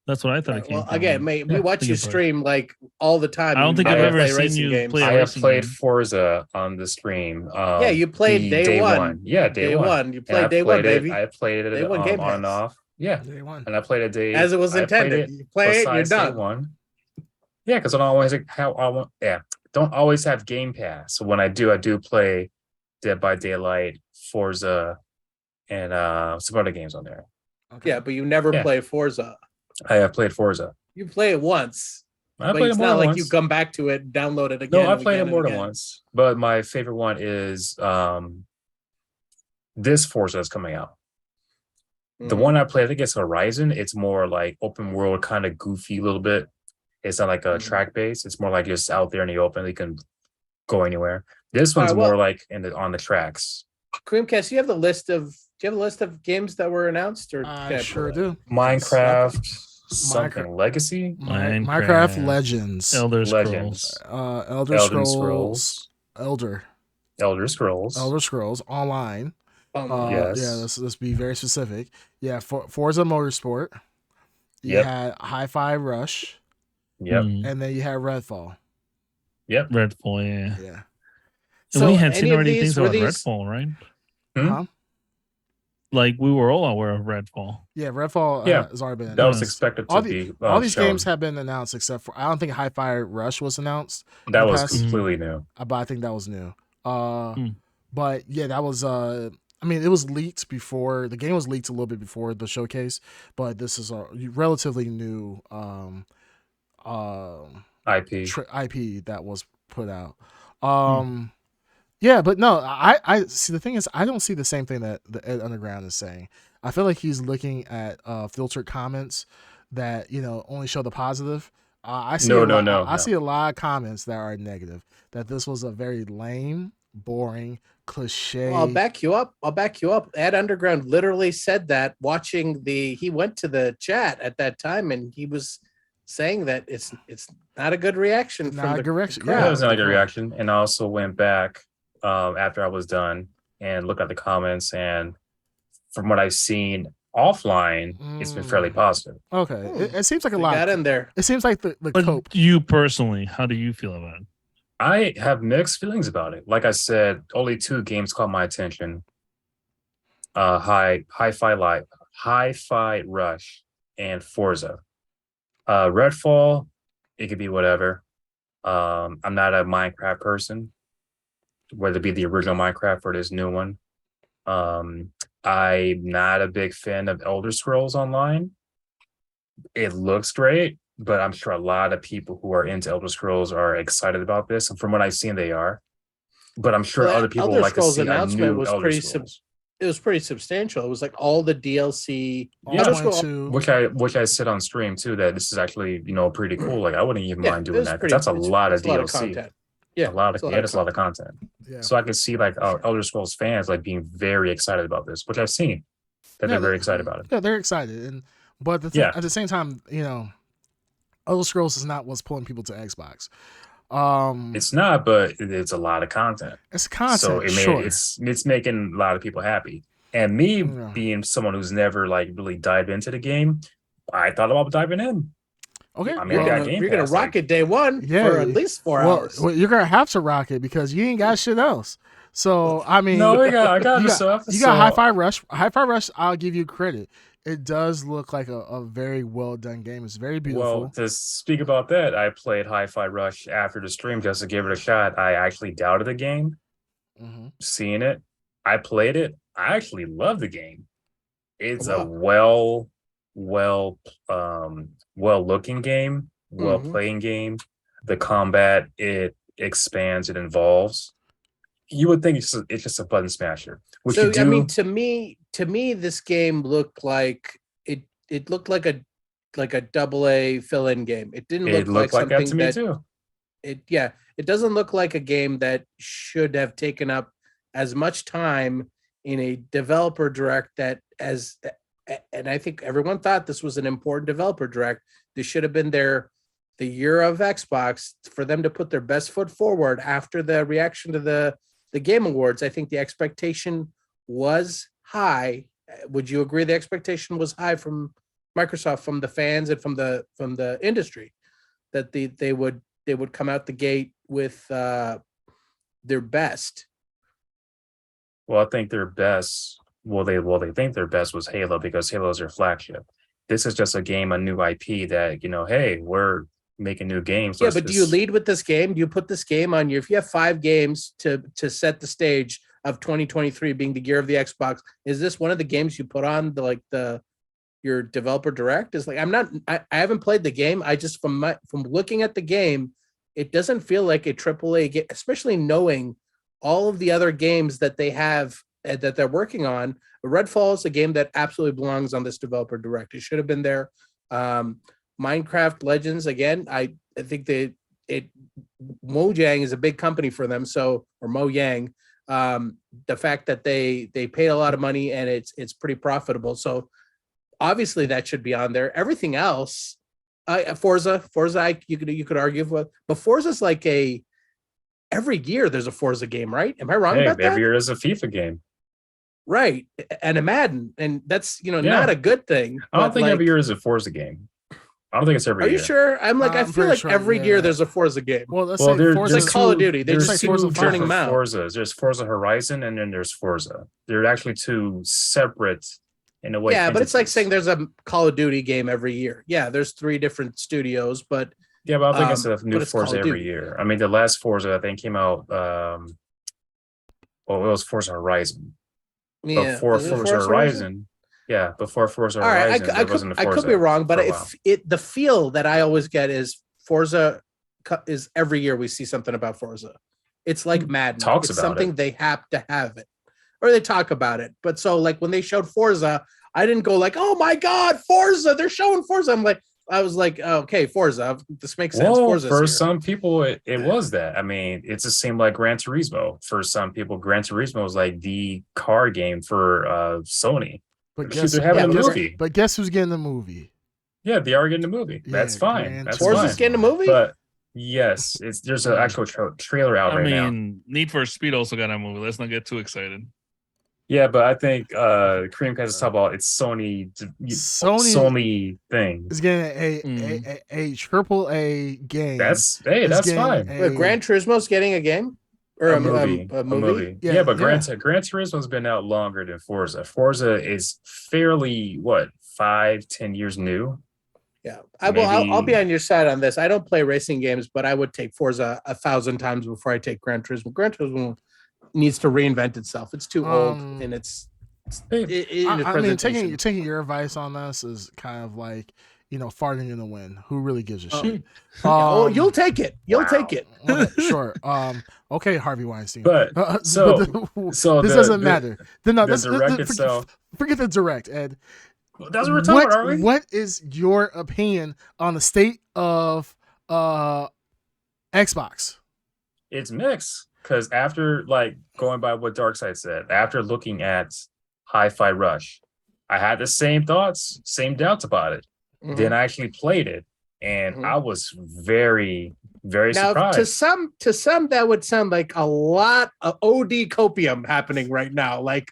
That's what I thought it came Well, from. again, mate, we Yeah, watch you Linkin Park. stream like all the time. I don't think I've You ever play seen racing you games. play a I have racing played game. Forza on the stream. Yeah, you played the day one. Yeah, day one. You And played I day one, played it- baby. I played it Day one Game on and Pass. off. Yeah, Day one. and I played it day As it was I played intended. You play it, you're besides day done. one. Yeah, because I don't always don't always have Game Pass. So when I do play Dead by Daylight, Forza, and some other games on there. Okay. Yeah, but you never Yeah. play Forza. I have played Forza. You play it once, I but played it's it more not than like once. you come back to it, download it again. No, I and played it again more and than again. once. But my favorite one is this Forza is coming out. The Mhm. one I play, I think it's Horizon. It's more like open world, kind of goofy a little bit. It's not like a Mhm. track base. It's more like just out there in the open. You can go anywhere. This one's Alright, well- more like on the tracks. Creamcast, do you have a list of games that were announced? Or I can sure pull it? do. Minecraft, something Minecraft. Legacy, Minecraft Minecraft, Legends. Elder Legends, Scrolls. Elder Elden Scrolls. Elder Scrolls. Scrolls Online. Yes. Yeah, let's be very specific. Yeah, Forza Motorsport. You Yep. had Hi-Fi Rush, Yep. Mm, and then you had Redfall. Yep. Redfall, yeah. Yeah. And we had any seen of already these- things were about these- Redfall, right? Hmm? Huh? Like we were all aware of Redfall. Yeah, Redfall Yeah, has already been That was announced. expected to all be. all these shown. games have been announced except for I don't think Hi-Fi Rush was announced, That the was past- completely new. but I think that was new. Hmm. But yeah, that was I mean, it was leaked before the game was leaked a little bit before the showcase, but this is a relatively new IP. IP that was put out. Yeah, but no, I see. The thing is, I don't see the same thing that the Ed Underground is saying. I feel like he's looking at filtered comments that only show the positive. I see No, a no, lot, no, I no. see a lot of comments that are negative. That this was a very lame, boring, cliche. Well, I'll back you up. Ed Underground literally said that he went to the chat at that time and he was saying that it's not a good reaction from Not a the good reaction, crowd. Yeah, that was not a good crowd. reaction. And I also went back after I was done and looked at the comments, and from what I've seen offline, it's been fairly positive. Okay, it seems like a They lot. got in there. It seems like the But cope. you personally, how do you feel about it? I have mixed feelings about it. Like I said, only 2 games caught my attention. Hi-Fi Rush and Forza. Redfall, it could be whatever. I'm not a Minecraft person, whether it be the original Minecraft or this new one. I'm not a big fan of Elder Scrolls Online. It looks great, but I'm sure a lot of people who are into Elder Scrolls are excited about this, and from what I've seen, they are. But I'm sure Well, that other people Elder would like to Scrolls see a announcement new was Elder pretty Scrolls, it was pretty substantial. It was like all the DLC. Yeah. Elder Scrolls, 1.2. which I said on stream too, that this is actually pretty cool. Like I wouldn't even yeah, mind it doing was that, pretty. because that's a lot of it's a lot of DLC. content. Yeah, a lot of it's that's a lot of content. Yeah. So I can see like Elder Scrolls fans like being very excited about this, which I've seen that they're very excited about it. Yeah, they're excited, but Yeah. at the same time, Elder Scrolls is not what's pulling people to Xbox. It's not, but it's a lot of content. It's content, So sure. it's making a lot of people happy. And me Yeah. being someone who's never like really dived into the game, I thought about diving in. Okay, I mean, I got Game you're gonna Pass, rock like- it day one Yeah, for at least 4 hours. well, you're gonna have to rock it because you ain't got shit else. So I mean, No, I got you other got, stuff. you got Hi-Fi Rush. Hi-Fi Rush, I'll give you credit. It does look like a very well done game. It's very beautiful. Well, to speak about that, I played Hi-Fi Rush after the stream just to give it a shot. I actually doubted the game, Mhm. seeing it. I played it. I actually love the game. It's a Wow. well looking game, well playing game. The combat, it expands, it involves. You would think it's just a button smasher. Which So you do. I mean, to me, this game looked like it looked like a AA fill-in game. It didn't it look like looked like that something to me too. it doesn't look like a game that should have taken up as much time in a developer direct and I think everyone thought this was an important developer direct. This should have been the year of Xbox for them to put their best foot forward after the reaction to the Game Awards. I think the expectation was high. Would you agree the expectation was high from Microsoft, from the fans, and from the industry, that they would come out the gate with their best? Well, I think their best. They think their best was Halo, because Halo is their flagship. This is just a game, a new IP that hey, we're making new games. Yeah, but do you lead with this game? Do you put this game on if you have 5 games to set the stage of 2023 being the year of the Xbox? Is this one of the games you put on your developer direct? Is like I haven't played the game. I just from looking at the game, it doesn't feel like a AAA game, especially knowing all of the other games that they have that they're working on. Redfall is a game that absolutely belongs on this developer direct. It should have been there. Minecraft Legends, again, I think Mojang is a big company for them, or Mojang. The fact that they paid a lot of money and it's pretty profitable, so obviously that should be on there. Everything else, Forza, you could argue with, but Forza's like every year there's a Forza game, right? Am I wrong about that? Every year is a FIFA game. Right, and a Madden, and that's not a good thing. I don't think every year is a Forza game. I don't think it's every Are year. you sure? I I'm feel pretty like sure, every yeah. year there's a Forza game. Well, let's Well, say there's Forza like Call of Duty. They There's just two keep turning different them out. Forzas. There's Forza Horizon, and then there's Forza. They're actually two separate, in a way. Yeah, but it's like entities. saying there's a Call of Duty game every year. Yeah, there's 3 different studios, but Yeah, but I think it's a but new it's Call Forza of every Duty. year. I mean, the last Forza I think came out. It was Forza Horizon. yeah, Before is it Forza Horizon, yeah, before Forza All right, Horizon, I there wasn't a could Forza be wrong, but for a while. the feel that I always get is Forza is every year we see something about Forza. It's like Madden. Talks It's about something it. they have to have it, or they talk about it. But so like when they showed Forza, I didn't go like, "Oh my God, Forza! They're showing Forza." I was like, okay, Forza. This makes sense. Well, Forza's for here. some people, it was that. I mean, it's the same like Gran Turismo. For some people, Gran Turismo is like the car game for Sony. But Shoot, guess, they're having a guess- movie. but guess who's getting the movie? Yeah, they are getting a movie. That's Yeah, fine. Gran That's Forza's fine. getting a movie. But yes, there's an actual trailer out I right now. mean, Need for Speed also got a movie. Let's not get too excited. Yeah, but I think Creamcast is talking about it's Sony Sony thing. is getting a triple A game. That's It's that's getting fine. a- Wait, Gran Turismo's getting a game or A movie. A movie? Yeah, Yeah, but Gran yeah. Turismo's been out longer than Forza. Forza is fairly 5-10 years new. Yeah, I'll be Maybe- on your side on this. I don't play racing games, but I would take Forza 1,000 times before I take Gran Turismo. Gran Turismo needs to reinvent itself. It's too old, and it's. Hey, In its I mean, presentation. taking your advice on this is kind of like farting in the wind. Who really gives a Oh. shit? Oh, you'll take it. You'll take it. Okay, sure. Okay, Harvey Weinstein. But so this the- doesn't the- matter. No, the direct itself. Forget the direct, Ed. That's what we're talking about, are we? What is your opinion on the state of Xbox? It's mixed because after going by what Darkseid said, after looking at Hi-Fi Rush, I had the same thoughts, same doubts about it. Mhm. Then I actually played it, and Mhm. I was very, very Now, surprised. to some, that would sound like a lot of OD copium happening right now, like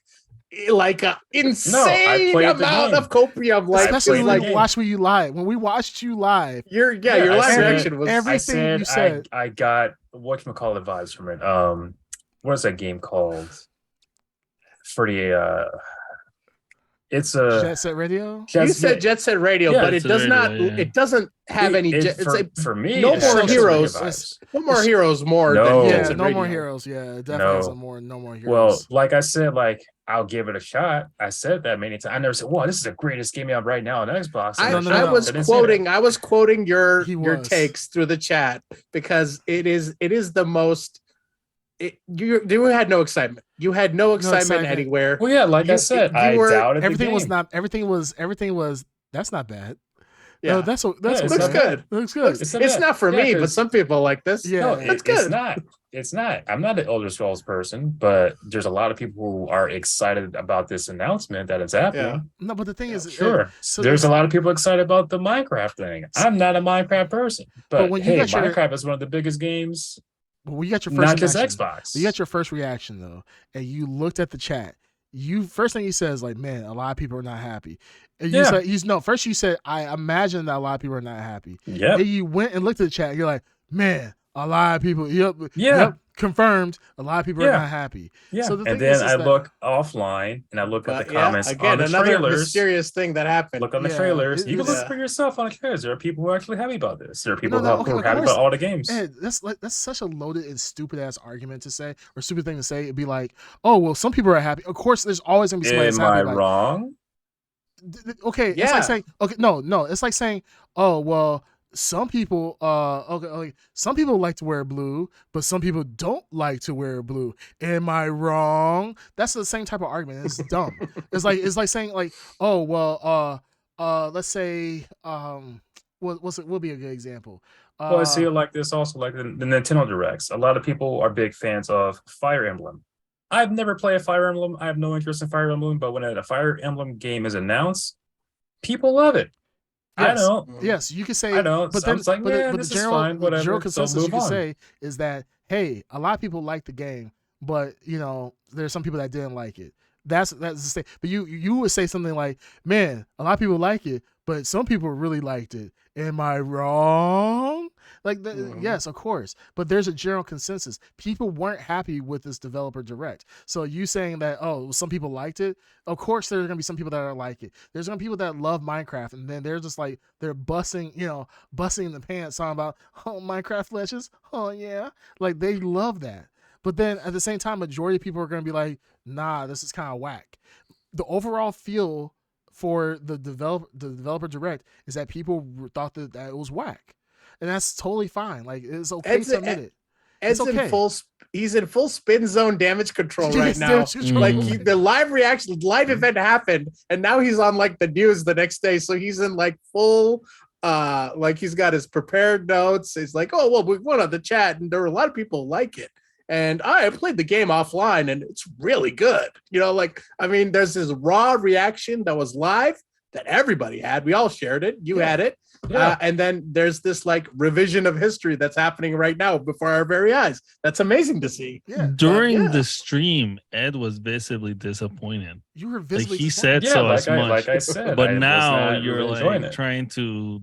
a insane played the amount game. of copium. Like, Especially played when the we game. watched you live. When we watched you live, your Yeah, your I live said reaction was everything you said. I got whatchamacallit vibes from it. What is that game called? For the it's a Jet Set Radio. you said Jet Set Radio, Yeah, but it Jet Set does not. Radio, yeah. It doesn't have any. It's for, like for me. No it's More still Jet Set Heroes. Radio vibes. No More Heroes more No. than Jet Yeah, Set no Radio. more heroes. Yeah, definitely No. some more. No more heroes. Well, like I said, I'll give it a shot. I said that many times. I never said, "Wow, this is the greatest game out right now on Xbox." I, No, no, I no. was didn't say that. quoting. I was quoting your He your was. takes through the chat because it is the most. You had no excitement. You had no excitement excitement. anywhere. Well, yeah, like I You- said, you I were- doubted the everything was game. not. Everything was. That's not bad. Yeah, No, that's Yeah, that's it's looks not good. Looks good. It's It's not for Yeah, me, but 'cause- some people like this. Yeah. No, that's it's good. not. It's not. I'm not an Elder Scrolls person, but there's a lot of people who are excited about this announcement that it's happening. No, but the thing is, Sure. so there's a there's- lot of people excited about the Minecraft thing. I'm not a Minecraft person, but when you hey, got your- Minecraft is one of the biggest games, Well, you got your first not just reaction. Xbox. You got your first reaction though, and you looked at the chat. You first thing you said is like, "Man, a lot of people are not happy." And you Yeah. said, first you said, "I imagine that a lot of people are not happy." Yep. And you went and looked at the chat. And you're like, "Man, a lot of people." Yep. Yeah. Yep, confirmed. A lot of people are Yeah. not happy. Yeah. So the And thing is then I that- look offline and I look at But the yeah, comments again, on the another trailers. mysterious thing that happened. Look on the Yeah, trailers. You can it's- look for yourself on the trailers. There are people who are actually happy about this. There are people No, who okay, are of happy course. about all the games. Ed, that's such a loaded and stupid ass argument to say, or stupid thing to say. It'd be like, "Oh, well, some people are happy." Of course, there's always gonna be somebody that's Am happy I about it. wrong? Okay, it's Yeah. like saying no, it's like saying, oh well, some people some people like to wear blue, but some people don't like to wear blue. Am I wrong? That's the same type of argument. It's dumb. it's like saying like, oh well, let's say what be a good example? Well, I see it like this also, like the Nintendo Directs. A lot of people are big fans of Fire Emblem. I've never played Fire Emblem. I have no interest in Fire Emblem, but when a Fire Emblem game is announced, people love it. I Yes. don't. Yes, you can say, I know. but So then it's like, but yeah, the this is general fine, whatever. general So consensus you move can on. say is that hey, a lot of people like the game, but there's some people that didn't like it. That's the state. But you would say something like, man, a lot of people like it, but some people really liked it. Am I wrong? Like, yes, of course. But there's a general consensus. People weren't happy with this developer direct. So you saying that, oh, some people liked it. Of course, there are going to be some people that are like it. There's going to be people that love Minecraft. And then they're just like, they're busting in the pants talking about, oh, Minecraft Legends. Oh, yeah. Like, they love that. But then at the same time, majority of people are going to be like, nah, this is kind of whack. The overall feel for the developer direct is that people thought that it was whack, and that's totally fine. Like, it's okay to admit it. Ed's It's okay. in full. He's in full spin zone damage control right Yes, now. damage control. Like the live event happened, and now he's on like the news the next day. So he's in like full. Like he's got his prepared notes. He's like, oh well, we went on the chat, and there were a lot of people like it. And I played the game offline, and it's really good. Like, I mean, there's this raw reaction that was live that everybody had. We all shared it. You Yeah. had it. Yeah. And then there's this like revision of history that's happening right now before our very eyes. That's amazing to see. Yeah, During yeah. the stream, Ed was visibly disappointed. you were Like visibly he disappointed. said Yeah, so like as much. like I said, But I was now not you're really enjoying like it. trying to,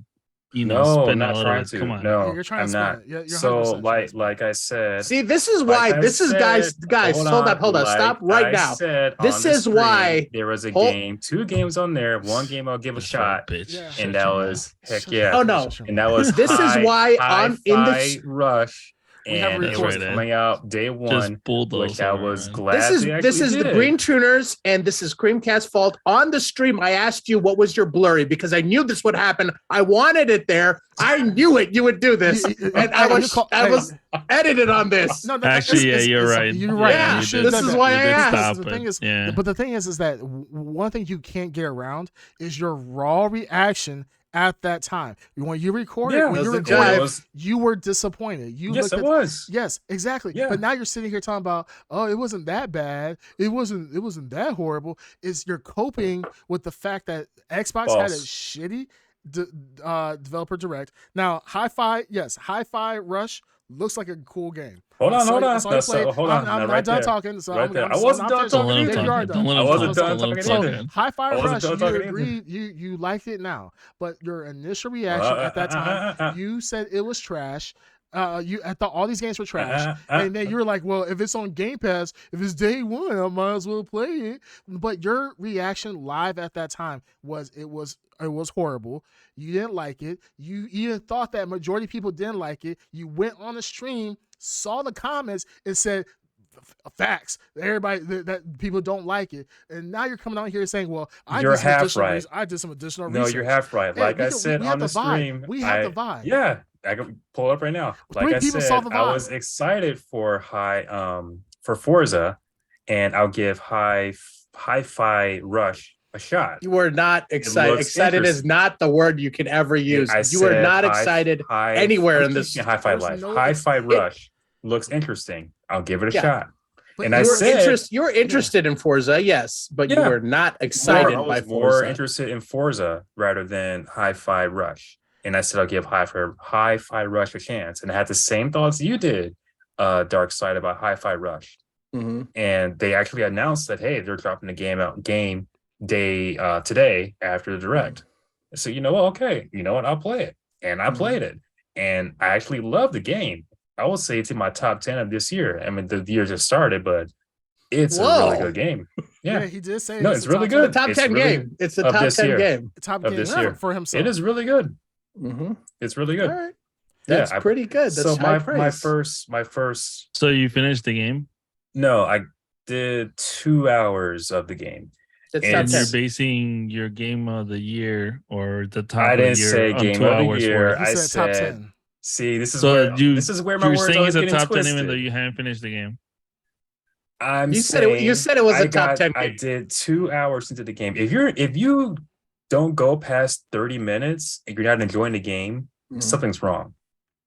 you No, know, I'm spin it a not little trying bit. to. Come on. No, You're trying to I'm spin not. it. You're So 100% trying to spin it. like I said, See, this is why. like I This is said, guys. Hold up. like Stop right I now. said This on the is why- stream, there was a Hold- game, 2 games on there. One game I'll give a This shot, bitch. Yeah. and that was heck Shut yeah. your Oh, mouth. no. Shut your And mouth. that was This is why on in the Hi-Fi Rush, We have and it was recorded. coming out day Just one, bulldoze. which I over, was man. glad. this they is actually the did. Green Tuners, and this is Creamcast's fault. On the stream, I asked you what was your blurry because I knew this would happen. I wanted it there. I knew it. You would do this, and I was edited on this. No, Actually, yeah, you're right. You're right. Yeah, you should this have is done why that. I You did asked. stop The thing it. is, Yeah. but the thing is that one thing you can't get around is your raw reaction at that time. When you record it, Yeah, when it you was a record jive. it, was, you were disappointed. You yes, looked it at was. Yes, exactly. Yeah. But now you're sitting here talking about, oh, it wasn't that bad. It wasn't that horrible. It's you're coping with the fact that Xbox had a False. shitty developer direct. Now, Hi-Fi Rush looks like a cool game. Hold on, hold I on. saw you No, play it. so hold on. I'm No, not right done there. talking. So Right I'm, there. I'm, I wasn't I'm done finished. Don't let him Yeah, talk. you are Don't let I him wasn't talk. done Don't let him talking talk, either. man. Hi-Fi I wasn't Rush, done you talking either. agreed, you liked it now, but your initial reaction at that time, you said it was trash. I thought all these games were trash, and then you were like, "Well, if it's on Game Pass, if it's day one, I might as well play it." But your reaction live at that time was it was horrible. You didn't like it. You even thought that majority of people didn't like it. You went on the stream, saw the comments, and said, facts. Everybody that people don't like it, and now you're coming out here saying, "Well, You're half right. I did some additional No, research." you're half right. Hey, Like we I can- said we have on the the vibe. stream, We have the vibe. Yeah, I can pull it up right now. Like 3 I people said, saw the I vibe. was excited for for Forza, and I'll give Hi-Fi Rush a shot. You were not excited. looks Excited is interesting. not the word you can ever use. I You were said not excited anywhere in this. Hi-Fi There's Life. no- Hi-Fi Rush looks interesting. I'll give it a Yeah. shot. But And you I You were- were, said- you were interested in Forza, yes, but you Yeah. were not excited I by was more Forza. interested in Forza rather than Hi-Fi Rush. And I said I'll give Hi-Fi Rush a chance. And I had the same thoughts you did, Dark Side, about Hi-Fi Rush. Mhm. And they actually announced that, hey, they're dropping the game day today after the direct. So you know what? Okay, you know what? I'll play it. And I Mhm. played it. And I actually love the game. I would say it's in my top 10 of this year. I mean, the year just started, but it's a really Whoa. good game. yeah, Yeah, he did say No, it's it's a really top good. The top It's 10 really- game. It's the of top this 10 year. game. top of game this year. for himself. it is really good. Mhm. It's really All good. right. Yeah, That's pretty good. That's so high my praise. first So you finished the game, no, I did 2 hours of the game. It's and top and 10. you're basing your game of the year or the top I of the didn't year say on game 2 of the hours year. worth. He I said top said, 10. see, this is So where you- this is where my You're words saying always it's a getting top 10 twisted. even though you haven't finished the game. I'm You said it was saying a top 10 I game. did 2 hours into the game. If you don't go past 30 minutes and you're not enjoying the game, Mhm. something's wrong.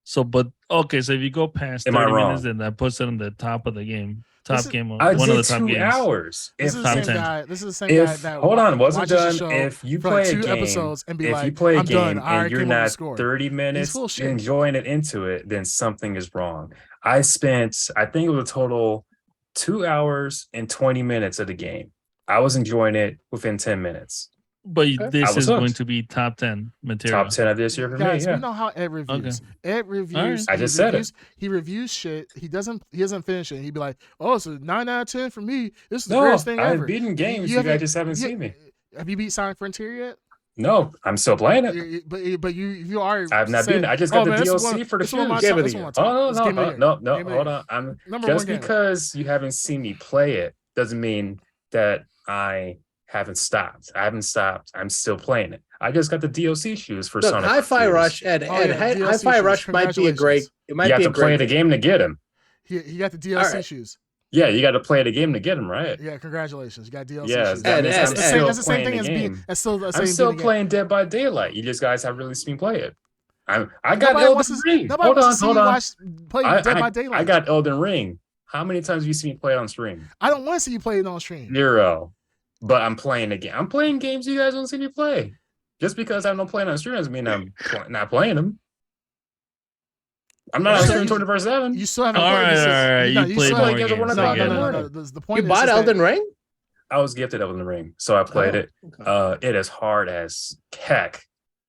So, but okay, so if you go past Am I 30 wrong? minutes, then that puts it in the top of the game. Top This is- game, I one of did the top 2 games. hours. This If is top the same 10. guy. This is the same guy if that hold on, wasn't watches the done. show If you for play like a 2 game, episodes and be if like, you play a "I'm game done. I and you're came up with a not score." 30 minutes full of shit. enjoying it into it, then something is wrong. I think it was a total 2 hours and 20 minutes of the game. I was enjoying it within 10 minutes. But Okay. I this was is going hooked. to be top 10 material. Top 10 of this year for Guys, me. we Yeah. know how Ed reviews. Ed reviews. Alright. I just said it. He reviews shit. He doesn't finish it. He'd be like, "Oh, it's a 9 out of 10 for me. This is the No, greatest thing I've ever." beaten games. You haven't- guys just haven't seen me. Have you beat Sonic Frontier yet? No, I'm still playing it. But you are. I've not said, beaten it. I just got "Oh, the man, this is DLC one- for the this is one of my shoes. Game top- of this the is one year. of my top- it's Game of the year. No, Game of the hold year. on. I'm Number just one game. because you haven't seen me play it doesn't mean that I haven't stopped. I haven't stopped. I'm still playing it. I just got the DLC shoes for Look, Sonic. Hi-Fi Frontiers. Rush, Ed, Oh, Ed, yeah, Hi- DLC Hi-Fi shoes. Rush might be a great. Congratulations. It might You have be a to play great the game to get them. He got the DLC Alright. shoes. Yeah, you got to play the game to get them, right? Yeah, congratulations. You got DLC Yes, shoes. that Ed, means Ed, I'm That's the Ed. same, still that's the same playing thing the as game. being. That's still the same I'm thing still again. playing Dead by Daylight. You just guys haven't really seen me play it. I got Nobody Elden wants to, Ring. nobody Hold wants on, to see hold you on. watch play Dead by Daylight. I got Elden Ring. How many times have you seen me play it on stream? I don't want to see you play it on stream. 0. But I'm playing again. I'm playing games you guys don't see me play. Just because I'm not playing on stream doesn't mean I'm not playing them. I'm not on Okay. stream 24/7. You still haven't All played. right, This is- all right. no, You played still- more more games than one games. of I them. get no, it. no, no. The point You is bought that Elden Ring? I was gifted Elden Ring, so I played Oh, it. okay. It is hard as heck.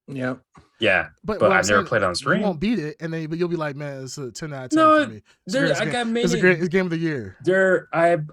Yeah. Yeah, But but what I'm I've never saying, played on You stream. won't beat it, and then but you'll be like, man, it's a 10 out of 10 No, for me. It's a There, great I game. got It's a many. great game of the year.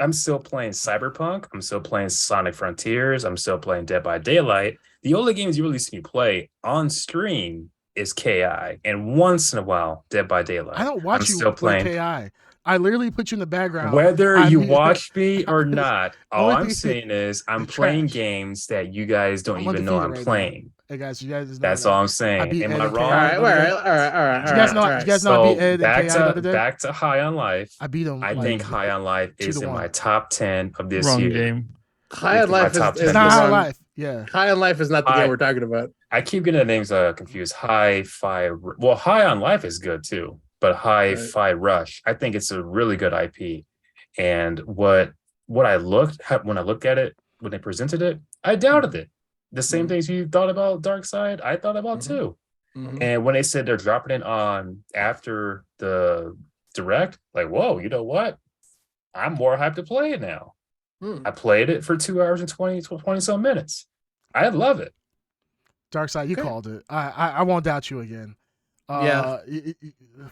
I'm still playing Cyberpunk. I'm still playing Sonic Frontiers. I'm still playing Dead by Daylight. The only games you really see me play on stream is KI, and once in a while, Dead by Daylight. I don't watch I'm you still play playing. KI. I literally put you in the background. Whether I you mean- watch me or not, all Only I'm thing- saying is I'm Trash. playing games that you guys don't I'm even know I'm undefeated right now. playing. Hey guys, you guys just know That's that. all I'm I saying. beat Am Ed I and wrong? KI. All right, all right, all right, all right. Did you guys know? all Did right. you guys know I beat Ed and back KI the other to day? back to High on Life. I beat him. I think High on Life is in 2-1. my top 10 of this Wrong year. game. High on Life top is 10. It's not It's High wrong. Life. Yeah. High on Life is not the High- game we're talking about. I keep getting the names confused. Hi-Fi. Well, High on Life is good too, but Hi-Fi Rush, I think it's a really good IP. And what I looked when I looked at it when they presented it, I doubted it. The same Mhm. things you thought about Dark Side, I thought about Mhm. too. Mhm. And when they said they're dropping it on after the direct, like, whoa, you know what? I'm more hyped to play it now. Hmm. I played it for 2 hours and 20 some minutes. I love it. Dark Side, you Okay. called it. I won't doubt you again. Yeah.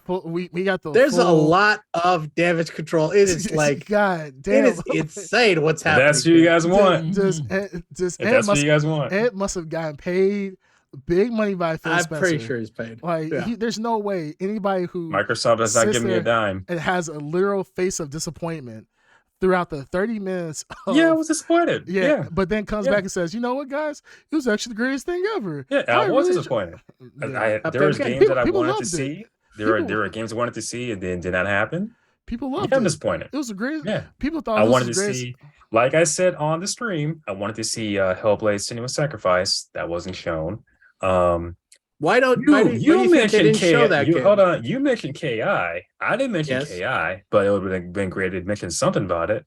We got the. There's a full- lot of damage control. It is like God damn. it is insane what's happening. That's what you guys want. Just If Ed that's what must, you guys want. Ed must have gotten paid big money by Phil I'm Spencer. pretty sure he's paid. Like Yeah. there's no way anybody who Microsoft does not sits give me a there dime. and has a literal face of disappointment throughout the 30 minutes. Of, Yeah, I was disappointed. yeah, Yeah. but then comes Yeah. back and says, "You know what, guys? It was actually the greatest thing ever." Yeah, I was really disappointed. Yeah. There was People- games that I people wanted to loved it. see. There People- were games I wanted to see and then did not happen. People loved Yeah, I'm it. disappointed. It was the greatest. Yeah. People thought I this wanted was to the greatest. see, like I said on the stream, I wanted to see Hellblade Senua's Sacrifice. That wasn't shown. Why don't You, why do you you think they mentioned didn't show KI. that game? Hold on. You mentioned KI. I didn't mention Yes. KI, but it would have been great to mention something about it.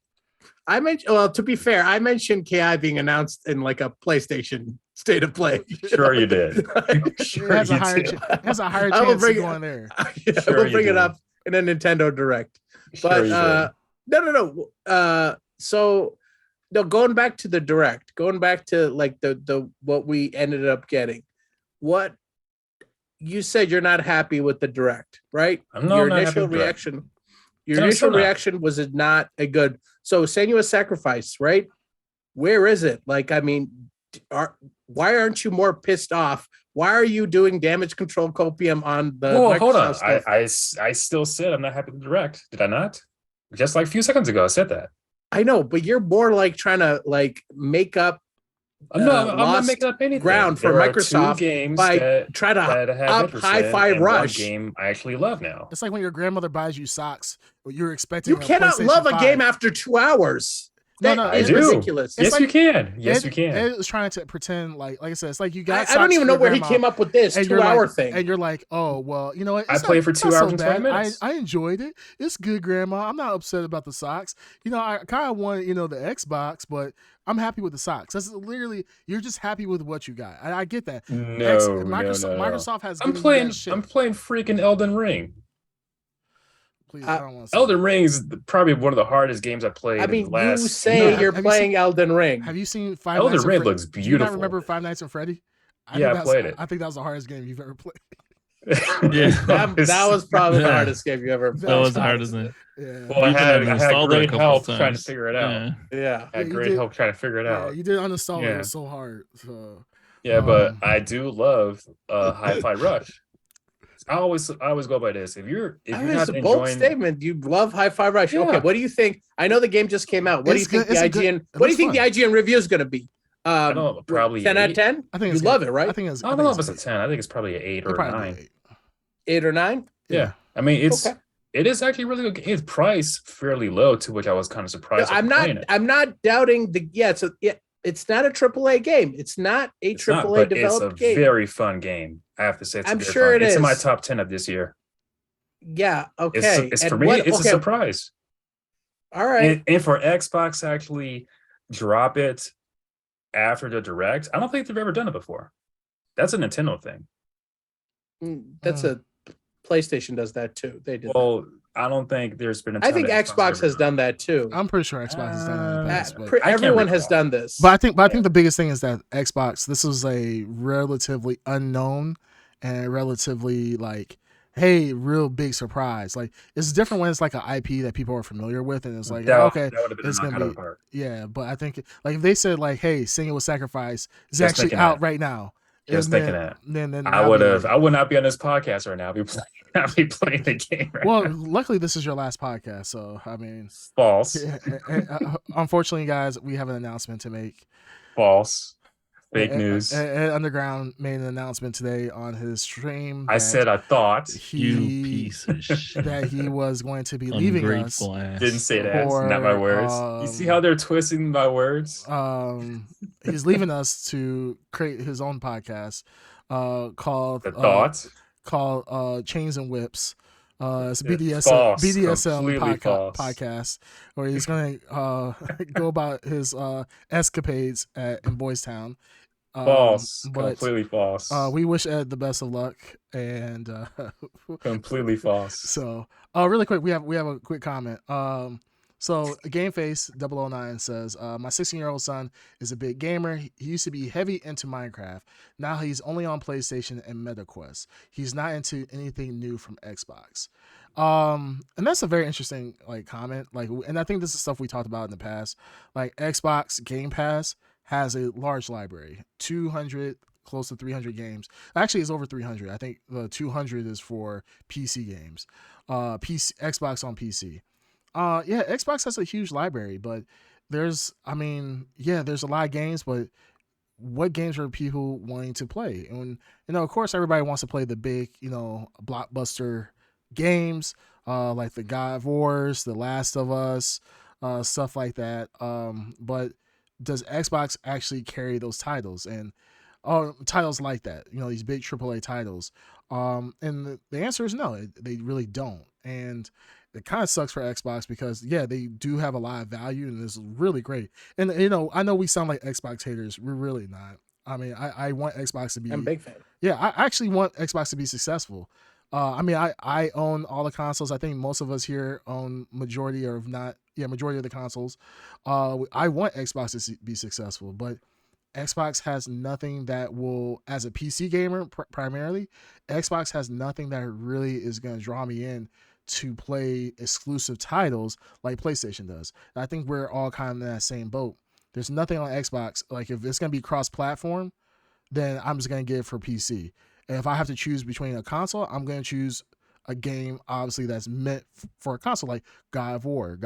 I mentioned. Well, to be fair, I mentioned KI being announced in like a PlayStation State of Play. Sure you did. It Sure has a you higher, did. it has a higher I will chance of bring it- going there. Yeah, Sure we'll you bring it did. up in a Nintendo Direct. Sure But you no. So no, going back to the Direct, going back to like the what we ended up getting. What you said you're not happy with the Direct, right? I'm not Your happy initial with Direct. reaction. Your No, I'm initial still not. reaction was it not a good. So Senua's Sacrifice, right? Where is it? Like, I mean, why aren't you more pissed off? Why are you doing damage control copium on the Well, Microsoft hold on. stuff? I still said I'm not happy with the Direct. Did I not? Just like a few seconds ago, I said that. I know, but you're more like trying to like make up, I'm not lost making up anything. ground for There are Microsoft two games by that, try to that I have up interest Hi-Fi in, and one Rush. game I actually love now. It's like when your grandmother buys you socks, but you're expecting. You a cannot PlayStation love a 5. game after 2 hours. No, That no, I is do. ridiculous. It's Yes, like- you can. Yes, Ed, you can. Ed was trying to pretend like I said, it's like you got. I don't socks even for know your where he grandma, came up with this and you're 2 hour like, thing. and you're like, oh well, you know what? I It's played not- for it's 2 not hours and 20 bad. minutes. I enjoyed it. It's good, Grandma. I'm not upset about the socks. You know, I kind of wanted the Xbox, but I'm happy with the socks. That's literally you're just happy with what you got. I get that. No, Microsoft, no. Microsoft has. I'm given you playing. that shit. I'm playing freaking Elden Ring. Please, I don't want to. Elden Ring is probably one of the hardest games I played. I in mean, the last you say No, you're have you playing Elden Ring. Have you seen Five Elden Nights at Ring Freddy? looks Do you beautiful. not remember Five Nights at Freddy? Yeah, I think played it. I think that was the hardest game you've ever played. Yeah. That was probably the Yeah. hardest game you ever That played. That was the hardest thing. Yeah. Well, I You had, can I had uninstall that a great couple help times. trying to figure it out. Yeah. Yeah. I Yeah, had you great did. help trying to figure it Yeah, out. you did uninstall it. It Yeah. was so hard. So Yeah, but Um, I do love Hi-Fi Rush. I always go by this. If you're That not is a bold enjoying, statement. You love Hi-Fi Rush. Yeah. Okay, what do you think? I know the game just came out. What do you It's think good- the it's a good- IGN? it What do you looks think the fun. IGN review is going to be? I don't know, probably 10 out of 8. 10. I think You it's love good. it, right? I think it's. I don't know if it's a 10. I think it's probably an 8 or a 9. 8 or 9. Yeah. I mean, Okay. it is actually really good. It's priced fairly low, to which I was kind of surprised. I'm at playing it. not doubting the. It's not a AAA game. It's not a It's not, AAA but it's a developed game. very fun game. I have to say, it's I'm very sure fun. it It's in my is. top 10 of this year. Yeah. Okay. It's And for me. what- It's okay, a surprise. All right. And for Xbox to actually drop it after the direct. I don't think they've ever done it before. That's a Nintendo thing. That's a PlayStation does that too. They did. Well, I don't think there's been. I think Xbox has done that too. I'm pretty sure Xbox has done it in the past, but I can't Everyone has recall. done this. But I think the biggest thing is that Xbox, this was a relatively unknown and relatively like, hey, real big surprise. Like it's different when it's like an IP that people are familiar with, and it's like, okay, that would have been it's a gonna knockout of be the park. yeah. But I think like if they said like, hey, Singing with Sacrifice is Just actually thinking out that. right now. Just and thinking then, that. then I would not be on this podcast right now. I'd be playing the game right well, now. luckily this is your last podcast, so I mean, False. unfortunately, guys, we have an announcement to make. False. Fake news. Ed Underground made an announcement today on his stream. I said I thought. You he piece of shit. that he was going to be leaving us. Ungrateful ass. Didn't say that. For, Not my words. You see how they're twisting my words? He's leaving us to create his own podcast called The thought. called Chains and Whips. It's a BDSM False. BDSM Completely false. podcast where he's gonna go about his escapades in Boys Town. False. But Completely false. we wish Ed the best of luck, and Completely false. so really quick, we have a quick comment. So Gameface 009 says, my 16-year-old son is a big gamer. He used to be heavy into Minecraft. Now he's only on PlayStation and MetaQuest. He's not into anything new from Xbox. And that's a very interesting like comment. Like, and I think this is stuff we talked about in the past. Like Xbox Game Pass has a large library, 200, close to 300 games. Actually, it's over 300. I think the 200 is for PC games. Xbox on PC. Yeah, Xbox has a huge library, but there's a lot of games, but what games are people wanting to play? And of course, everybody wants to play the big, blockbuster games, like the God of Wars, The Last of Us, stuff like that. But does Xbox actually carry those titles and titles like that? These big AAA titles. And the answer is no, they really don't. And it kind of sucks for Xbox because they do have a lot of value and it's really great. And I know we sound like Xbox haters. We're really not. I mean, I want Xbox to be. I'm a big fan. Yeah, I actually want Xbox to be successful. I own all the consoles. I think most of us here own majority of the consoles. I want Xbox to be successful, but Xbox has nothing that will, as a PC gamer primarily, Xbox has nothing that really is going to draw me in to play exclusive titles like PlayStation does. And I think we're all kind of in that same boat. There's nothing on Xbox. Like if it's going to be cross-platform, then I'm just going to get it for PC. And if I have to choose between a console, I'm going to choose a game, obviously, that's meant for a console, like God of War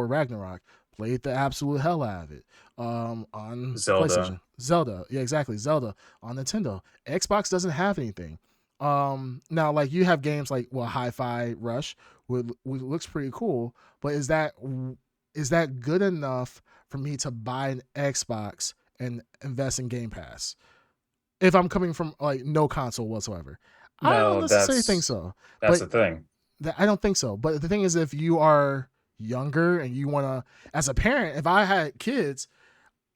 Ragnarok. Played the absolute hell out of it on Zelda. PlayStation. Zelda. Yeah, exactly. Zelda on Nintendo. Xbox doesn't have anything. Now, like you have games like Hi-Fi Rush, which looks pretty cool, but is that good enough for me to buy an Xbox and invest in Game Pass? If I'm coming from like no console whatsoever, I don't necessarily think so. That's But the thing. I don't think so. But the thing is, if you are younger and you want to, as a parent, if I had kids,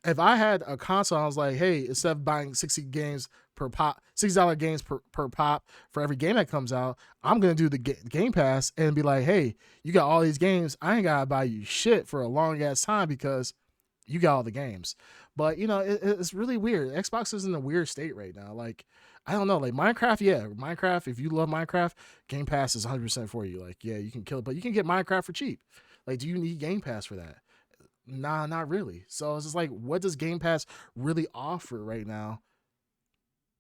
if I had a console, I was like, hey, instead of buying $60 games per pop, $60 games per pop for every game that comes out, I'm going to do the Game Pass and be like, hey, you got all these games. I ain't got to buy you shit for a long ass time because you got all the games. But, it's really weird. Xbox is in a weird state right now. Like, I don't know. Like Minecraft, if you love Minecraft, Game Pass is 100% for you. Like, yeah, you can kill it, but you can get Minecraft for cheap. Like, do you need Game Pass for that? Nah, not really. So it's just like, what does Game Pass really offer right now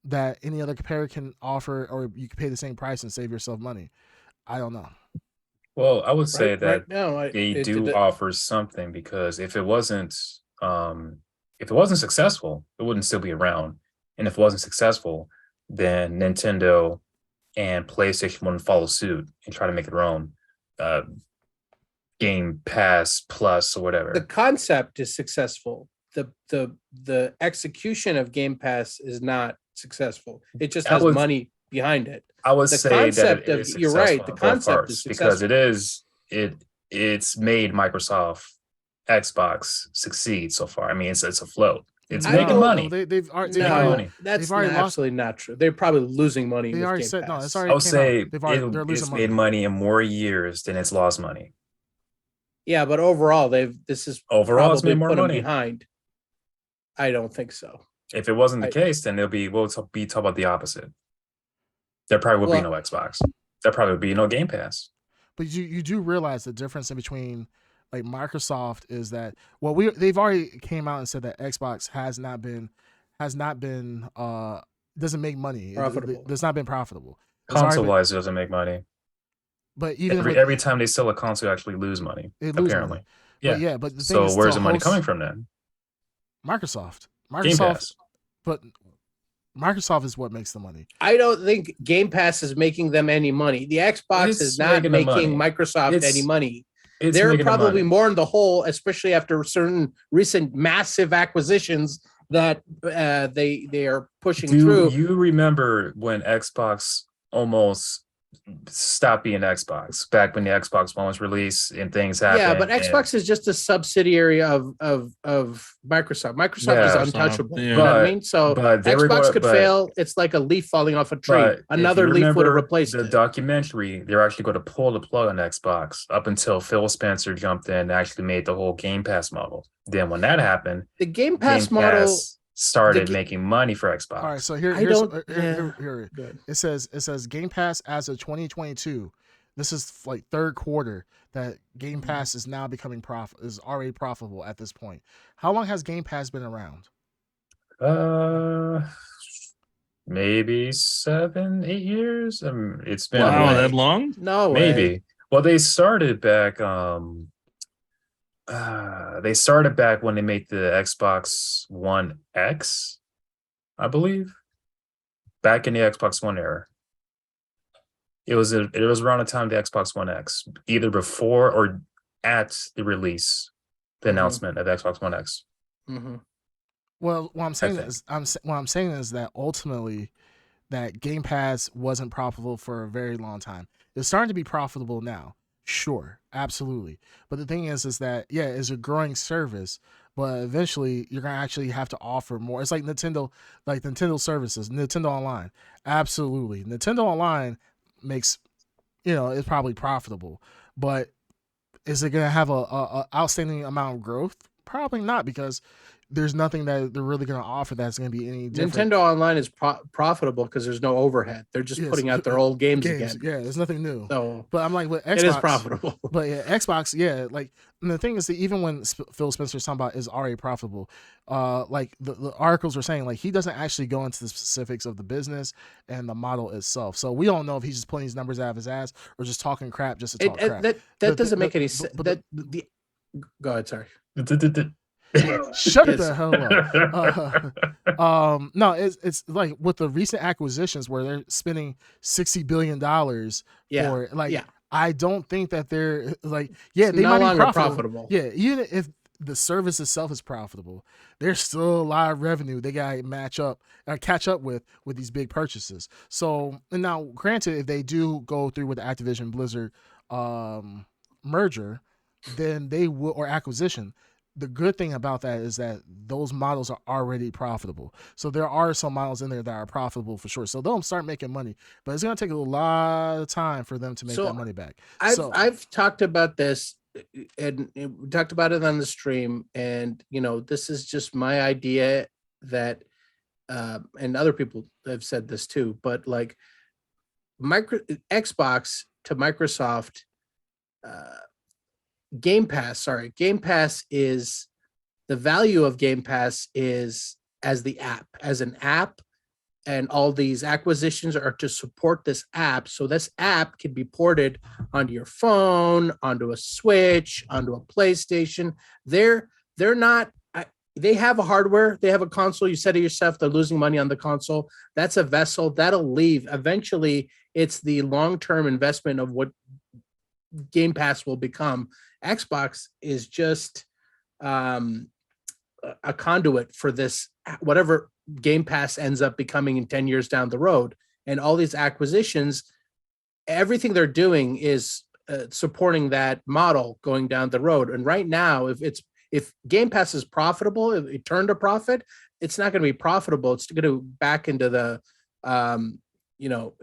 that any other competitor can offer, or you can pay the same price and save yourself money? I don't know. Well, I would say that right now, they do offer something, because if it wasn't successful, it wouldn't still be around. And if it wasn't successful, then Nintendo and PlayStation wouldn't follow suit and try to make their own Game Pass Plus or whatever. The concept is successful. The execution of Game Pass is not successful. It just has money behind it. I would say that you're right. The concept is because it's made Microsoft Xbox succeed so far. I mean, it's a float. It's I making don't- money. They've already, making No, money. that's They've already lost- absolutely not true. They're probably losing money. They with already Game said no. Pass. It's I already would came say out. They're losing it's money. made money in more years than it's lost money. Yeah, but overall, this is Overall, it's probably made more put them money. behind. I don't think so. If it wasn't the I- case, then we'll be talking about the opposite. There probably would be Well- no Xbox. There probably would be no Game Pass. But you do realize the difference in between like Microsoft is that they've already came out and said that Xbox has not been doesn't make money. Profitable. It's not been profitable. It's already Console been- wise, it doesn't make money. but even Every time they sell a console, they actually lose money. They lose apparently. money. Yeah. But the thing So is where's to the money host- coming from then? Microsoft. Game Microsoft, Pass. but Microsoft is what makes the money. I don't think Game Pass is making them any money. The Xbox It's is not making them making money. Microsoft It's- any money. It's They're making them probably money. more in the hole, especially after certain recent massive acquisitions that they are pushing Do through. you remember when Xbox almost stopped being Xbox back when the Xbox One was released and things happened? Yeah, but and- Xbox is just a subsidiary of Microsoft. Microsoft Yeah. is untouchable. Yeah. You know what I But- mean? So but they were Xbox going- could but- fail. It's like a leaf falling off a tree. But if Another you leaf would have remember replaced the it. documentary. They're actually going to pull the plug on Xbox up until Phil Spencer jumped in and actually made the whole Game Pass model. Then when that happened, The Game Pass Game model. Pass started the ga- making money for Xbox. All right, so here, I here's don't- here. Good. It says Game Pass as of 2022. This is like third quarter that Game Mm-hmm. Pass is now becoming is already profitable at this point. How long has Game Pass been around? Maybe 7-8 years. It's been Wow, way. that long? No way. maybe. Well, they started back. They started back when they made the Xbox One X, I believe. Back in the Xbox One era. It was around the time of the Xbox One X, either before or at the release, the Mhm. announcement of Xbox One X. Mhm. Well, what I'm saying think. is, what I'm saying is that ultimately, that Game Pass wasn't profitable for a very long time. It's starting to be profitable now. Sure, absolutely. But the thing is that yeah, it's a growing service, but eventually you're gonna actually have to offer more. It's like Nintendo services, Nintendo Online. Absolutely, Nintendo Online makes, it's probably profitable, but is it gonna have a outstanding amount of growth? Probably not, because there's nothing that they're really gonna offer that's gonna be any different. Nintendo Online is profitable because there's no overhead. They're just Yes, putting out their old games games, again. yeah, there's nothing new. So But I'm like with Xbox, it is profitable. But yeah, Xbox, yeah, like, and the thing is that even when Phil Spencer's talking about is already profitable, like the articles were saying, like, he doesn't actually go into the specifics of the business and the model itself. So we don't know if he's just pulling these numbers out of his ass or just talking crap just to talk crap. That The- doesn't the- make any but- sense. but That the- the go ahead. Sorry. Shut Yes. the hell up. No, it's like with the recent acquisitions where they're spending $60 billion Yeah. for it, like, Yeah. I don't think that they're like, yeah, It's they no might be longer profitable. profitable. Yeah, even if the service itself is profitable, there's still a lot of revenue they got to catch up with these big purchases. So, and now, granted, if they do go through with the Activision Blizzard merger, then they will, or acquisition. The good thing about that is that those models are already profitable. So there are some models in there that are profitable for sure. So they'll start making money, but it's going to take a lot of time for them to make So that money back. I've talked about this, and we talked about it on the stream, and this is just my idea that and other people have said this too, but like Xbox to Microsoft, Game Pass is the value of Game Pass is as an app, and all these acquisitions are to support this app. So this app can be ported onto your phone, onto a Switch, onto a PlayStation. They're not. They have a hardware. They have a console. You said it yourself. They're losing money on the console. That's a vessel that'll leave. Eventually, it's the long-term investment of what Game Pass will become. Xbox is just a conduit for this, whatever Game Pass ends up becoming in 10 years down the road. And all these acquisitions, everything they're doing is supporting that model going down the road. And right now, if If Game Pass is profitable, if it turned a profit, it's not going to be profitable. It's going to back into the, you know,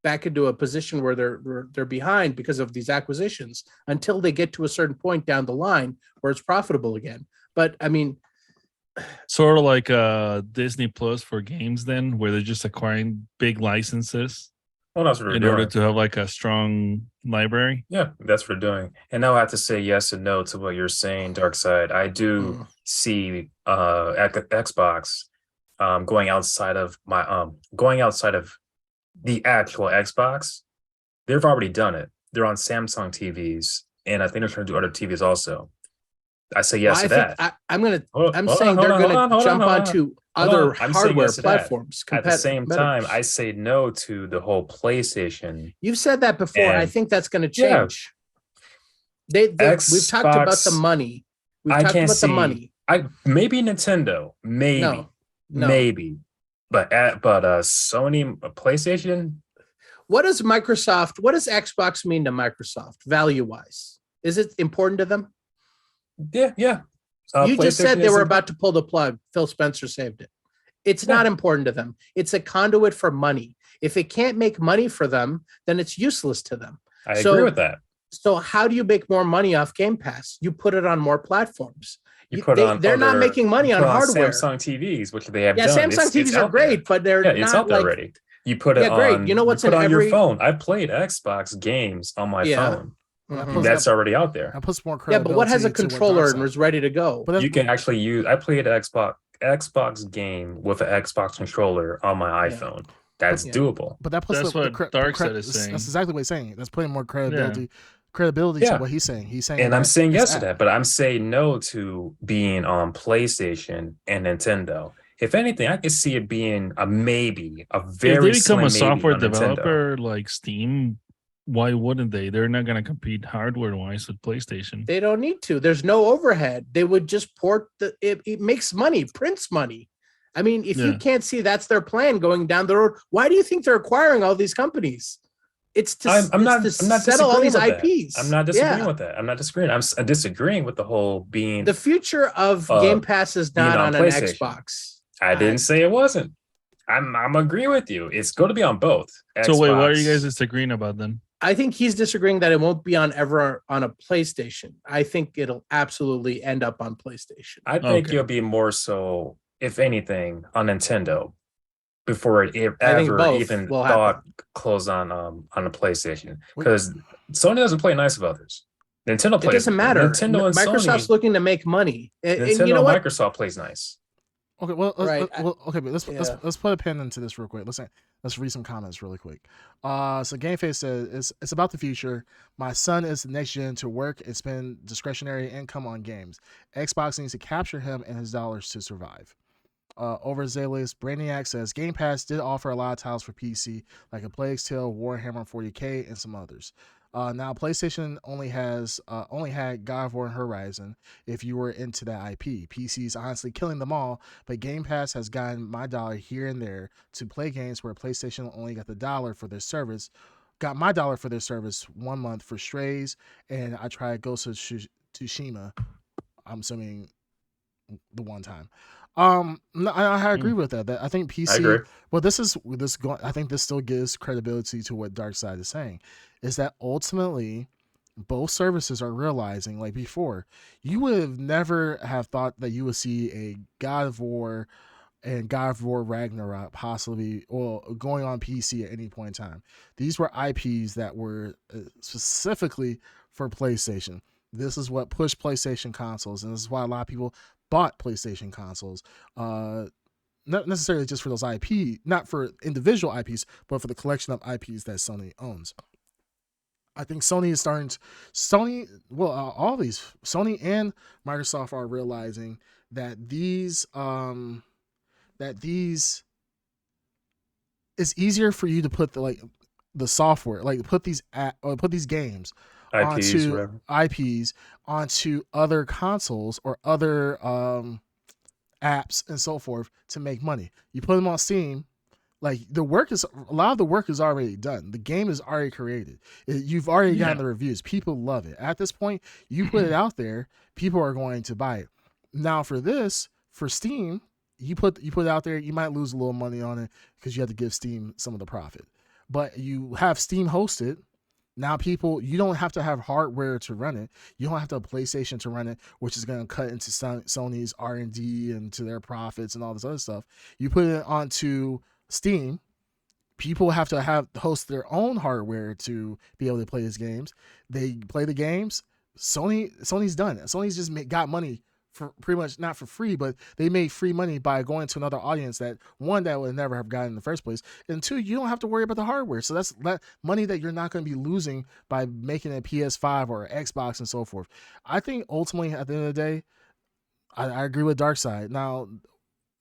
back into a position where they're behind because of these acquisitions until they get to a certain point down the line where it's profitable again. But I mean, Sort of like Disney Plus for games, then, where they're just acquiring big licenses Well, that's what they're in doing. order to have like a strong library. Yeah, that's what they're doing. And now I have to say yes and no to what you're saying, Dark Side. I do see Xbox going outside of the actual Xbox. They've already done it. They're on Samsung TVs, and I think they're trying to do other TVs also. I say yes to that. I'm Hold saying on, they're hold going on, to hold jump on, hold on. onto Hold other on. I'm saying hardware yes to that. platforms. At the same time, competitors. I say no to the whole PlayStation. You've said that before. I And- think that's going to Yeah. change. We've talked about the Xbox, money. We've I talked can't about the see- money. Maybe Nintendo, maybe, No. maybe, but Sony, PlayStation. What does Xbox mean to Microsoft value wise? Is it important to them? Yeah. You just said PlayStation they were isn't- about to pull the plug. Phil Spencer saved it. It's Yeah. not important to them. It's a conduit for money. If it can't make money for them, then it's useless to them. I So- agree with that. So how do you make more money off Game Pass? You put it on more platforms. They're not other- making money you on put hardware. Samsung TVs, which they have Yeah, done. Samsung It's TVs are out there. great, but they're Yeah, it's not out there like already. You put it Yeah, great. on. You know what's put in it on your every- phone. I played Xbox games on my Yeah. phone. Mhm. That's already out there. That puts more Yeah, credibility. but what has a to controller Darkseid- and was ready to go? But that's, You can actually use. I played an Xbox game with an Xbox controller on my Yeah. iPhone. That's Yeah. doable. but that puts That's the what Darkseid is that's saying. exactly what he's saying. That's putting more credibility Yeah. to what he's saying. He's saying, And I'm that saying it's yes to that, but I'm saying no to being on PlayStation and Nintendo. If anything, I could see it being a maybe, a very If they become slim a maybe software on Nintendo. developer like Steam, why wouldn't they? They're not going to compete hardware wise with PlayStation. They don't need to. There's no overhead. They would just port it makes money, prints money. I mean, if you Yeah. can't see that's their plan going down the road, why do you think they're acquiring all these companies? It's to I'm not settle all disagreeing these with that. IPs. I'm not disagreeing Yeah. with that. I'm not disagreeing. I'm disagreeing with the whole being. The future of Uh, Game Pass is being not on on an PlayStation. Xbox. I didn't say it wasn't. I'm agreeing with you. It's going to be on both. So wait, what are you Xbox- guys disagreeing about then? I think he's disagreeing that it won't be ever on a PlayStation. I think it'll absolutely end up on PlayStation. I think Okay. you'll be more so, if anything, on Nintendo before it I think ever both even will thought happen. close on a PlayStation, Wait. because Sony doesn't play nice with others. Nintendo It plays. doesn't matter. Nintendo and Microsoft's Sony. looking to make money. And Nintendo you know and what? Microsoft plays nice. Okay, well, Right. okay, but let's Yeah. let's put a pin into this real quick. Let's read some comments really quick. So GameFace says it's about the future. My son is the next gen to work and spend discretionary income on games. Xbox needs to capture him and his dollars to survive. Overzealous Brainiac says Game Pass did offer a lot of titles for PC, like a Plague's Tale, Warhammer 40K, and some others. Now PlayStation only had God of War and Horizon. If you were into that IP, PC's honestly killing them all, but Game Pass has gotten my dollar here and there to play games where PlayStation only got the dollar for their service. Got my dollar for their service 1 month for Strays, and I tried Ghost of Tsushima. I'm assuming the one time. No, I agree with that. That I think PC. I agree. Well, I think this still gives credibility to what Darkseid is saying, is that ultimately both services are realizing, like before, you would have never have thought that you would see a God of War and God of War Ragnarok possibly or going on PC at any point in time. These were IPs that were specifically for PlayStation. This is what pushed PlayStation consoles, and this is why a lot of people bought PlayStation consoles. Not necessarily just for those IP, not for individual IPs, but for the collection of IPs that Sony owns. I think Sony is starting to, all these, Sony and Microsoft are realizing that these it's easier for you to put the software, like put these games IPs, onto whatever. IPs onto other consoles or other apps and so forth to make money. You put them on Steam, Like a lot of the work is already done. The game is already created. You've already gotten the reviews. People love it. At this point, you put it out there, people are going to buy it. Now for Steam, you put it out there, you might lose a little money on it because you have to give Steam some of the profit. But you have Steam hosted. Now you don't have to have hardware to run it. You don't have to have a PlayStation to run it, which is going to cut into Sony's R&D and to their profits and all this other stuff. You put it onto Steam. People have to host their own hardware to be able to play these games. They play the games. Sony's done it. Sony's just got money for pretty much, not for free, but they made free money by going to another audience that would never have gotten in the first place, and two, you don't have to worry about the hardware. So that's money that you're not going to be losing by making a PS5 or Xbox and so forth. I think ultimately at the end of the day, I agree with Darkside. Now,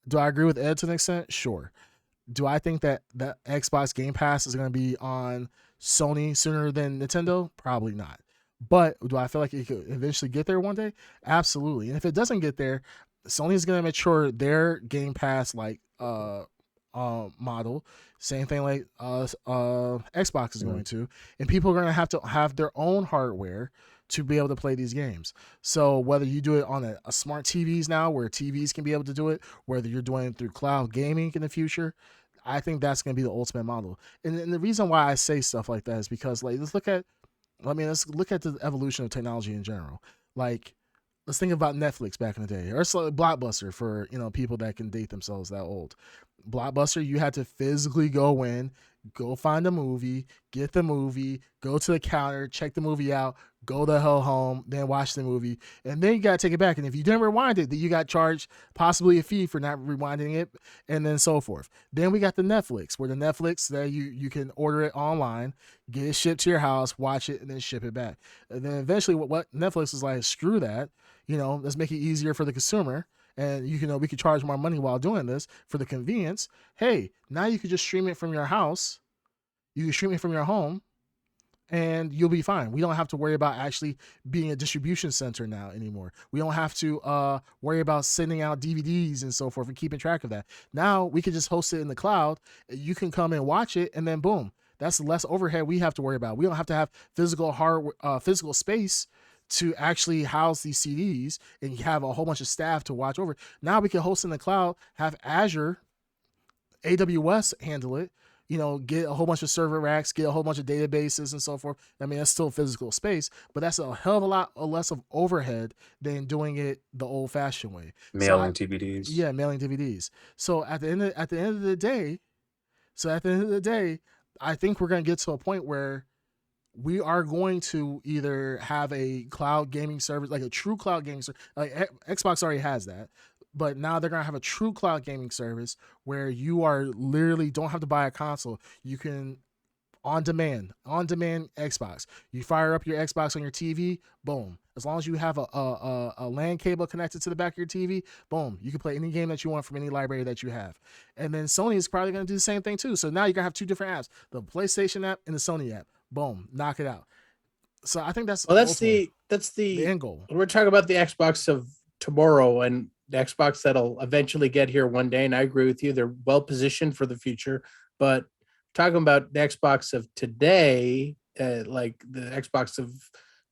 do I agree with Ed to an extent? Sure. Do I think that Xbox Game Pass is going to be on Sony sooner than Nintendo? Probably not. But do I feel like it could eventually get there one day? Absolutely. And if it doesn't get there, Sony's going to mature their Game Pass model. Same thing like Xbox is going to. And people are going to have their own hardware to be able to play these games. So whether you do it on a smart TVs now, where TVs can be able to do it, whether you're doing it through cloud gaming in the future, I think that's going to be the ultimate model. And the reason why I say stuff like that is because, like, let's look at the evolution of technology in general. Like, let's think about Netflix back in the day, or Blockbuster for people that can date themselves that old. Blockbuster, you had to physically go in, go find a movie, get the movie, go to the counter, check the movie out, go the hell home, then watch the movie, and then you got to take it back. And if you didn't rewind it, then you got charged possibly a fee for not rewinding it, and then so forth. Then we got the Netflix, where the Netflix that you can order it online, get it shipped to your house, watch it, and then ship it back. And then eventually what Netflix is like, screw that, let's make it easier for the consumer. And we could charge more money while doing this for the convenience. Hey, now you could just stream it from your house. You can stream it from your home, and you'll be fine. We don't have to worry about actually being a distribution center now anymore. We don't have to worry about sending out DVDs and so forth and keeping track of that. Now we can just host it in the cloud. You can come and watch it, and then boom, that's less overhead we have to worry about. We don't have to have physical space to actually house these CDs and have a whole bunch of staff to watch over. Now we can host in the cloud, have Azure, AWS handle it, get a whole bunch of server racks, get a whole bunch of databases and so forth. I mean, that's still physical space, but that's a hell of a lot less of overhead than doing it the old fashioned way. Mailing DVDs. Yeah, mailing DVDs. So at the end of the day, I think we're going to get to a point where we are going to either have a cloud gaming service, like a true cloud gaming service. Like Xbox already has that, but now they're going to have a true cloud gaming service where you are literally don't have to buy a console. You can on demand Xbox. You fire up your Xbox on your TV, boom. As long as you have a LAN cable connected to the back of your TV, boom, you can play any game that you want from any library that you have. And then Sony is probably going to do the same thing too. So now you're going to have two different apps, the PlayStation app and the Sony app. Boom, knock it out. So I think that's the end goal. We're talking about the Xbox of tomorrow and the Xbox that'll eventually get here one day. And I agree with you; they're well positioned for the future. But talking about the Xbox of today, like the Xbox of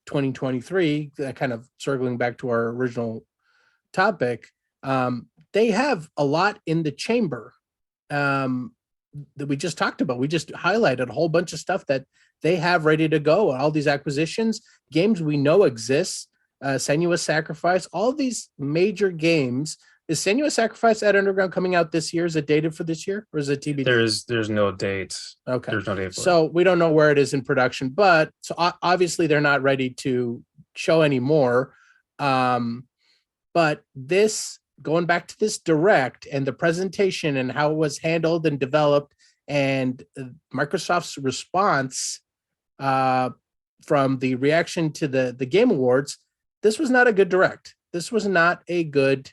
2023, kind of circling back to our original topic, they have a lot in the chamber that we just talked about. We just highlighted a whole bunch of stuff that they have ready to go. All these acquisitions, games we know exist, Senua's Sacrifice, all these major games. Is Senua's Sacrifice at Underground coming out this year? Is it dated for this year, or is it TBD? There's no date. Okay. There's no date for So we don't know where it is in production, but so obviously they're not ready to show anymore. But this, going back to this direct and the presentation and how it was handled and developed, and Microsoft's response from the reaction to the Game Awards, this was not a good direct. This was not a good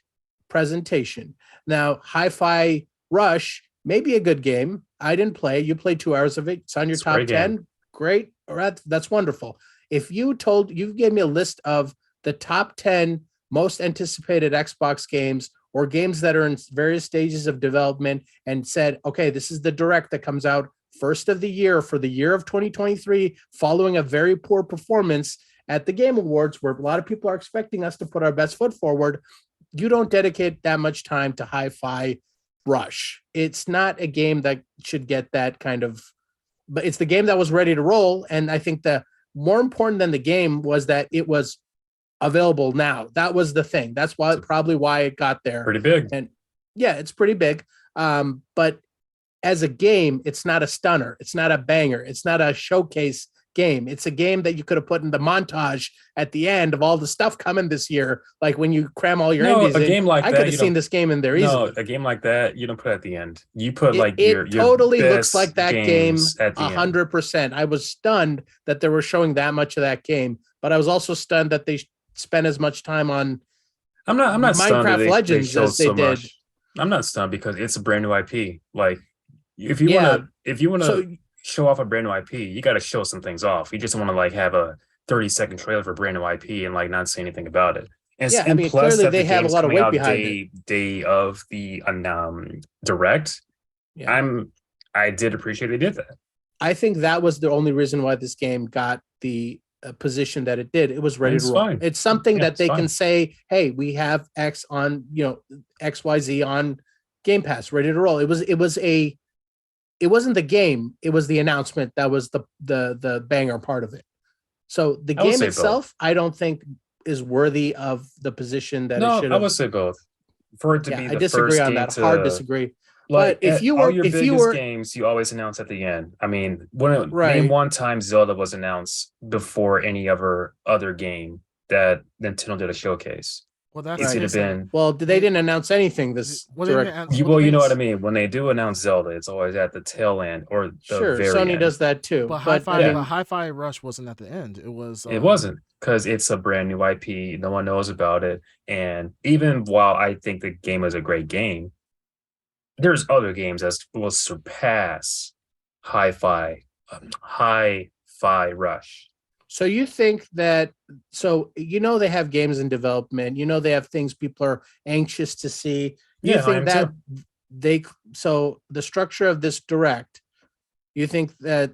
presentation. Now, Hi-Fi Rush may be a good game. I didn't play. You played 2 hours of it. It's on your top 10. Great. All right. That's wonderful. If you gave me a list of the top 10 most anticipated Xbox games, or games that are in various stages of development and said, okay, this is the direct that comes out first of the year for the year of 2023, following a very poor performance at the Game Awards, where a lot of people are expecting us to put our best foot forward. You don't dedicate that much time to Hi-Fi Rush. It's not a game that should get that kind of, but it's the game that was ready to roll. And I think the more important than the game was that it was available now. That was the thing. That's why probably why it got there. Pretty big. And yeah, it's pretty big. But as a game, it's not a stunner. It's not a banger. It's not a showcase game. It's a game that you could have put in the montage at the end of all the stuff coming this year. Like when you cram all your indies in, game like I that, could have you seen don't- this game in there No, easily. a game like that, you don't put at the end. You put It- like it your totally looks best like that game games at the end. 100%. I was stunned that they were showing that much of that game, but I was also stunned that they spent as much time on I'm not stunned that Minecraft Legends showed as they so did. much. I'm not stunned because it's a brand new IP. Like if you Yeah. want to So show off a brand new IP, you got to show some things off. You just want to like have a 30-second trailer for brand new IP and like not say anything about it. And, Yeah, I and mean, plus clearly that they the have a game's lot of coming weight out behind day of the direct. yeah. I did appreciate they did that. I think that was the only reason why this game got the position that it did. It was ready It's to roll. fine. It's something Yeah, that it's they fine. can say, hey, we have X on, XYZ on Game Pass ready to roll. It wasn't the game, it was the announcement that was the banger part of it. So the I would game say itself, I don't think is worthy of the position that it No, should I have. would say both. For it to be I the disagree first on game that. to Hard disagree. like But if you all were- your if you biggest were- games, you always announce at the end. I mean, name Right. one time Zelda was announced before any other game that Nintendo did a showcase. Well, that's It's the either thing. been Well, they didn't announce anything this Well, they direct. didn't announce- you, well, well, the you know thing what I is- mean. When they do announce Zelda, it's always at the tail end or the Sure, very Sony end. does that too. But But Hi-Fi, yeah. but Hi-Fi Rush wasn't at the end. It was. It wasn't because it's a brand new IP. No one knows about it. And even while I think the game is a great game, there's other games that will surpass Hi-Fi Rush. so you think that, they have games in development, they have things people are anxious to see. You Yeah, I think am that too. so the structure of this direct, you think that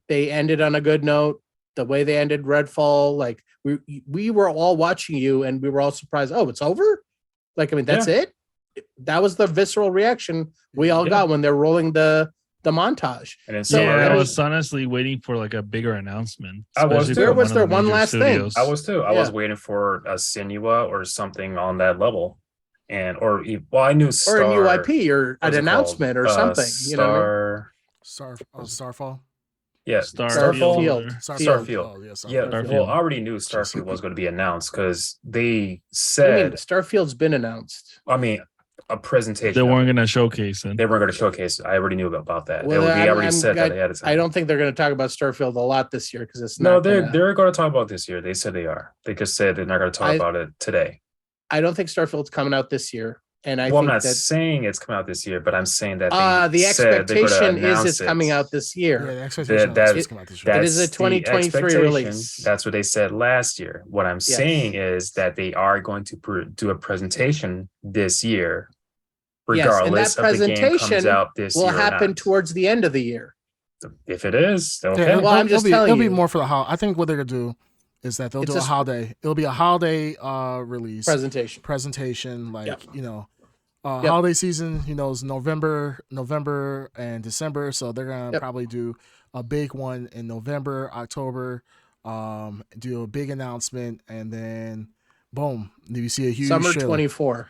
they ended on a good note, the way they ended Redfall, like we were all watching you and we were all surprised. Oh, it's over? Like, I mean, that's it? That was the visceral reaction we all Yeah. got when they're rolling the montage. And it's So, yeah, I I mean- was honestly waiting for like a bigger announcement. I was especially too. from Where was of there the one major last thing? studios. I was too. I was Yeah. waiting for a Senua or something on that level. And I knew Star Or a new IP or what's an it announcement called? or something. You know what I mean? Starfall. Yeah, Starfield. Starfield. Oh, yeah, Starfield. Yeah, Starfield. well, I already knew Starfield was going to be announced because they I mean, said, Starfield's been announced. a presentation. They of weren't it. gonna showcase it. They weren't going to showcase it. I already knew about that. Well, they already I'm said that glad- ahead of time. I don't think they're going to talk about Starfield a lot this year because it's No, not. they're going to talk about this year. They said they are. They just said they're not going to talk about it today. I don't think Starfield's coming out this year, and I I'm think not that saying it's coming out this year, but I'm saying that the said they're gonna expectation is announce it's coming it. out this Yeah, year. the expectation that- is come out this year. It is a That's the 2023 expectation. release. That's what they said last year. What I'm Yes. saying is that they are going to do a presentation this year, Yes, and that regardless of the game comes presentation out this Will year. or happen not. towards the end of the year. If it is, Yeah, okay. Well, I'm just telling it'll be you. more for the holiday. I think what they're gonna do is that they'll It's do a a- holiday. It'll be a holiday release Presentation. like Yep. Yep. Yep. Holiday season. Is November and December, so they're gonna Yep. probably do a big one in November, October. Do a big announcement, and then boom, you see a huge Summer trailer. 24.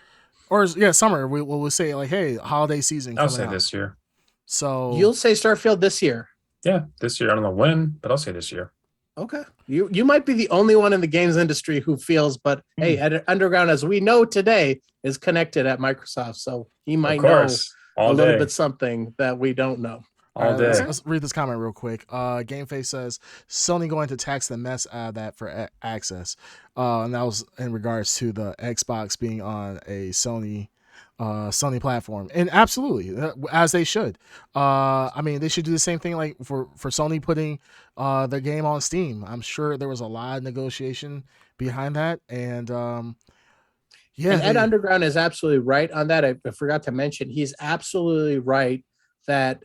Or summer. We'll say like, hey, holiday season I'll coming say out. this year. So You'll say Starfield this year. Yeah, this year. I don't know when, but I'll say this year. Okay. You might be the only one in the games industry who feels, but hey, Underground, as we know today, is connected at Microsoft, so he might Of know course, all a little day, bit something that we don't know. all day. let's read this comment real quick. GameFace says Sony going to tax the mess out of that for access, and that was in regards to the Xbox being on a Sony platform, and absolutely as they should. I mean, they should do the same thing like for Sony putting their game on Steam. I'm sure there was a lot of negotiation behind that, and Yeah, And Ed they- Underground is absolutely right on that. I forgot to mention, he's absolutely right that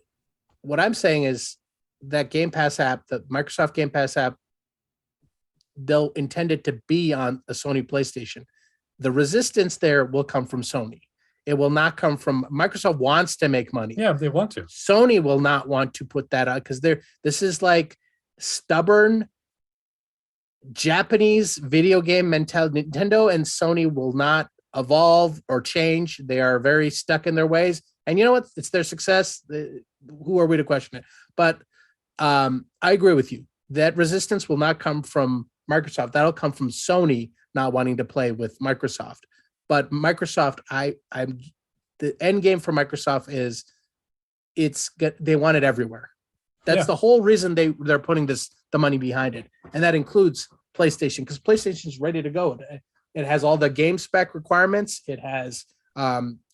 what I'm saying is that Game Pass app, the Microsoft Game Pass app, they'll intend it to be on a Sony PlayStation. The resistance there will come from Sony. It will not come from Microsoft. Wants to make money. Yeah, they want to. Sony will not want to put that out because this is like stubborn Japanese video game mentality. Nintendo and Sony will not evolve or change. They are very stuck in their ways. And you know what? It's their success. Who are we to question it? But I agree with you. That resistance will not come from Microsoft. That'll come from Sony not wanting to play with Microsoft. But Microsoft, I'm the end game for Microsoft is they want it everywhere. That's Yeah. the whole reason they're putting the money behind it, and that includes PlayStation because PlayStation's ready to go. It has all the game spec requirements. It has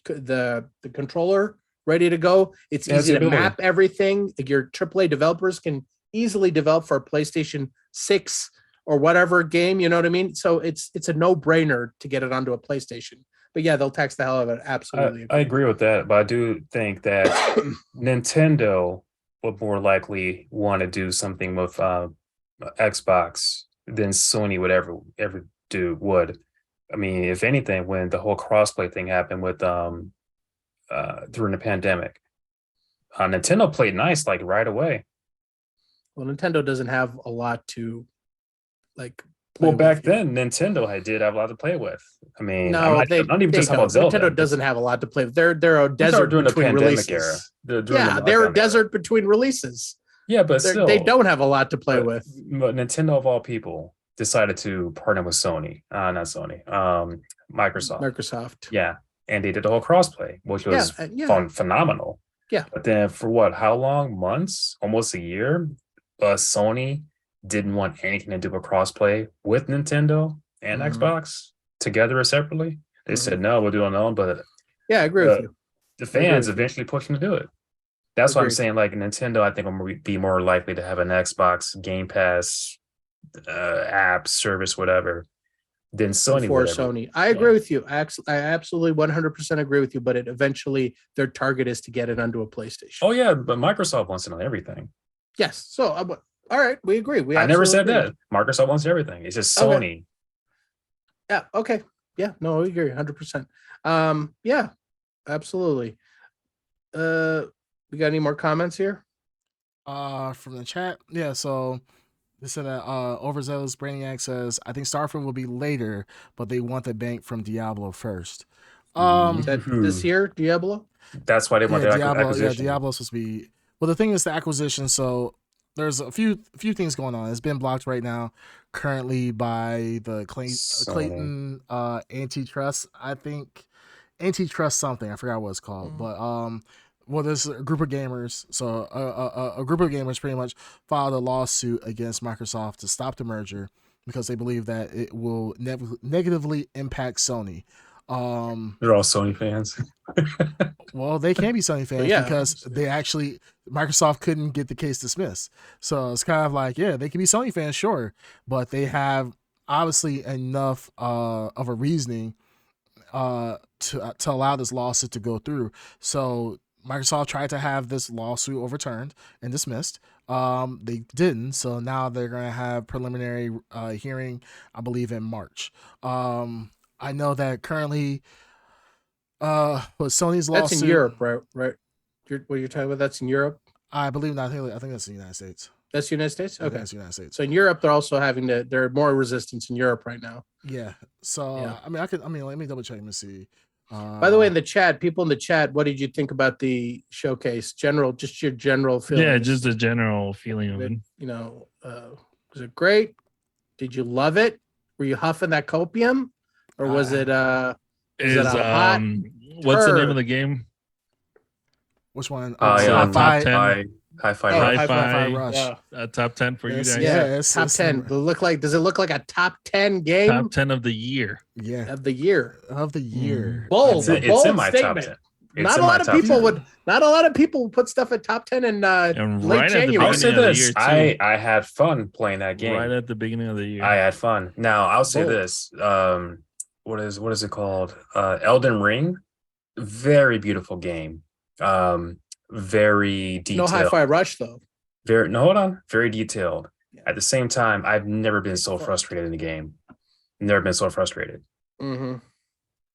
the controller ready to go. It's Yeah, easy to it's ability. map everything. Your AAA developers can easily develop for a PlayStation 6 or whatever game. You know what I mean? So it's a no-brainer to get it onto a PlayStation. But yeah, they'll tax the hell out of it. Absolutely. I agree with that, but I do think that Nintendo would more likely want to do something with Xbox than Sony would ever would. I mean, if anything, when the whole crossplay thing happened with during the pandemic, Nintendo played nice like right away. Well, Nintendo doesn't have a lot to like. play Well, back with. then, Nintendo did have a lot to play with. I mean, No, I'm not they even they just talking don't. about Zelda. Nintendo doesn't have a lot to play with. They're a These are desert during the between pandemic releases. era. During Yeah, the they're a lockdown desert between releases. era. Yeah, but still, They don't have a lot to play but- with. But Nintendo of all people decided to partner with Sony, not Sony, Microsoft. Microsoft. Yeah, and they did the whole crossplay, which was phenomenal. Yeah. But then for what? How long? Months? Almost a year. Sony didn't want anything to do with crossplay with Nintendo and Mhm. Xbox together or separately. They Mhm. said no, we'll do it on our own. But Yeah, I agree with you. the agree fans with you. eventually pushed them to do it. That's why I'm Agreed. saying, like Nintendo, I think will be more likely to have an Xbox Game Pass app service, whatever, than Sony. Before would ever. Sony. I agree with you. I absolutely 100% agree with you, but it eventually their target is to get it onto a PlayStation. Oh yeah, but Microsoft wants it on everything. Yes. So, all right, we agree. We I never said absolutely that. Microsoft wants everything. It's just Okay. Sony. Yeah. Okay. Yeah. No, we agree 100%. Yeah, absolutely. We got any more comments here? From the chat. Yeah, so they said that Overzealous Brainiac says, I think Starfield will be later, but they want the bank from Diablo first. Mhm. Is that this year, Diablo? That's why they want Yeah, the Diablo. Yeah, acquisition. Diablo's supposed to be. Well, the thing is the acquisition. So there's a few things going on. It's been blocked right now, currently by the Sony. Clayton antitrust. I think antitrust something. I forgot what it's called, Mhm. but well, there's a group of gamers. So a group of gamers pretty much filed a lawsuit against Microsoft to stop the merger because they believe that it will negatively impact Sony. They're all Sony fans. Well, they can be Sony fans yeah. because they actually Microsoft couldn't get the case dismissed. So it's kind of like, yeah, they can be Sony fans, sure, but they have obviously enough of a reasoning to allow this lawsuit to go through. So Microsoft tried to have this lawsuit overturned and dismissed. They didn't, so now they're going to have preliminary hearing, I believe, in March. I know that currently, with Sony's lawsuit, That's in Europe, right? Right. What you're talking about? That's in Europe. I believe not. I think that's the United States. That's the United States. I think Okay. that's the United States. So in Europe, they're also having to. There are more resistance in Europe right now. Yeah. So Yeah. I mean, let me double check and see. By the way, in the chat, people in the chat, what did you think about the showcase? Just your general feeling. Yeah, just the general feeling of it. You know, was it great? Did you love it? Were you huffing that copium, or was it? Is it a hot what's the name turd? of the game? which one? High, top 10. high five. Oh, Rush. Hi-Fi. Rush. Yeah. Top 10 for Yes, you guys. yeah. Yeah, it's- top it's 10. number- Does it look like a top 10 game Top 10 of the year. Yeah, of the year? of the year. Bold. It's, a it's bold in my top statement. 10. It's Not a in my lot of top people 10. would. Not a lot of people would put stuff at top 10 in And late right at the January. I'll say beginning of the this: year, too. I had fun playing that game. Right at the beginning of the year. I had fun. Now I'll say Bold. this: what is it called? Elden Ring. Very beautiful game. Very No detailed. Hi-Fi Rush though. Very no, hold on. Very detailed. Yeah. At the same time, I've never been It's so fun. frustrated in a game. Never been so frustrated. Mm-hmm.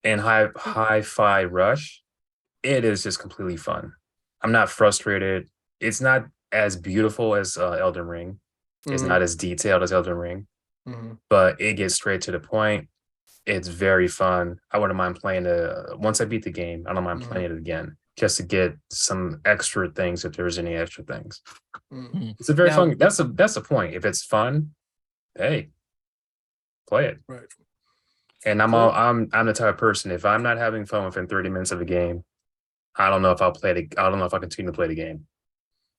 And Hi-Fi Rush, it is just completely fun. I'm not frustrated. It's not as beautiful as Elden Ring. It's Mhm. not as detailed as Elden Ring, Mm-hmm. but it gets straight to the point. It's very fun. I wouldn't mind playing it once I beat the game. I don't mind Mhm. playing it again just to get some extra things if there's any extra things. Mm-hmm. It's a very Now- fun. That's the point. If it's fun, hey, play it. Right. And Cool. I'm the type of person. If I'm not having fun within 30 minutes of a game, I don't know if I'll play I don't know if I'll continue to play the game.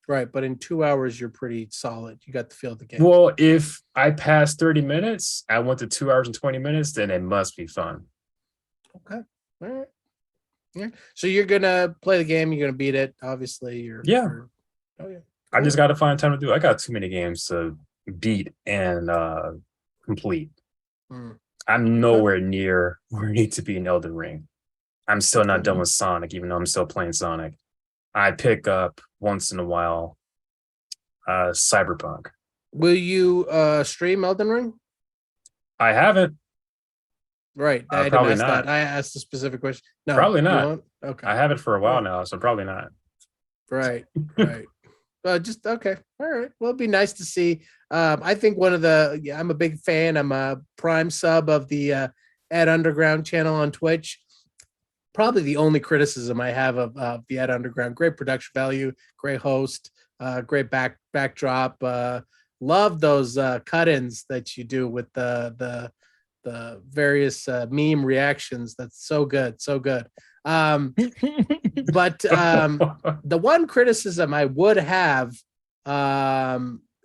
Right, but in 2 hours you're pretty solid. You got the feel of the game. Well, if I pass 30 minutes, I went to 2 hours and 20 minutes, then it must be fun. Okay. All right. Yeah. So you're gonna play the game. You're gonna beat it. Obviously, Yeah. Oh yeah. I just got to find time to do it. I got too many games to beat and complete. Mm. I'm nowhere near where I need to be in Elden Ring. I'm still not Okay. done with Sonic, even though I'm still playing Sonic. I pick up once in a while Cyberpunk. Will you stream Elden Ring? I haven't. Right. I didn't Probably ask not. that. I asked a specific question. No, Probably you not. won't? Okay. I have it for a while Right. now, so probably not. Right. Right. Just okay. All right. Well, it'd be nice to see. I think I'm a big fan. I'm a prime sub of the Ed Underground channel on Twitch. Probably the only criticism I have of the Ed Underground. Great production value, great host, great backdrop. Love those cut-ins that you do with the various meme reactions. That's so good, so good. But the one criticism I would have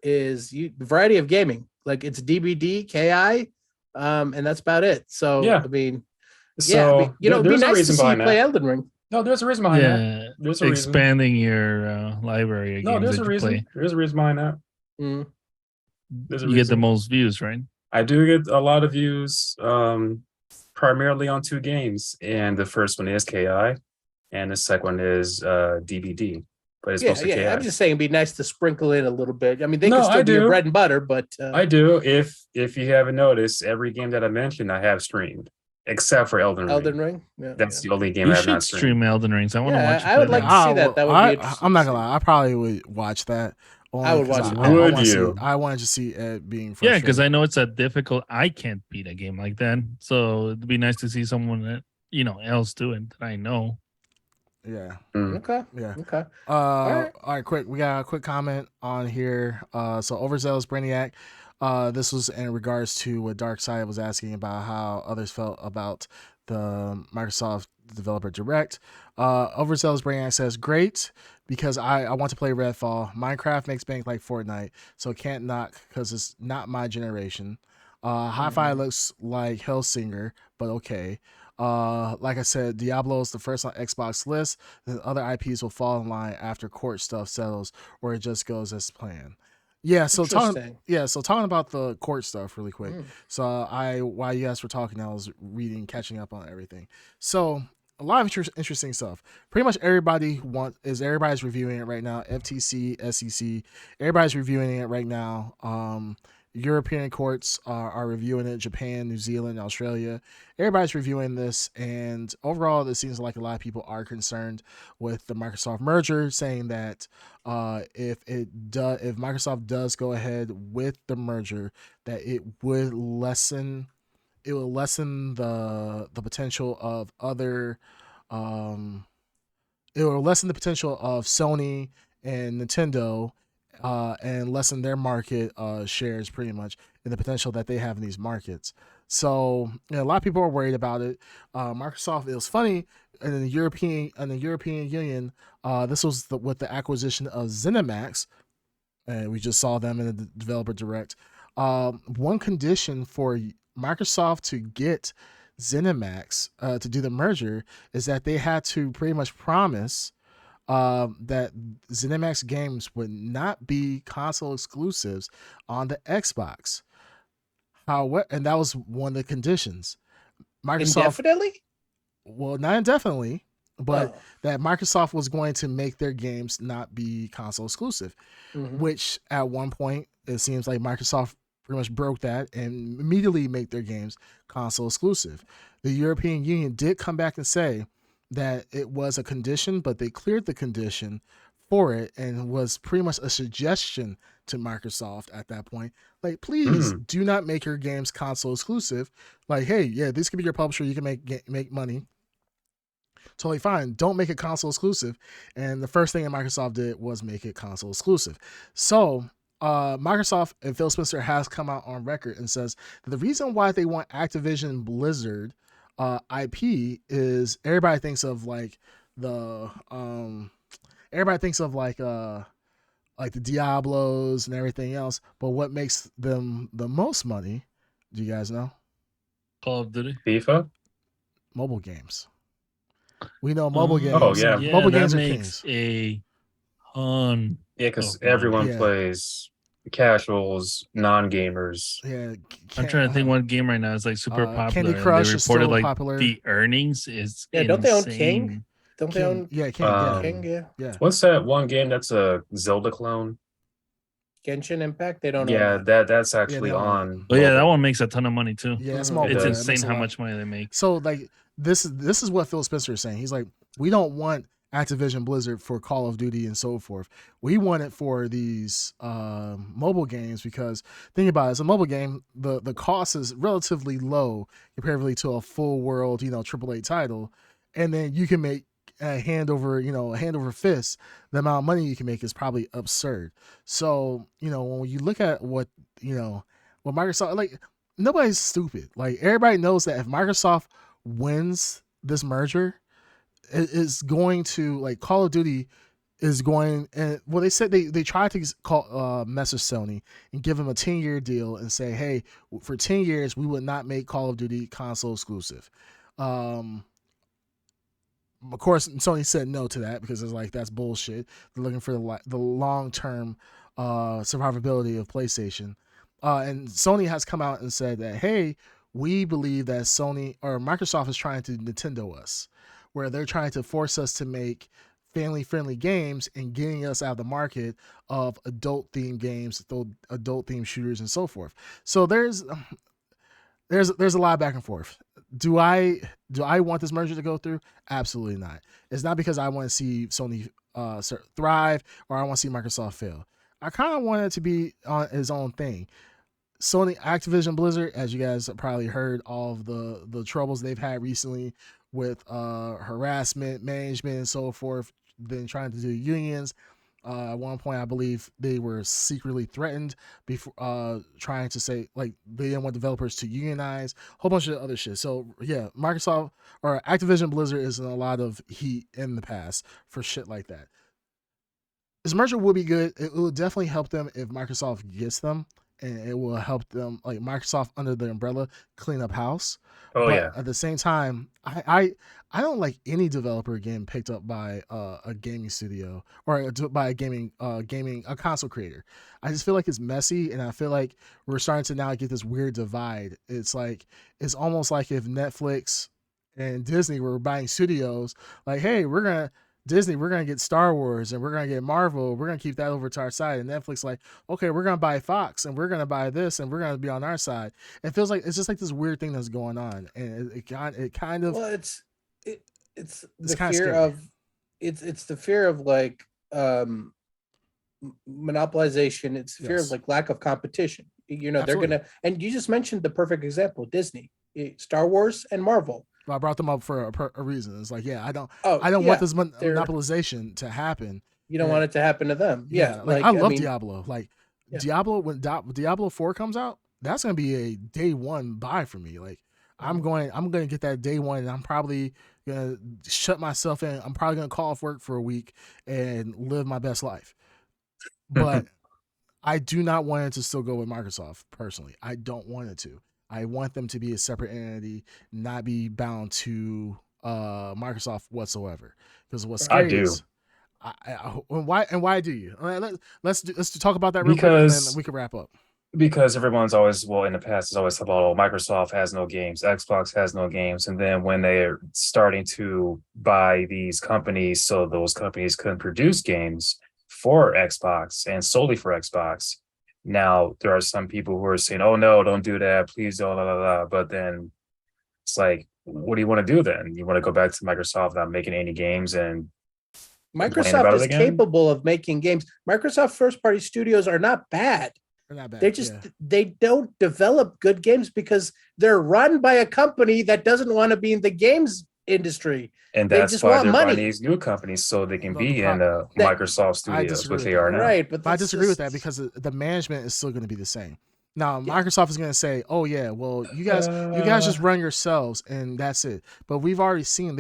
is the variety of gaming. Like it's DBD, KI, and that's about it. So Yeah. I mean, So it'd be there's a nice to reason see you behind play that. Elden Ring. No, there's a reason behind that. Yeah, There's a reason. expanding your library of No, games there's that a you reason. play. There's a reason behind that. Mm. There's a You get the reason. most views, right? I do get a lot of views, primarily on 2 games, and the first one is KI, and the second one is DBD. But it's mostly KI. I'm just saying it'd be nice to sprinkle in a little bit. I mean, they No, could still I be your do. bread and butter, but I do. If you haven't noticed, every game that I mentioned, I have streamed, except for Elden Ring. Elden Ring. Yeah, That's the only game You I have should not stream streamed. Elden Rings. I want to Yeah, watch you I play would like that. to see that. That would be interesting I'm not to gonna see. lie. I probably would watch that. I would watch it. I Would wanna see- you? I wanted to see Ed being Yeah, frustrated. because I know it's a difficult. I can't beat a game like that, so it'd be nice to see someone that else do it that I know. Yeah. Okay. Yeah. Okay. All right, quick. We got a quick comment on here. So Overzealous Brainiac. This was in regards to what Darkside was asking about how others felt about the Microsoft Developer Direct. Overzealous Brainiac says, great, because I want to play Redfall. Minecraft makes bank like Fortnite, so can't knock because it's not my generation. Hi-Fi looks like Hellsinger, but okay. Like I said, Diablo is the first on Xbox list. The other IPs will fall in line after court stuff settles, or it just goes as planned. Yeah, so talking about the court stuff really quick. So while you guys were talking, I was catching up on everything. So a lot of interesting stuff. Pretty much everybody's reviewing it right now. FTC, SEC, everybody's reviewing it right now. European courts are reviewing it. Japan, New Zealand, Australia, everybody's reviewing this, and overall, it seems like a lot of people are concerned with the Microsoft merger, saying that if Microsoft does go ahead with the merger, that it will lessen the potential of other. It will lessen the potential of Sony and Nintendo. And lessen their market shares pretty much, and the potential that they have in these markets. So a lot of people are worried about it. Microsoft, it was funny in the European Union. This was with the acquisition of ZeniMax, and we just saw them in the Developer Direct. One condition for Microsoft to get ZeniMax to do the merger is that they had to pretty much promise that ZeniMax games would not be console exclusives on the Xbox. However, and that was one of the conditions. Microsoft, Indefinitely? well, not indefinitely, but Oh. that Microsoft was going to make their games not be console exclusive, Mhm. which at one point it seems like Microsoft pretty much broke that and immediately make their games console exclusive. The European Union did come back and say that it was a condition, but they cleared the condition for it and was pretty much a suggestion to Microsoft at that point. Like, please Mm. do not make your games console exclusive. Like, hey, yeah, this could be your publisher. You can make money. Totally fine. Don't make it console exclusive. And the first thing that Microsoft did was make it console exclusive. So Microsoft and Phil Spencer has come out on record and says that the reason why they want Activision Blizzard IP is everybody thinks of like the everybody thinks of like the Diablos and everything else, but what makes them the most money, do you guys know? Call of Duty. FIFA. Mobile games. We know mobile games. Oh, yeah. Mobile that games are makes kings. a ton. Yeah, because of money. everyone Yeah. plays casuals, non-gamers. Yeah, I'm trying to think one game right now is like super popular. Candy and Crush they is reported still like popular. the earnings is Yeah, don't they own insane. King? Don't they own King, yeah, Um, King? Yeah. yeah. What's that one game that's a Zelda clone? Genshin Impact? They don't Yeah, own that. that's actually they own on. Oh yeah, that mobile. one makes a ton of money too. Yeah, it's Mhm. mobile. It's It It does. makes insane a how lot. much money they make. So like this is what Phil Spencer is saying. He's like, we don't want Activision Blizzard for Call of Duty and so forth. We want it for these mobile games because think about it, as a mobile game, the cost is relatively low comparatively to a full world, AAA title, and then you can make a hand over fist. The amount of money you can make is probably absurd. So when you look at what Microsoft, like, nobody's stupid. Like, everybody knows that if Microsoft wins this merger, it is going to, like, Call of Duty is going, and well, they said they tried to call message Sony and give them a 10-year deal and say, hey, for 10 years we would not make Call of Duty console exclusive. Of course, Sony said no to that because it's like, that's bullshit. They're looking for the long term survivability of PlayStation. And Sony has come out and said that, hey, we believe that Sony or Microsoft is trying to Nintendo us, where they're trying to force us to make family friendly games and getting us out of the market of adult themed games, adult themed shooters, and so forth. So there's a lot of back and forth. Do I want this merger to go through? Absolutely not. It's not because I want to see Sony thrive or I want to see Microsoft fail. I kind of want it to be on his own thing. Sony, Activision Blizzard, as you guys have probably heard, all of the troubles they've had recently with harassment, management, and so forth, then trying to do unions. At one point, I believe they were secretly threatened before trying to say, like, they didn't want developers to unionize, a whole bunch of other shit. So yeah, Microsoft or Activision Blizzard is in a lot of heat in the past for shit like that. This merger will be good. It will definitely help them if Microsoft gets them, and it will help them, like, Microsoft under the umbrella, clean up house. Oh But yeah. at the same time, I don't like any developer getting picked up by a gaming studio or by a console creator. I just feel like it's messy, and I feel like we're starting to now get this weird divide. It's almost like if Netflix and Disney were buying studios, like, hey, Disney, we're gonna get Star Wars and we're gonna get Marvel. We're gonna keep that over to our side. And Netflix, like, okay, we're gonna buy Fox and we're gonna buy this and we're gonna be on our side. It feels like it's just like this weird thing that's going on, and it kind of Well, it's the kinda fear scary. of it's the fear of like monopolization. It's the fear Yes. of like lack of competition. They're Absolutely. gonna, and you just mentioned the perfect example: Disney, Star Wars, and Marvel. I brought them up for a reason. It's like, yeah, I don't Oh, want yeah, this they're- monopolization to happen. You don't want it to happen to them. Yeah, like, I love mean, Diablo. Like, Yeah. Diablo, when Diablo 4 comes out, that's gonna be a day one buy for me. Like, I'm gonna get that day one, and I'm probably gonna shut myself in. I'm probably gonna call off work for a week and live my best life. But I do not want it to still go with Microsoft personally. I don't want it to. I want them to be a separate entity, not be bound to Microsoft whatsoever. Because what's I scary do. is, why do you? All right, let's talk about that real quick, and Because- then we can wrap up. Because everyone's always, well, in the past, is always about, oh, Microsoft has no games, Xbox has no games. And then when they're starting to buy these companies, so those companies couldn't produce games for Xbox and solely for Xbox. Now there are some people who are saying, oh no, don't do that, please don't, blah, blah, blah. But then it's like, what do you want to do then? You want to go back to Microsoft not making any games and complain about Microsoft it is again? capable of making games. Microsoft first party studios are not bad. They're not bad. They just yeah. they don't develop good games because they're run by a company that doesn't want to be in the games industry. And They that's just why want they're money. buying these new companies so they can No, be the in the that- Microsoft I studios, disagree which with they that. are now. Right, but But I that's disagree with that just- because the management is still going to be the same. Now, Yeah. Microsoft is going to say, "Oh yeah, well, you guys just run yourselves, and that's it." But we've already seen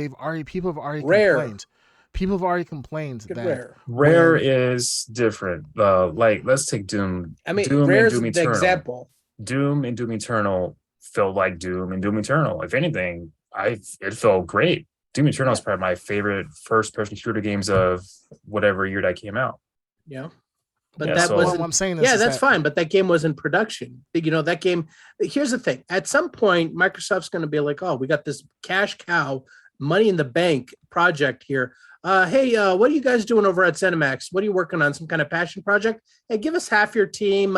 people have already Rare. complained. People have already complained Good that Rare. Rare when- is different. Like, let's take Doom. I mean, Doom Rare's and Doom the Eternal. example. Doom and Doom Eternal felt like Doom and Doom Eternal. If anything, it felt great. Doom Eternal is probably my favorite first-person shooter games of whatever year that came out. Yeah. But Yeah, that so- Well, wasn't what I'm saying is, yeah, is that's that- fine. But that game was in production. That game. Here's the thing. At some point, Microsoft's going to be like, "Oh, we got this cash cow, money in the bank project here. Hey, what are you guys doing over at ZeniMax? What are you working on? Some kind of passion project? Hey, give us half your team.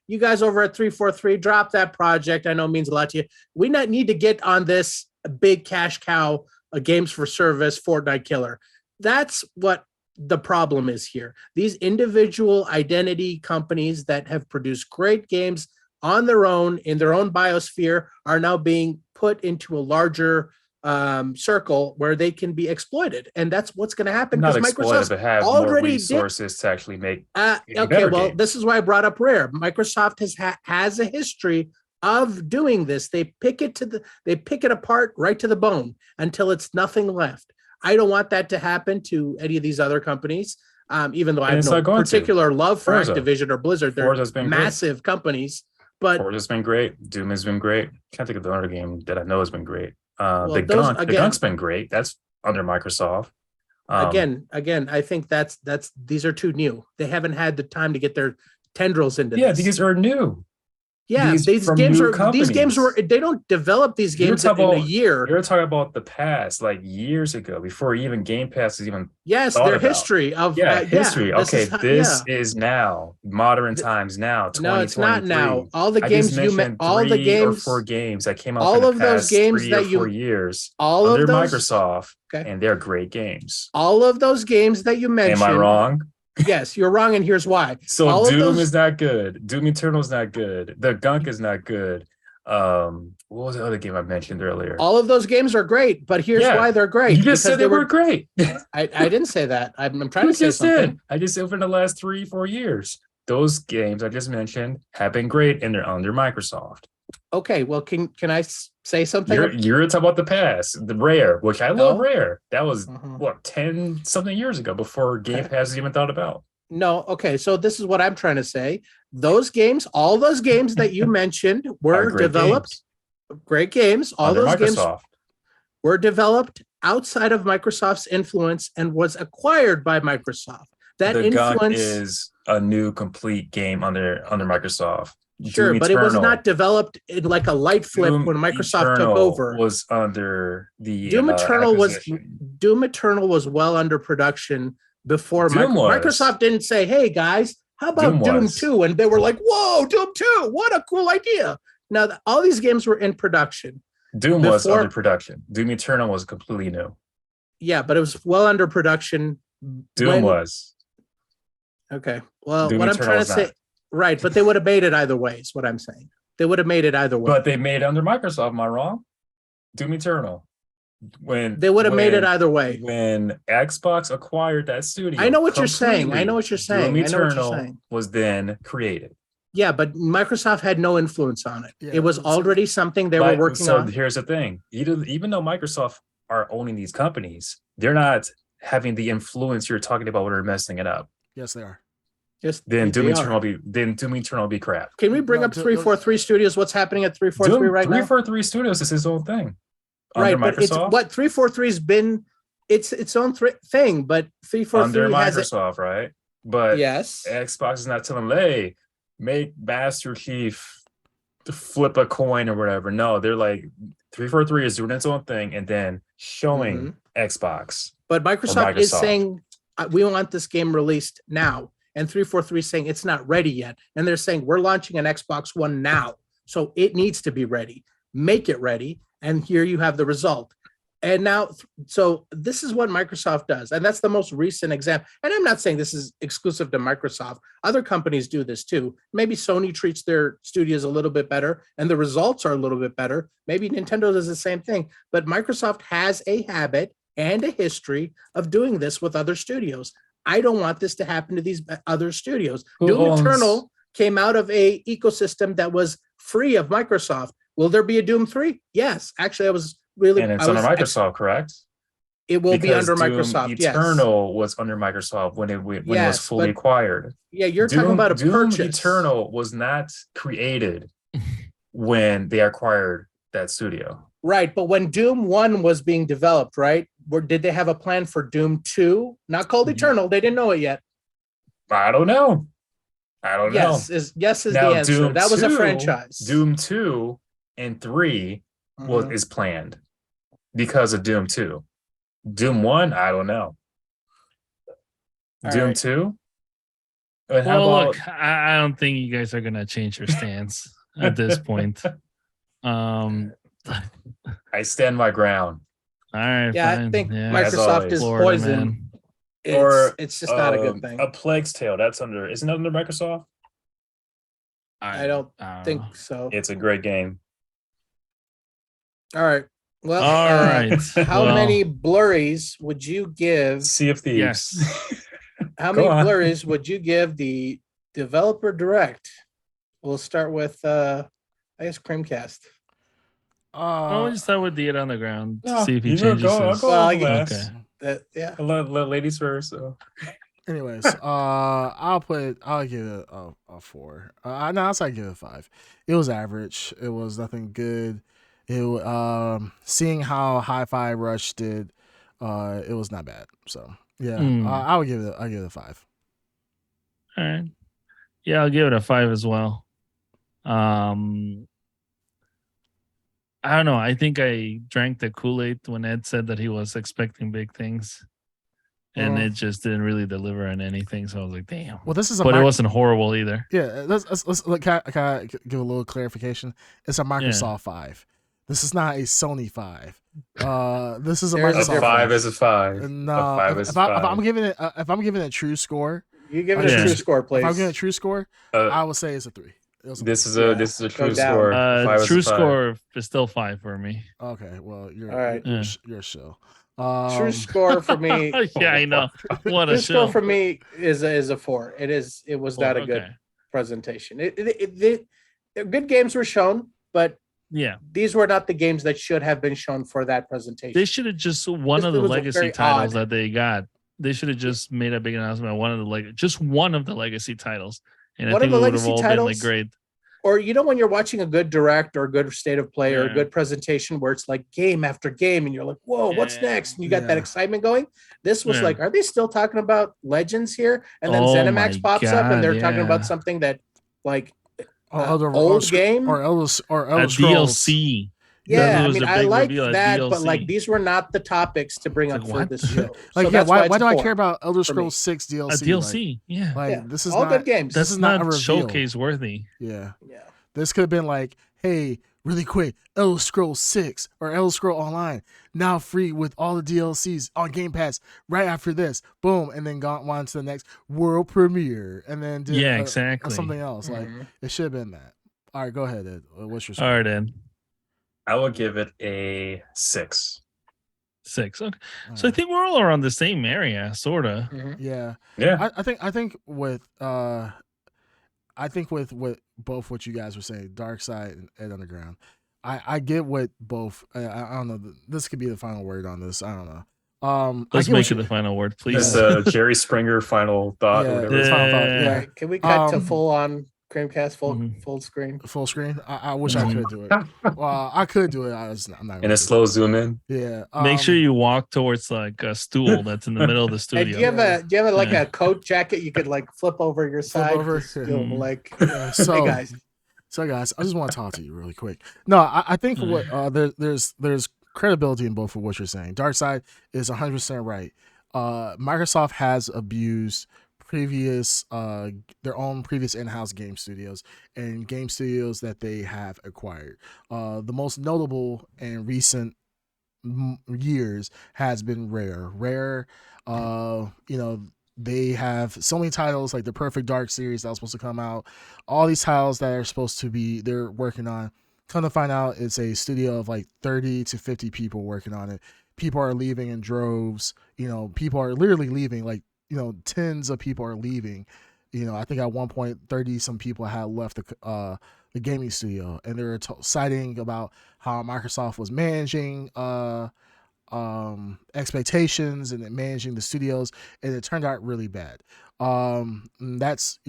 You guys over at 343, drop that project. I know it means a lot to you. We not need to get on this big cash cow, games for service, Fortnite killer. That's what the problem is here. These individual identity companies that have produced great games on their own in their own biosphere are now being put into a larger circle where they can be exploited, and that's what's going to happen Not because exploited, Microsoft's but have more already did- resources to actually make okay. better Well, games. this is why I brought up Rare. Microsoft has a history of doing this. They pick it apart right to the bone until it's nothing left. I don't want that to happen to any of these other companies. Even though I And have it's no not going to. particular love for Forza. Activision or Blizzard, they're Forza's been great. massive companies. But Forza's been great. Doom has been great. Can't think of the other game that I know has been great. Well, The those- the again- Gunk's been great. That's under Microsoft. again, I think these are too new. They haven't had the time to get their tendrils into Yeah, this. these are new. Yeah, these these from games new are these games companies. were they don't develop these You're games in talking a about- year. You're talking about the past, like years ago, before even Game Pass is even. Yes, thought their about. history of History. Okay, this yeah. is now modern Th- times now. No, it's not now. 2023. All the I games just you mentioned met, all the 3 or games, 4 games that came out all in the of those past games 3 that or you- 4 years all under of those, Microsoft, Okay. and they're great games. all of those games that you mentioned. Am I wrong? Yes, you're wrong, and here's why. So all of Doom those- is not good. Doom Eternal is not good. The Gunk is not good. What was the other game I mentioned earlier? All of those games are great, but here's Yeah. why they're great. You just because said they were great. I didn't say that. I'm trying You to say just something. did. I just said over the last 3-4 years, those games I just mentioned have been great, and they're under Microsoft. Okay, well, can I say something? You're talking about the past, the Rare, which I love. No. Rare. That was Mhm. what 10 something years ago before Game Okay. Pass was even thought about. No, okay. So this is what I'm trying to say. Those games, all those games that you mentioned Are were great developed. Great games. All under those games Microsoft. were developed outside of Microsoft's influence and was acquired by Microsoft. That The Gunk influence, is a new complete game under Microsoft. sure, Doom but it was Eternal- not developed in like a light flip Doom when Microsoft Eternal took over. was under the Doom Eternal acquisition. Doom Eternal was well under production before Doom was. Microsoft didn't say, "Hey guys, how about Doom Doom was. 2?" And they were like, "Whoa, Doom 2! What a cool idea!" Now all these games were in production. Doom was before- under production. Doom Eternal was completely new. Yeah, but it was well under production. Doom when- was. Okay. Well, Doom what I'm Eternal trying to was say, not. right? But they would have made it either way. Is what I'm saying. They would have made it either way. But they made it under Microsoft. Am I wrong? Doom Eternal. When They would have made it when- either way. When Xbox acquired that studio. I know what you're saying. I completely, know what you're saying. Doom I know what you're Eternal saying. was then created. Yeah, but Microsoft had no influence on it. Yeah, It was so- already something they were Like, working so on. here's the thing. Even though Microsoft are owning these companies, they're not having the influence you're talking about when they're messing it up. Yes, they are. Just Then they Doom are. Eternal will be crap. Can we bring No, up Doom- 343 Studios? What's happening at 343 Doom, right now? 343 Studios is his own thing. Right, Under but it's Microsoft. what 343's been. It's its own thing, but 343 Under has it. Microsoft, right? But Yes. Xbox is not telling them, hey, make Master Chief to flip a coin or whatever. No, they're like 343 is doing its own thing and then showing Xbox. But Microsoft is Microsoft. saying we want this game released now, and 343 is saying it's not ready yet, and they're saying we're launching an Xbox One now, so it needs to be ready. Make it ready, and here you have the result. And now, so this is what Microsoft does, and that's the most recent example. And I'm not saying this is exclusive to Microsoft. Other companies do this too. Maybe Sony treats their studios a little bit better, and the results are a little bit better. Maybe Nintendo does the same thing. But Microsoft has a habit and a history of doing this with other studios. I don't want this to happen to these other studios. Who Doom owns- Eternal came out of a ecosystem that was free of Microsoft. Will there be a Doom 3? Yes. Actually, I was really And it's I was under Microsoft, correct? It will be Because under Doom Microsoft. Yes. Eternal was under Microsoft when it was Yes, fully but acquired. Yeah, you're talking about a Doom purchase. Eternal was not created when they acquired that studio. Right, but when Doom 1 was being developed, right? Did they have a plan for Doom 2? Not called Mhm. Eternal. They didn't know it yet. I don't know. Yes is Now, the answer. Doom That was a 2 franchise. Doom 2 and 3 Mhm. is planned because of Doom 2. Doom 1, I don't know. All Doom right. 2? And how Well, about look, I don't think you guys are gonna change your stance at this point. All I stand my ground? right, Yeah, fine. I think yeah. Microsoft always. is Florida, poison. man. It's just not a good thing. A Plague's Tale, that's under, isn't that under Microsoft? I don't know. think so. It's a great game. All right. Well, All right. How Well, many blurries would you give? Sea of Thieves. Yes. How Go many on. blurries would you give the developer direct? We'll start with I guess Creamcast. why don't we just start with the on the ground? No, See if he you go, changes I'll his. go Well, on I last. Okay. Yeah. I'll let ladies first. So. Anyways, I'll give it a 4. No, I'll say give it a 5. It was average. It was nothing good. Seeing how Hi-Fi Rush did, it was not bad. So yeah, I would give it a 5. All right. Yeah, I'll give it a 5 as well. I don't know. I think I drank the Kool-Aid when Ed said that he was expecting big things. And it just didn't really deliver on anything. So I was like, damn. Well, this is But it wasn't horrible either. Yeah, let's look. Can I give a little clarification? It's a Microsoft 5. This is not a Sony 5. This is a There's a A Microsoft 5 is a 5. No, A 5 is if a 5. I'm giving it a true score, You give it Yeah. a true score, please. if I'm giving a true score, Uh, I would say it's a 3. It was a this is Yeah, a true down. score. 5 is a True 5. score is still 5 for me. okay. Well, you're All right. you're a shill. True score for me. Yeah, I know. What a True score show. for me is a 4. It was not a good Okay. presentation. Good games were shown, but Yeah. these were not the games that should have been shown for that presentation. They should have just one This of the was legacy very titles odd. that they got. They should have just made a big announcement on one of the just one of the legacy titles. And One I of think the it would have legacy all been titles? like great. Or when you're watching a good direct or a good state of play or a Yeah. good presentation where it's like game after game and you're like, whoa, what's Yeah. next? And you got that Yeah. excitement going. This was Yeah. like, are they still talking about Legends here? And then Oh ZeniMax my pops up and they're God, talking yeah. about something that like Old game? or Elder A Scrolls. DLC. yeah, That I was mean, their I big like reveal, a that, but DLC. like these were not the topics to bring It's up like, for what? this show. Like, So yeah, that's why it's do I four care about Elder for me. Scrolls 6 A DLC? DLC. Yeah. Like Yeah, this is all not good games. This That's is not a not reveal. showcase worthy. Yeah. Yeah. This could have been like, hey, really quick, Elder Scrolls 6 or Elder Scrolls Online now free with all the DLCs on Game Pass right after this. Boom, and then gone on to the next world premiere, and then did Yeah, exactly. something else. Like Mhm. it should have been that. All right, go ahead, Ed. What's your All score? right, Ed. I will give it a 6. 6. Okay. All So I right. think we're all around the same area, sorta. Mhm. Yeah, Yeah. I think with with both what you guys were saying, Dark Side and Ed Underground, I get what both. I don't know. This could be the final word on this. I don't know. Let's I get make what it the final word, please. This Jerry Springer final thought. Yeah, or whatever. it's final thought. Yeah. Yeah. All right, can we cut to Um, full on Chromecast Mhm. full screen. Full screen. I wish I Mhm. could do it. Well, I could do it. I'm not. And Gonna a do slow zoom in. it. Yeah. Make sure you walk towards like a stool that's in the middle of the Hey, do studio. you have Yeah. like Yeah. a coat jacket you could like flip over your side? over, Just, yeah. like, Yeah. hey So, guys. guys, I just want to talk to you really quick. No, I think what there's credibility in both of what you're saying. Darkside is 100% right. Microsoft has abused previous their own previous in-house game studios and game studios that they have acquired. The most notable and recent years has been Rare. They have so many titles like the Perfect Dark series that was supposed to come out. All these titles that are supposed to be they're working on. Come to find out, it's a studio of like 30 to 50 people working on it. People are leaving in droves. People are literally leaving. Like, tens of people are leaving. I think at one point 30 some people had left the gaming studio, and they were citing about how Microsoft was managing expectations and managing the studios, and it turned out really bad. That's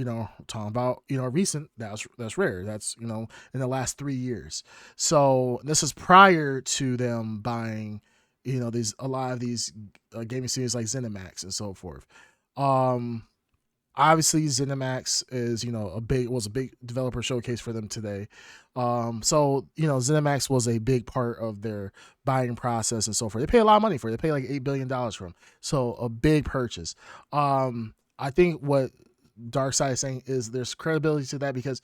talking about recent. That's Rare. That's in the last 3 years. So this is prior to them buying a lot of these gaming studios like ZeniMax and so forth. Obviously ZeniMax is was a big developer showcase for them today. So ZeniMax was a big part of their buying process and so forth. They pay a lot of money for it. They pay like $8 billion for them, so a big purchase. I think what Darkside is saying is there's credibility to that because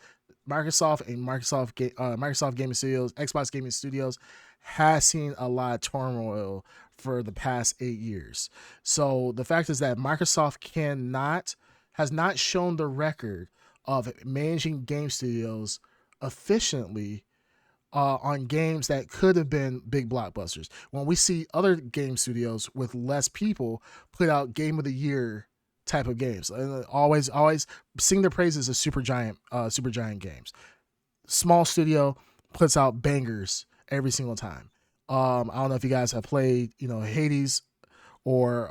Microsoft and Microsoft Gaming Studios, Xbox Gaming Studios, has seen a lot of turmoil for the past 8 years. So the fact is that Microsoft has not shown the record of managing game studios efficiently on games that could have been big blockbusters. When we see other game studios with less people put out game of the year type of games, and always sing their praises of Supergiant Games. Small studio puts out bangers every single time. I don't know if you guys have played, Hades or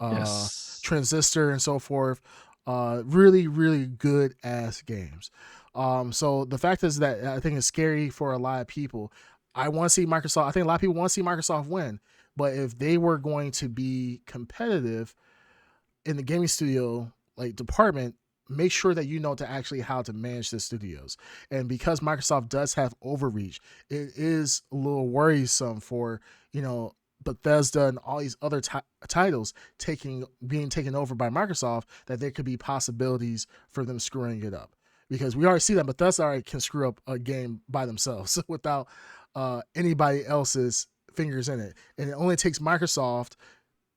Yes. Transistor and so forth. Really, really good ass games. So the fact is that I think it's scary for a lot of people. I want to see Microsoft. I think a lot of people want to see Microsoft win, but if they were going to be competitive in the gaming studio like department, make sure that you know to actually how to manage the studios. And because Microsoft does have overreach, it is a little worrisome for Bethesda and all these other titles being taken over by Microsoft, that there could be possibilities for them screwing it up. Because we already see that Bethesda already can screw up a game by themselves without anybody else's fingers in it. And it only takes Microsoft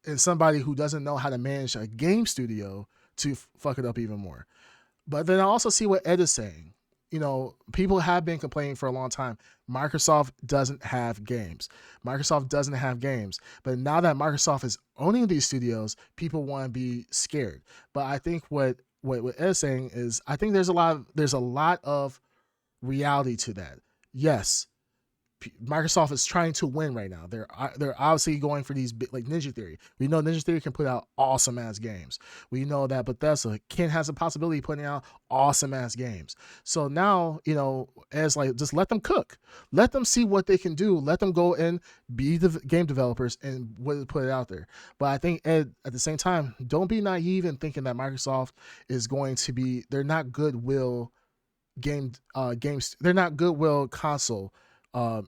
and somebody who doesn't know how to manage a game studio to fuck it up even more. But then I also see what Ed is saying. People have been complaining for a long time. Microsoft doesn't have games. But now that Microsoft is owning these studios, people want to be scared. But I think what Ed is saying is, I think there's a lot of reality to that. Yes, Microsoft is trying to win right now. They're obviously going for these big, like Ninja Theory. We know Ninja Theory can put out awesome ass games. We know that Bethesda has a possibility of putting out awesome ass games. So now, as like, just let them cook, let them see what they can do, let them go and be the game developers and put it out there. But I think at the same time, don't be naive in thinking that Microsoft is going to be. They're not goodwill games. They're not goodwill console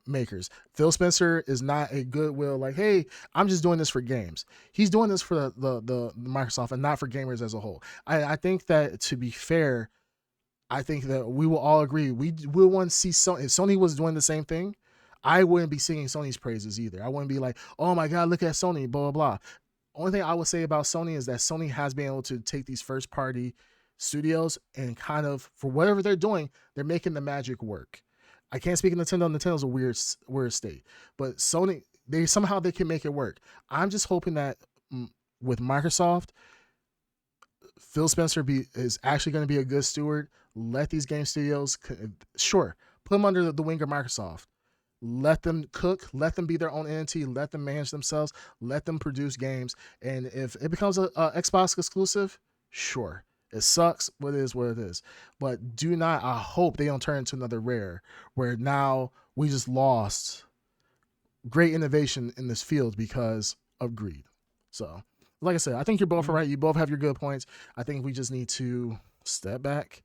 makers. Phil Spencer is not a goodwill like, hey, I'm just doing this for games. He's doing this for the Microsoft and not for gamers as a whole. I think that, to be fair, I think that we will all agree we will want to see Sony. If Sony was doing the same thing, I wouldn't be singing Sony's praises either. I wouldn't be like, oh my god, look at Sony, blah blah blah. Only thing I would say about Sony is that Sony has been able to take these first party studios and kind of, for whatever they're doing, they're making the magic work. I can't speak of Nintendo. Nintendo's a weird state, but Sony, they can make it work. I'm just hoping that with Microsoft, Phil Spencer is actually going to be a good steward. Let these game studios, put them under the wing of Microsoft. Let them cook. Let them be their own entity. Let them manage themselves. Let them produce games. And if it becomes a Xbox exclusive, sure. It sucks, but it is what it is. But I hope they don't turn into another Rare, where now we just lost great innovation in this field because of greed. So, like I said, I think you're both right. You both have your good points. I think we just need to step back,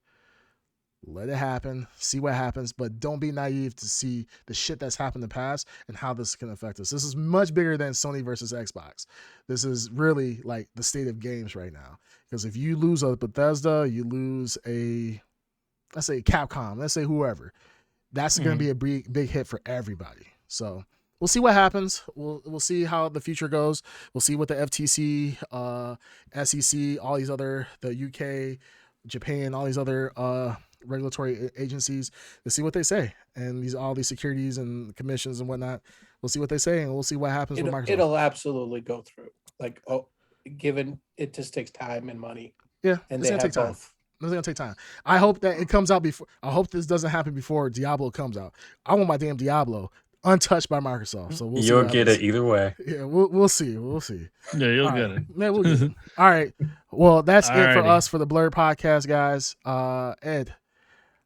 let it happen, see what happens, but don't be naive to see the shit that's happened in the past and how this can affect us. This is much bigger than Sony versus Xbox. This is really like the state of games right now. Because if you lose a Bethesda, you lose let's say Capcom, let's say whoever, that's going to be a big hit for everybody. So we'll see what happens. We'll see how the future goes. We'll see what the FTC, SEC, all these other, the UK, Japan, all these other regulatory agencies, to see what they say, and all these securities and commissions and whatnot. We'll see what they say, and we'll see what happens with Microsoft. It'll absolutely go through. Like, given it just takes time and money. Yeah, and it's they gonna have take time. both. It's gonna take time. I hope that it comes out before. I hope this doesn't happen before Diablo comes out. I want my damn Diablo untouched by Microsoft. So we'll see. You'll get it either way. Yeah, we'll see. We'll see. Yeah, you'll All get right. it. Yeah, we'll get it. All right. Well, that's it for Alrighty. us for the Blurred Podcast, guys. Ed,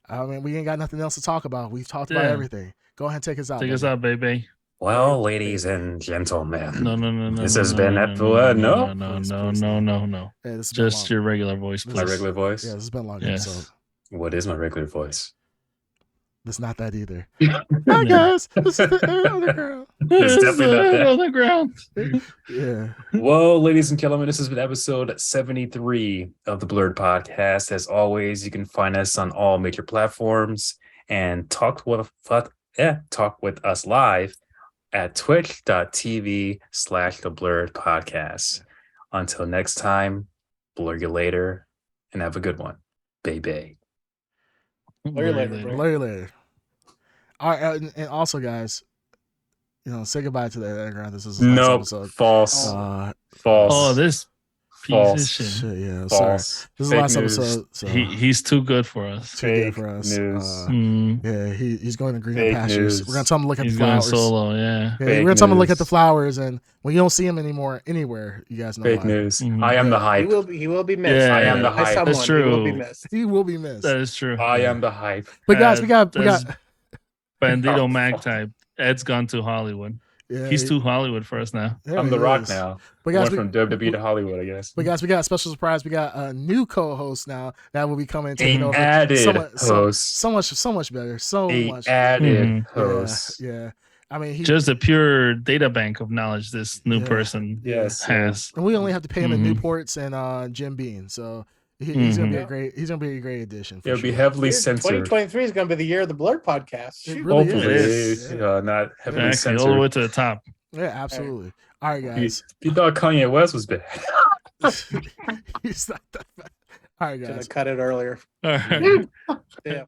I mean, we ain't got nothing else to talk about. We've talked about Yeah. everything. Go ahead and take us out. Take us baby. out, baby. Well, ladies and gentlemen, No. This no, has no, been no, episode. no, No, no, Please, no, please, no, no. no, no. Yeah, this has been Just long. your regular voice, This my please. regular voice. Yeah, this has been a long Yes. episode. What is my regular voice? It's not that either. Yeah. Hi guys, this is the Air Underground. It's definitely not that. on the ground. Yeah. Well, ladies and gentlemen, this has been episode 73 of the Blurred Podcast. As always, you can find us on all major platforms and talk with us live at twitch.tv/the Blurred Podcast. Until next time, blur you later and have a good one. Baby. Blur you later, bro. Later, later. All right, and also, guys, say goodbye to the Underground. This is the last Nope. episode. False. False. Oh, this piece False. of shit. Shit, yeah. Sorry. False. This is the Fake last news. episode. So He's too good for us. too good Fake for us. news. Yeah, he's going to greener Fake pastures. news. We're gonna tell him to look at He's the going flowers. solo, yeah. Yeah, Fake we're gonna tell him to look at the news. flowers, and when you don't see him anymore anywhere, you guys know Fake why. news. Mhm. I am the He hype. will be missed. Yeah, I am the By hype. someone. That's He will be true. missed. He will be missed. That is true. I am the hype. But guys, we got That's Bandito Mac type. Ed's gone to Hollywood. yeah, He's too Hollywood for us now. yeah, I'm the he Rock is. now. But guys, Went from WWE to Hollywood, I guess. we got a special surprise. We got a new co-host now that will be coming and taking An over. added So host. much better. So A much. added Mhm. host. Yeah. I mean, Just a pure data bank of knowledge this new Yeah. person Yes. has. and we only have to pay him in Mhm. Newports and Jim Beam. So he's gonna be Mhm. he's gonna be a great addition. For It'll be sure. heavily Year- censored. 2023 is going to be the year of the Blurred Podcast. It Shoot. really Hopefully, is. Yeah. not heavily Exactly, all the censored. way to the top. Yeah, absolutely. All right, You, guys. you thought Kanye West was bad. He's not that bad. All right, Should guys. have cut it earlier. All right. Yeah.